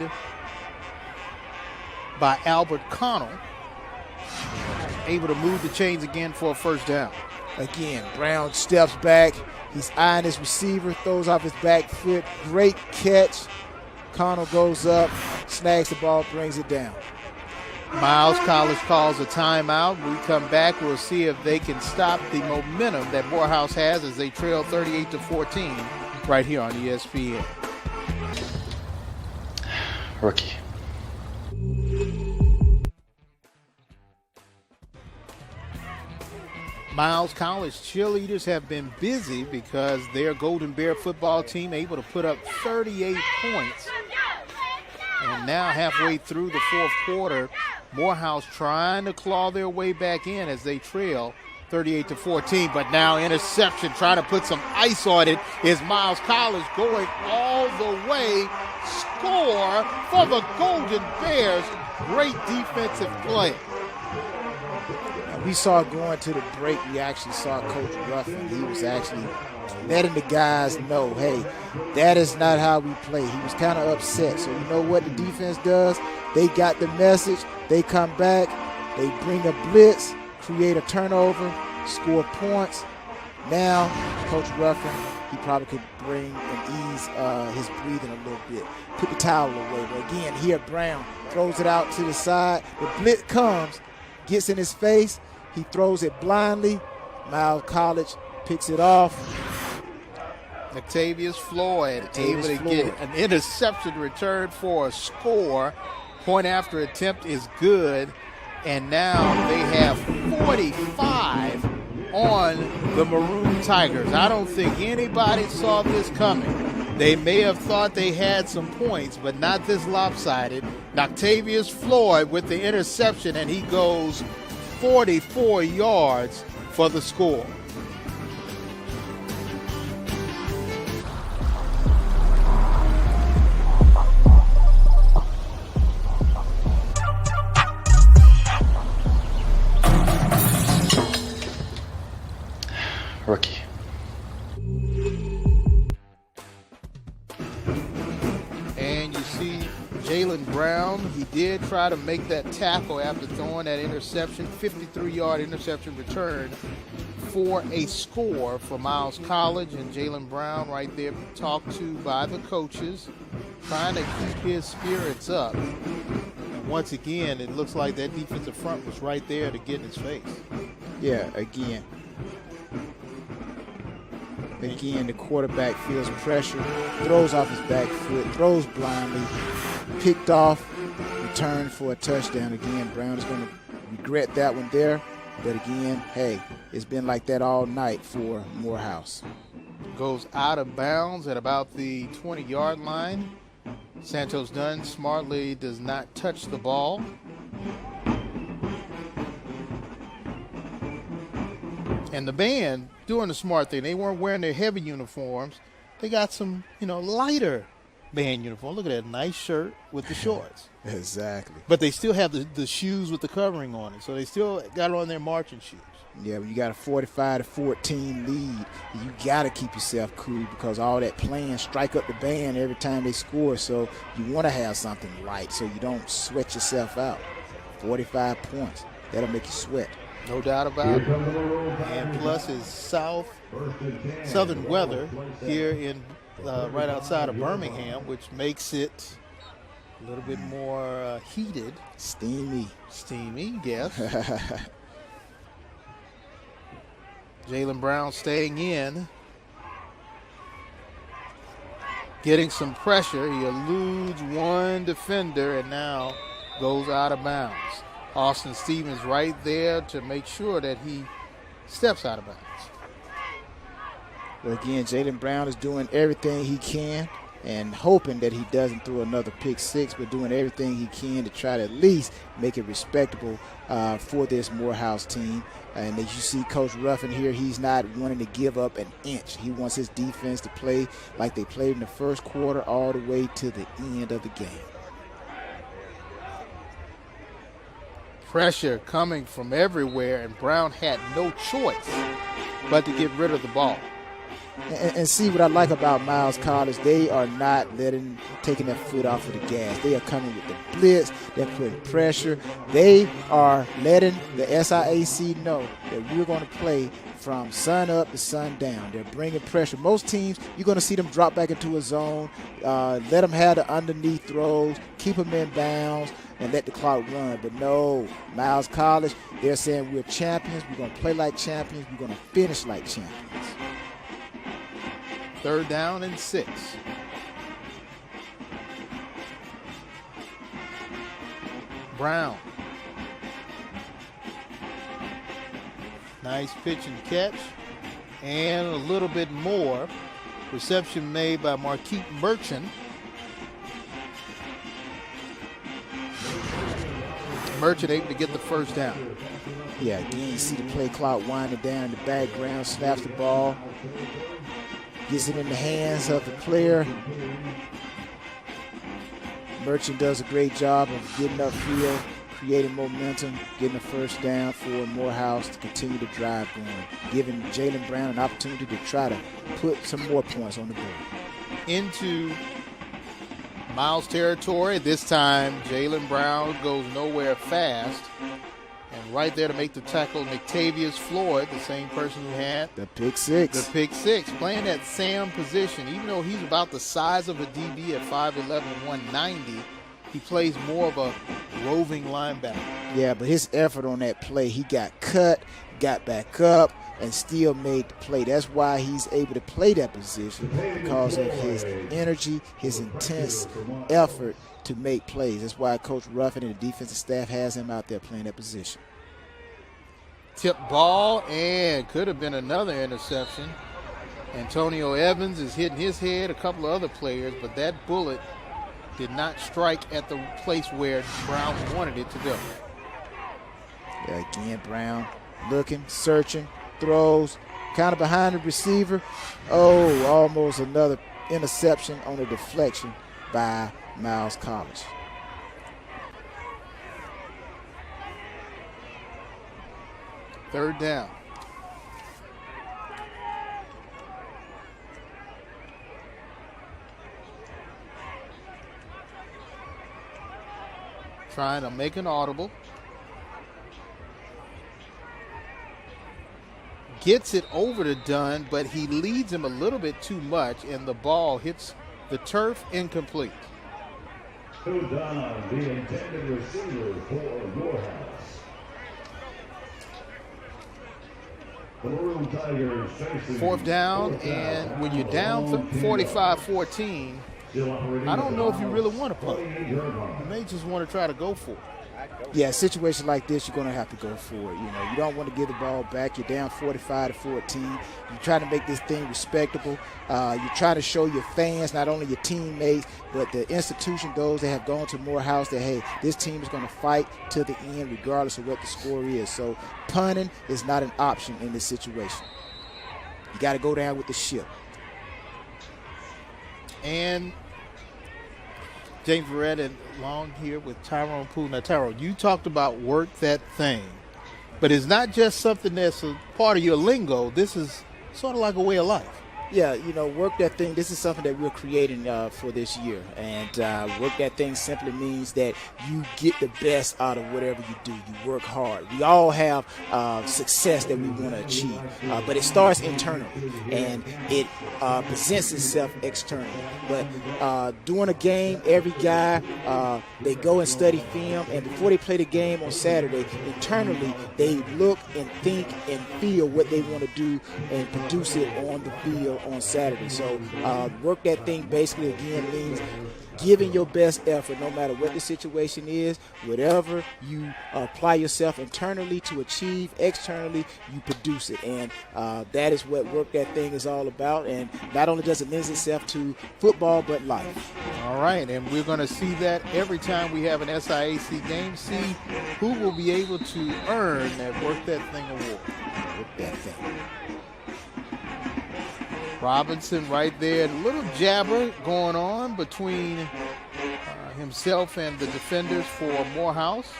by Albert Connell. Able to move the chains again for a 1st down. Again, Brown steps back. He's eyeing his receiver, throws off his back foot. Great catch. Connell goes up, snags the ball, brings it down. Miles College calls a timeout. When we come back, we'll see if they can stop the momentum that Morehouse has as they trail 38-14 right here on ESPN. Rookie. Miles College cheerleaders have been busy because their Golden Bear football team able to put up 38 points. And now halfway through the 4th quarter, Morehouse trying to claw their way back in as they trail 38-14. But now interception, trying to put some ice on it, is Miles College going all the way. Score for the Golden Bears. Great defensive play. We saw going to the break, we actually saw Coach Ruffin. He was actually letting the guys know, hey, that is not how we play. He was kind of upset. So you know what the defense does? They got the message. They come back. They bring a blitz, create a turnover, score points. Now, Coach Ruffin, he probably could bring and ease his breathing a little bit. Put the towel away. But again, here Brown throws it out to the side. The blitz comes, gets in his face. He throws it blindly. Miles College picks it off. Octavius Floyd able to get an interception return for a score. Point after attempt is good. And now they have 45 on the Maroon Tigers. I don't think anybody saw this coming. They may have thought they had some points, but not this lopsided. Octavius Floyd with the interception, and he goes 44 yards for the score. Rookie. And you see Jalen Brown, he did try to make that tackle after throwing that interception, 53-yard interception return for a score for Miles College. And Jalen Brown right there talked to by the coaches, trying to keep his spirits up. And once again, it looks like that defensive front was right there to get in his face. Yeah, again, the quarterback feels pressure, throws off his back foot, throws blindly, picked off, returned for a touchdown. Again, Brown is going to regret that one there. But again, hey, it's been like that all night for Morehouse. Goes out of bounds at about the 20-yard line. Santos Dunn smartly does not touch the ball. And the band doing the smart thing. They weren't wearing their heavy uniforms. They got some, lighter band uniform. Look at that nice shirt with the shorts. Exactly. But they still have the shoes with the covering on it. So they still got on their marching shoes. Yeah, when you got a 45-14 lead, you got to keep yourself cool because all that playing strike up the band every time they score. So you want to have something light so you don't sweat yourself out. 45 points. That'll make you sweat. No doubt about it. And plus it's southern weather here in right outside of Birmingham, which makes it a little bit more heated. Steamy, yes. Jalen Brown staying in. Getting some pressure. He eludes one defender and now goes out of bounds. Austin Stevens right there to make sure that he steps out of bounds. Well, again, Jalen Brown is doing everything he can. and hoping that he doesn't throw another pick six, but doing everything he can to try to at least make it respectable for this Morehouse team. And as you see Coach Ruffin here, he's not wanting to give up an inch. He wants his defense to play like they played in the first quarter all the way to the end of the game. Pressure coming from everywhere, and Brown had no choice but to get rid of the ball. And see what I like about Miles College, they are not taking their foot off of the gas. They are coming with the blitz. They're putting pressure. They are letting the SIAC know that we're going to play from sun up to sun down. They're bringing pressure. Most teams, you're going to see them drop back into a zone, let them have the underneath throws, keep them in bounds, and let the clock run. But no, Miles College, they're saying we're champions. We're going to play like champions. We're going to finish like champions. 3rd down and 6. Brown. Nice pitch and catch. And a little bit more. Reception made by Marquise Merchant. Merchant able to get the 1st down. Yeah, again, you see the play clock winding down in the background, snaps the ball. Gets it in the hands of the player. Merchant does a great job of getting upfield, creating momentum, getting a 1st down for Morehouse to continue to drive going, giving Jalen Brown an opportunity to try to put some more points on the board. Into Miles territory. This time, Jalen Brown goes nowhere fast. And right there to make the tackle, McTavius Floyd, the same person who had the pick six. The pick six, playing that Sam position. Even though he's about the size of a DB at 5'11", 190, he plays more of a roving linebacker. Yeah, but his effort on that play, he got cut, got back up, and still made the play. That's why he's able to play that position, because of his energy, his intense effort to make plays. That's why Coach Ruffin and the defensive staff has him out there playing that position. Tip ball, and could have been another interception. Antonio Evans is hitting his head, a couple of other players, but that bullet did not strike at the place where Brown wanted it to go. Yeah, again, Brown looking, searching, throws, kind of behind the receiver. Oh, almost another interception on a deflection by Miles College. Third down. Trying to make an audible. Gets it over to Dunn, but he leads him a little bit too much, and the ball hits the turf, incomplete. Dunn, the intended receiver for Morehouse. The Maroon Tigers facing 4th down, and when you're down 45-14, I don't know if you really want to punt. You may just want to try to go for it. Yeah, a situation like this, you're going to have to go for it. You know, you don't want to give the ball back. You're down 45-14. You're trying to make this thing respectable. You're trying to show your fans, not only your teammates, but the institution, those that have gone to Morehouse, that, hey, this team is going to fight to the end regardless of what the score is. So punting is not an option in this situation. You got to go down with the ship. And James Verrett and Long here with Tyrone Poole. Now, Tyrone, you talked about work that thing, but it's not just something that's a part of your lingo. This is sort of like a way of life. Yeah, you know, work that thing. This is something that we're creating for this year. And work that thing simply means that you get the best out of whatever you do. You work hard. We all have success that we want to achieve, but it starts internally, and it presents itself externally. But during a game, every guy, they go and study film, and before they play the game on Saturday, internally, they look and think and feel what they want to do and produce it on the field field on Saturday. So work that thing basically again means giving your best effort no matter what the situation is. Whatever you apply yourself internally to achieve, externally you produce it. And that is what work that thing is all about. And not only does it lend itself to football, but life. All right, and we're going to see that every time we have an SIAC game, see who will be able to earn that Work That Thing award. Work that thing. Robinson right there, a little jabber going on between himself and the defenders for Morehouse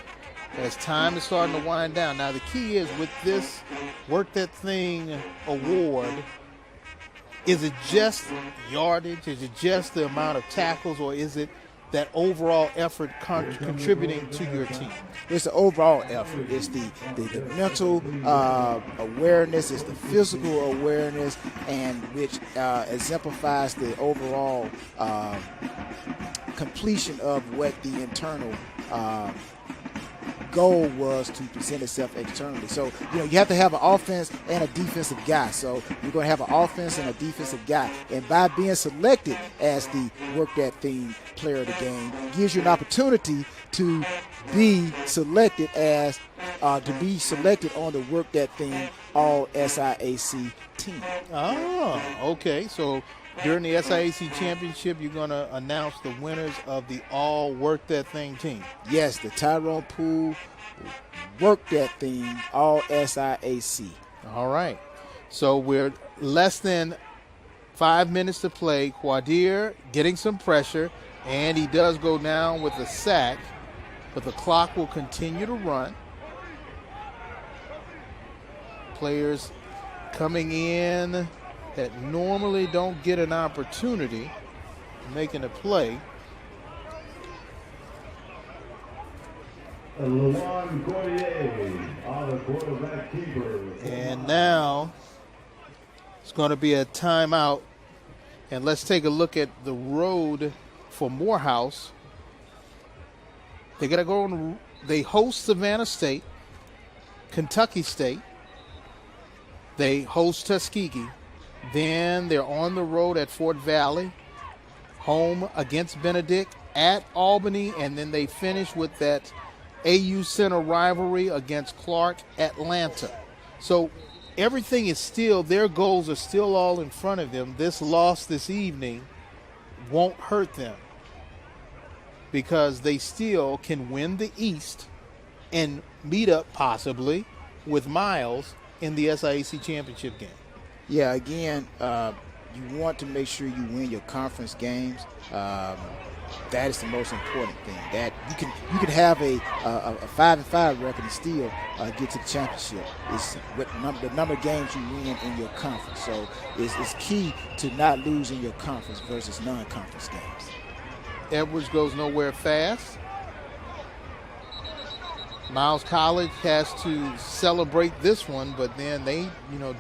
as time is starting to wind down. Now the key is with this Work That Thing award, is it just yardage? Is it just the amount of tackles, or is it that overall effort contributing to your team? It's the overall effort. It's the mental awareness. It's the physical awareness, and which exemplifies the overall completion of what the internal goal was to present itself externally. So, you have to have an offense and a defensive guy. So you're going to have an offense and a defensive guy. And by being selected as the Work That Thing player of the game gives you an opportunity to be selected as on the Work That Thing all SIAC team. Oh, okay. So during the SIAC championship, you're going to announce the winners of the all Work That Thing team. Yes, the Tyrone Poole Work That Thing all SIAC. All right. So we're less than 5 minutes to play. Quadir getting some pressure, and he does go down with a sack, but the clock will continue to run. Players coming in that normally don't get an opportunity making a play. Lawan Cordier, the quarterback keeper. And now it's going to be a timeout. And let's take a look at the road for Morehouse. They got to go on. They host Savannah State, Kentucky State. They host Tuskegee. Then they're on the road at Fort Valley, home against Benedict, at Albany, and then they finish with that AU Center rivalry against Clark, Atlanta. So everything is still, their goals are still all in front of them. This loss this evening won't hurt them because they still can win the East and meet up possibly with Miles in the SIAC championship game. Yeah, again, you want to make sure you win your conference games. That is the most important thing. That you can have a 5-5 record and still get to the championship. It's what the number of games you win in your conference. So it's key to not lose in your conference versus non-conference games. Edwards goes nowhere fast. Miles College has to celebrate this one, but then they,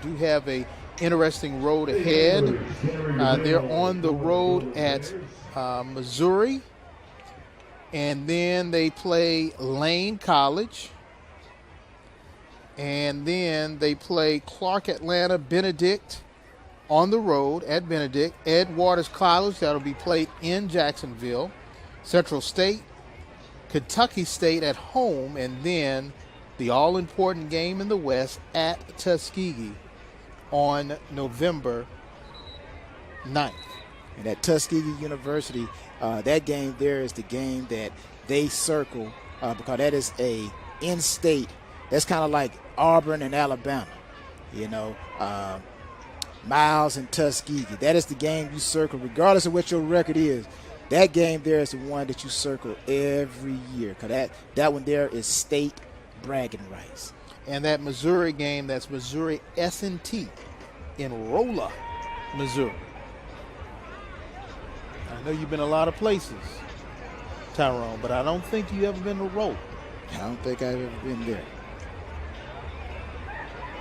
do have a interesting road ahead. They're on the road at Missouri, and then they play Lane College, and then they play Clark Atlanta Benedict on the road at Benedict, Ed Waters College, that'll be played in Jacksonville, Central State, Kentucky State at home, and then the all-important game in the West at Tuskegee on November 9th. And at Tuskegee University, that game there is the game that they circle because that is a in-state. That's kind of like Auburn and Alabama, Miles and Tuskegee. That is the game you circle regardless of what your record is. That game there is the one that you circle every year because that one there is state bragging rights. And that Missouri game, that's Missouri S&T in Rolla, Missouri. I know you've been a lot of places, Tyrone, but I don't think you've ever been to Rolla. I don't think I've ever been there.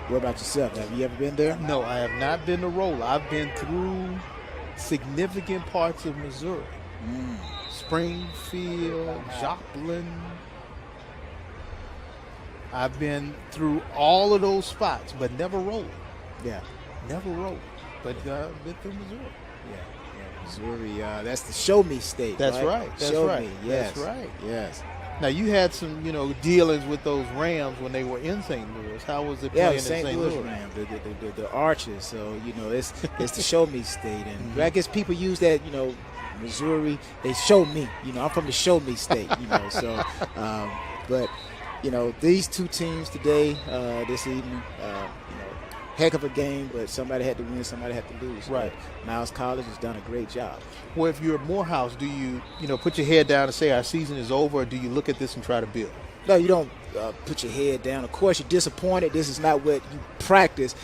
What about yourself? Have you ever been there? No, I have not been to Rolla. I've been through significant parts of Missouri. Springfield, Joplin. I've been through all of those spots, but never Rolla. Yeah. Never Rolla. but been through Missouri. Yeah, Missouri. That's the show me state. That's right. That's show right. me. Yes. That's right. Yes. Now you had some, dealings with those Rams when they were in St. Louis. How was it playing in St. Louis Rams, the Archers. So it's the show me state, and I guess people use that. Missouri, they show me. I'm from the show me state. So, but these two teams today, this evening, heck of a game, but somebody had to win, somebody had to lose. Right. But Miles College has done a great job. Well, if you're at Morehouse, do you, put your head down and say our season is over, or do you look at this and try to build? No, you don't put your head down. Of course, you're disappointed. This is not what you practice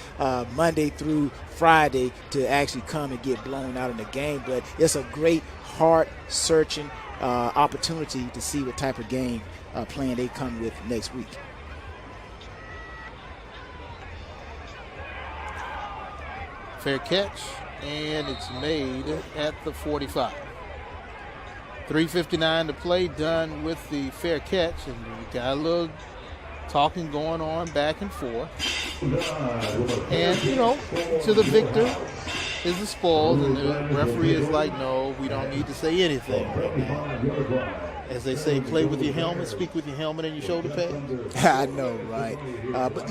Monday through Friday to actually come and get blown out in the game. But it's a great, heart-searching opportunity to see what type of game plan they come with next week. Fair catch, and it's made at the 45. 3:59 to play, done with the fair catch, and we got a little talking going on back and forth. And, to the victor is the spoils, and the referee is like, no, we don't need to say anything right now. As they say, play with your helmet, speak with your helmet and your shoulder pads. I know, right? But,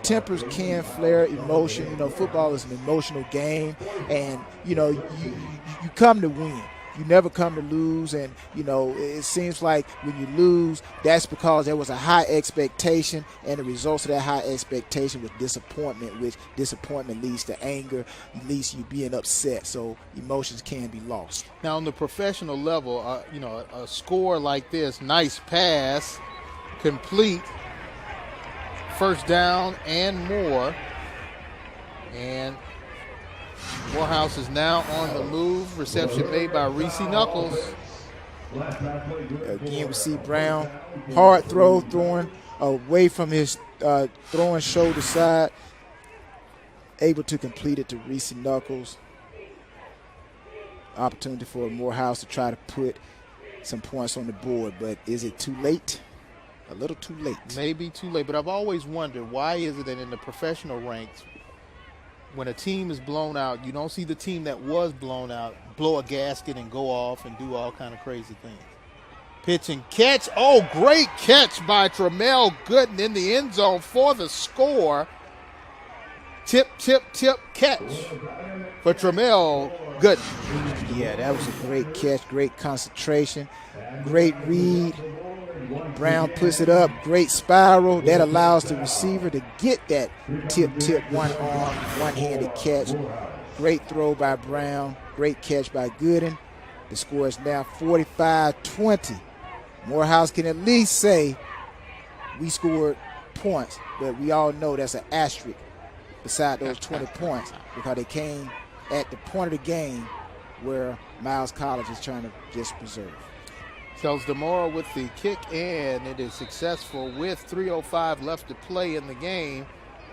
tempers can flare, emotion. Football is an emotional game, and, you come to win. You never come to lose, and, it seems like when you lose, that's because there was a high expectation, and the results of that high expectation was disappointment, which disappointment leads to anger, leads to you being upset, so emotions can be lost. Now, on the professional level, a score like this, nice pass, complete, first down and more, and Morehouse is now on the move. Reception made by Reese Knuckles. Again, we see Brown. Hard throw, throwing away from his throwing shoulder side. Able to complete it to Reese Knuckles. Opportunity for Morehouse to try to put some points on the board, but is it too late? A little too late. Maybe too late, but I've always wondered, why is it that in the professional ranks, when a team is blown out, you don't see the team that was blown out blow a gasket and go off and do all kind of crazy things. Pitch and catch. Oh, great catch by Tramel Gooden in the end zone for the score. Tip, catch for Tramel Gooden. Yeah, that was a great catch, great concentration, great read. Brown puts it up, great spiral. That allows the receiver to get that tip, one-arm, one-handed catch. Great throw by Brown, great catch by Gooden. The score is now 45-20. Morehouse can at least say we scored points, but we all know that's an asterisk beside those 20 points because they came at the point of the game where Miles College is trying to just preserve. Tells DeMora with the kick, and it is successful with 3:05 left to play in the game.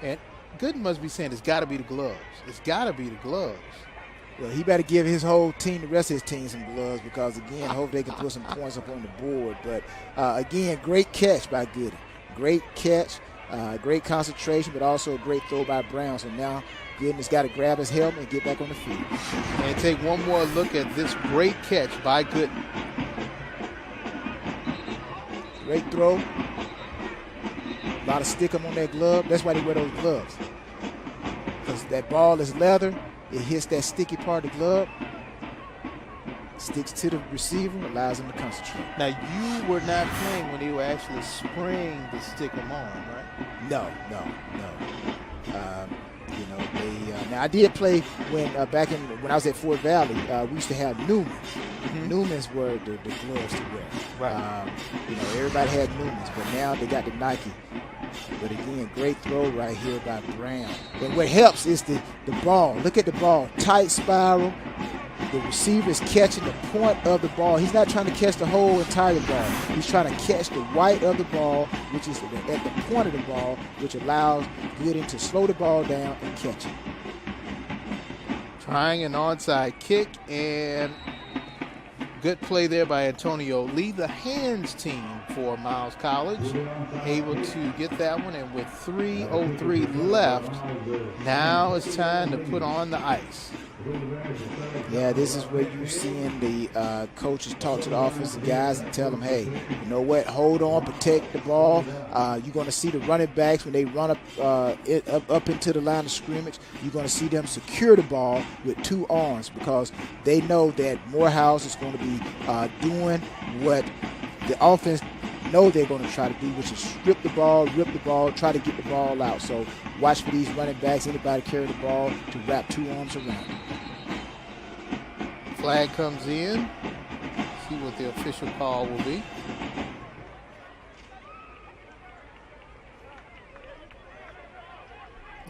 And Gooden must be saying it's got to be the gloves. It's got to be the gloves. Well, he better give his whole team, the rest of his team, some gloves because, again, I hope they can put some points up on the board. But, again, great catch by Gooden. Great catch, great concentration, but also a great throw by Brown. So now Gooden has got to grab his helmet and get back on the field. And take one more look at this great catch by Gooden. Great throw. A lot of stickum on that glove. That's why they wear those gloves. Because that ball is leather. It hits that sticky part of the glove. Sticks to the receiver. Allows him to concentrate. Now, you were not playing when they were actually spraying the stickum on, right? No. Now I did play when when I was at Fort Valley. We used to have Newmans. Mm-hmm. Newmans were the gloves to wear. Right. Everybody had Newmans, but now they got the Nike. But again, great throw right here by Brown. And what helps is the ball. Look at the ball, tight spiral. The receiver is catching the point of the ball. He's not trying to catch the whole entire ball. He's trying to catch the white of the ball, which is at the point of the ball, which allows Gooden to slow the ball down and catch it. Trying an onside kick, and good play there by Antonio Lee. The hands team for Miles College. Able to get that one, and with 3:03 left, now it's time to put on the ice. Yeah, this is where you're seeing the coaches talk to the offensive guys and tell them, hey, you know what, hold on, protect the ball. You're going to see the running backs when they run up into the line of scrimmage, you're going to see them secure the ball with 2 arms because they know that Morehouse is going to be doing what the offense know they're going to try to do, which is strip the ball, rip the ball, try to get the ball out. So watch for these running backs, anybody carry the ball, to wrap 2 arms around it. Flag comes in. See what the official call will be.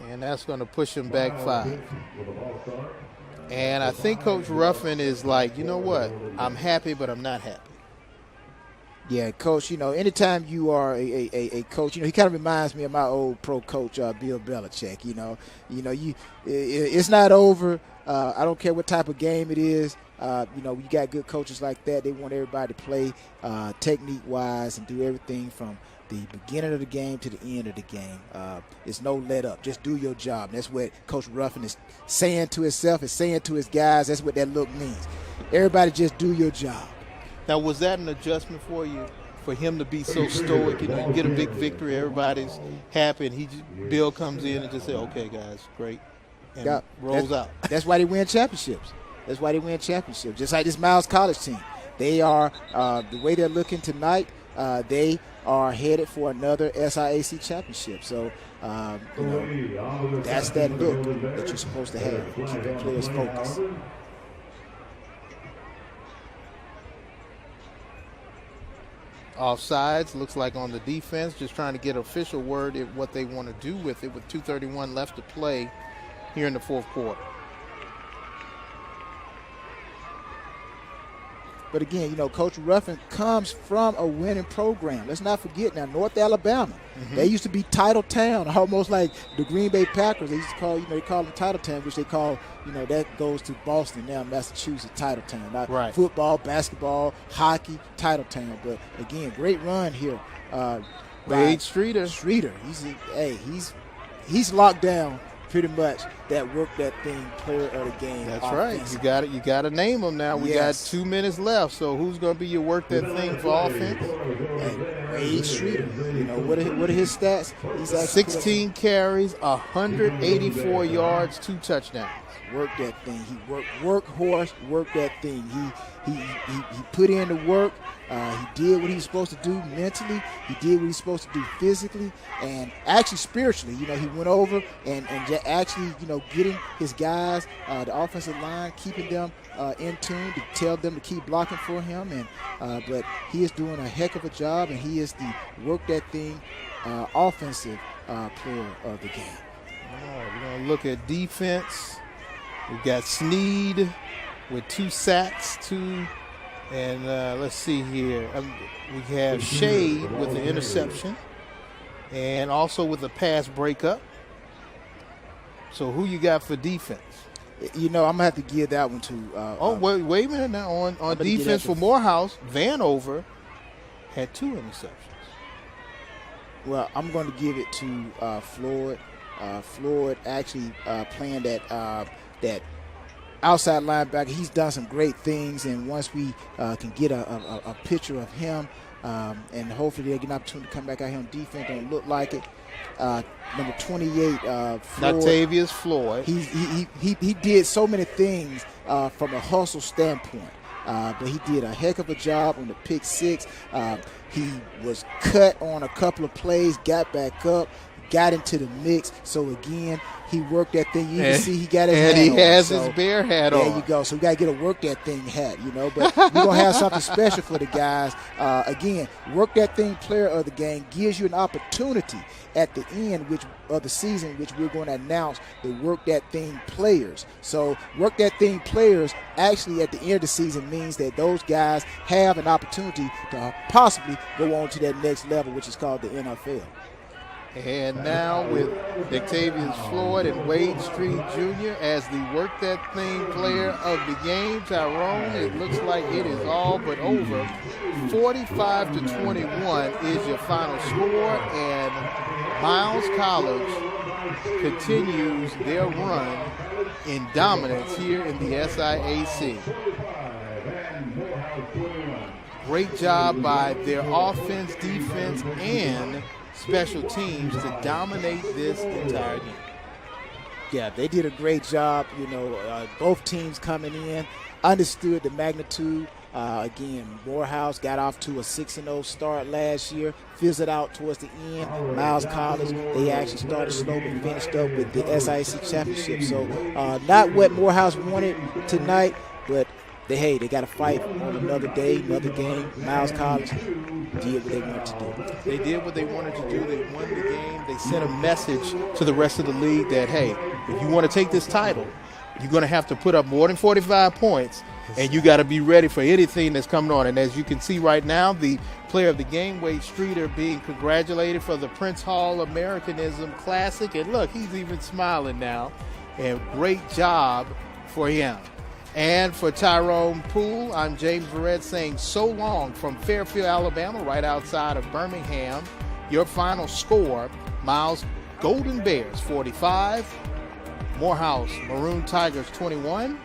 And that's going to push him back 5. And I think Coach Ruffin is like, you know what? I'm happy, but I'm not happy. Yeah, Coach, you know, anytime you are a coach, you know, he kind of reminds me of my old pro coach, Bill Belichick. It's not over. I don't care what type of game it is. You got good coaches like that. They want everybody to play technique-wise and do everything from the beginning of the game to the end of the game. It's no let up. Just do your job. That's what Coach Ruffin is saying to himself, is saying to his guys. That's what that look means. Everybody just do your job. Now, was that an adjustment for you, for him to be so stoic? You know, you get a big victory, everybody's happy, and Bill comes in and just say, okay, guys, great, and rolls out. That's why they win championships. Just like this Miles College team. They are, the way they're looking tonight, they are headed for another SIAC championship. So, that's that look that you're supposed to have. Keep your players focused. Offsides, looks like on the defense, just trying to get official word of what they want to do with it with 2:31 left to play here in the 4th quarter. But again, you know, Coach Ruffin comes from a winning program. Let's not forget now, North Alabama. Mm-hmm. They used to be Title Town, almost like the Green Bay Packers. They used to call, they call them Title Town, which they call, that goes to Boston now, Massachusetts, Title Town. Not right. Football, basketball, hockey, Title Town. But again, great run here. Wade Streeter. He's locked down pretty much that work that thing player of the game. That's right. You got to name them now. We got 2 minutes left. So who's going to be your work that thing for offense? Wade Streeter. What are his stats? He's 16 carries, 184 yards, 2 touchdowns. Work that thing. He work that thing. He put in the work. He did what he was supposed to do mentally. He did what he's supposed to do physically, and actually spiritually. He went over and actually, getting his guys, the offensive line, keeping them in tune to tell them to keep blocking for him. And but he is doing a heck of a job, and he is the work that thing offensive player of the game. All right, we're gonna look at defense. We got Sneed with 2 sacks, and let's see here. We have Shade with the interception and also with a pass breakup. So who you got for defense? I'm going to have to give that one to wait a minute now. On defense for Morehouse, Vanover had 2 interceptions. Well, I'm going to give it to Floyd. Floyd actually playing that outside linebacker. He's done some great things, and once we can get a picture of him, and hopefully they get an opportunity to come back out here on defense, don't look like it. Number 28, Floyd. Latavius Floyd. He did so many things from a hustle standpoint, but he did a heck of a job on the pick 6. He was cut on a couple of plays, got back up, got into the mix. So again, he worked that thing. You can see he got his hat on. And he has his bear hat on. There you go. So we got to get a work that thing hat, But we're going to have something special for the guys. Again, work that thing player of the game gives you an opportunity at the end of the season, which we're going to announce the work that thing players. So work that thing players actually at the end of the season means that those guys have an opportunity to possibly go on to that next level, which is called the NFL. And now with Octavius Floyd and Wade Street Jr. as the work that thing player of the game. Tyrone, it looks like it is all but over. 45-21 is your final score, and Miles College continues their run in dominance here in the SIAC. Great job by their offense, defense, and special teams to dominate this entire game. Yeah, they did a great job. Both teams coming in understood the magnitude. Again, Morehouse got off to a 6-0 start last year, fizzled out towards the end. Miles College, they actually started slow but finished up with the SIAC championship. So not what Morehouse wanted tonight, but they got to fight on another day, another game. Miles College did what they wanted to do. They did what they wanted to do. They won the game. They sent a message to the rest of the league that, hey, if you want to take this title, you're going to have to put up more than 45 points, and you got to be ready for anything that's coming on. And as you can see right now, the player of the game, Wade Streeter, being congratulated for the Prince Hall Americanism Classic. And look, he's even smiling now. And great job for him. And for Tyrone Poole, I'm James Verrett saying so long from Fairfield, Alabama, right outside of Birmingham. Your final score, Miles Golden Bears 45, Morehouse Maroon Tigers 21.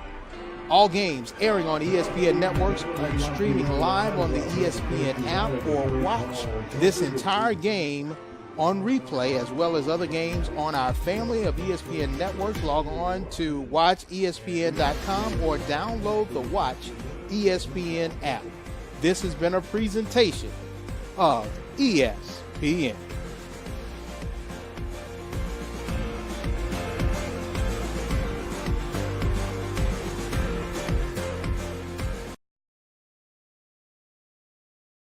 All games airing on ESPN networks and streaming live on the ESPN app, or watch this entire game on replay, as well as other games on our family of ESPN networks. Log on to watchespn.com or download the Watch ESPN app. This has been a presentation of ESPN.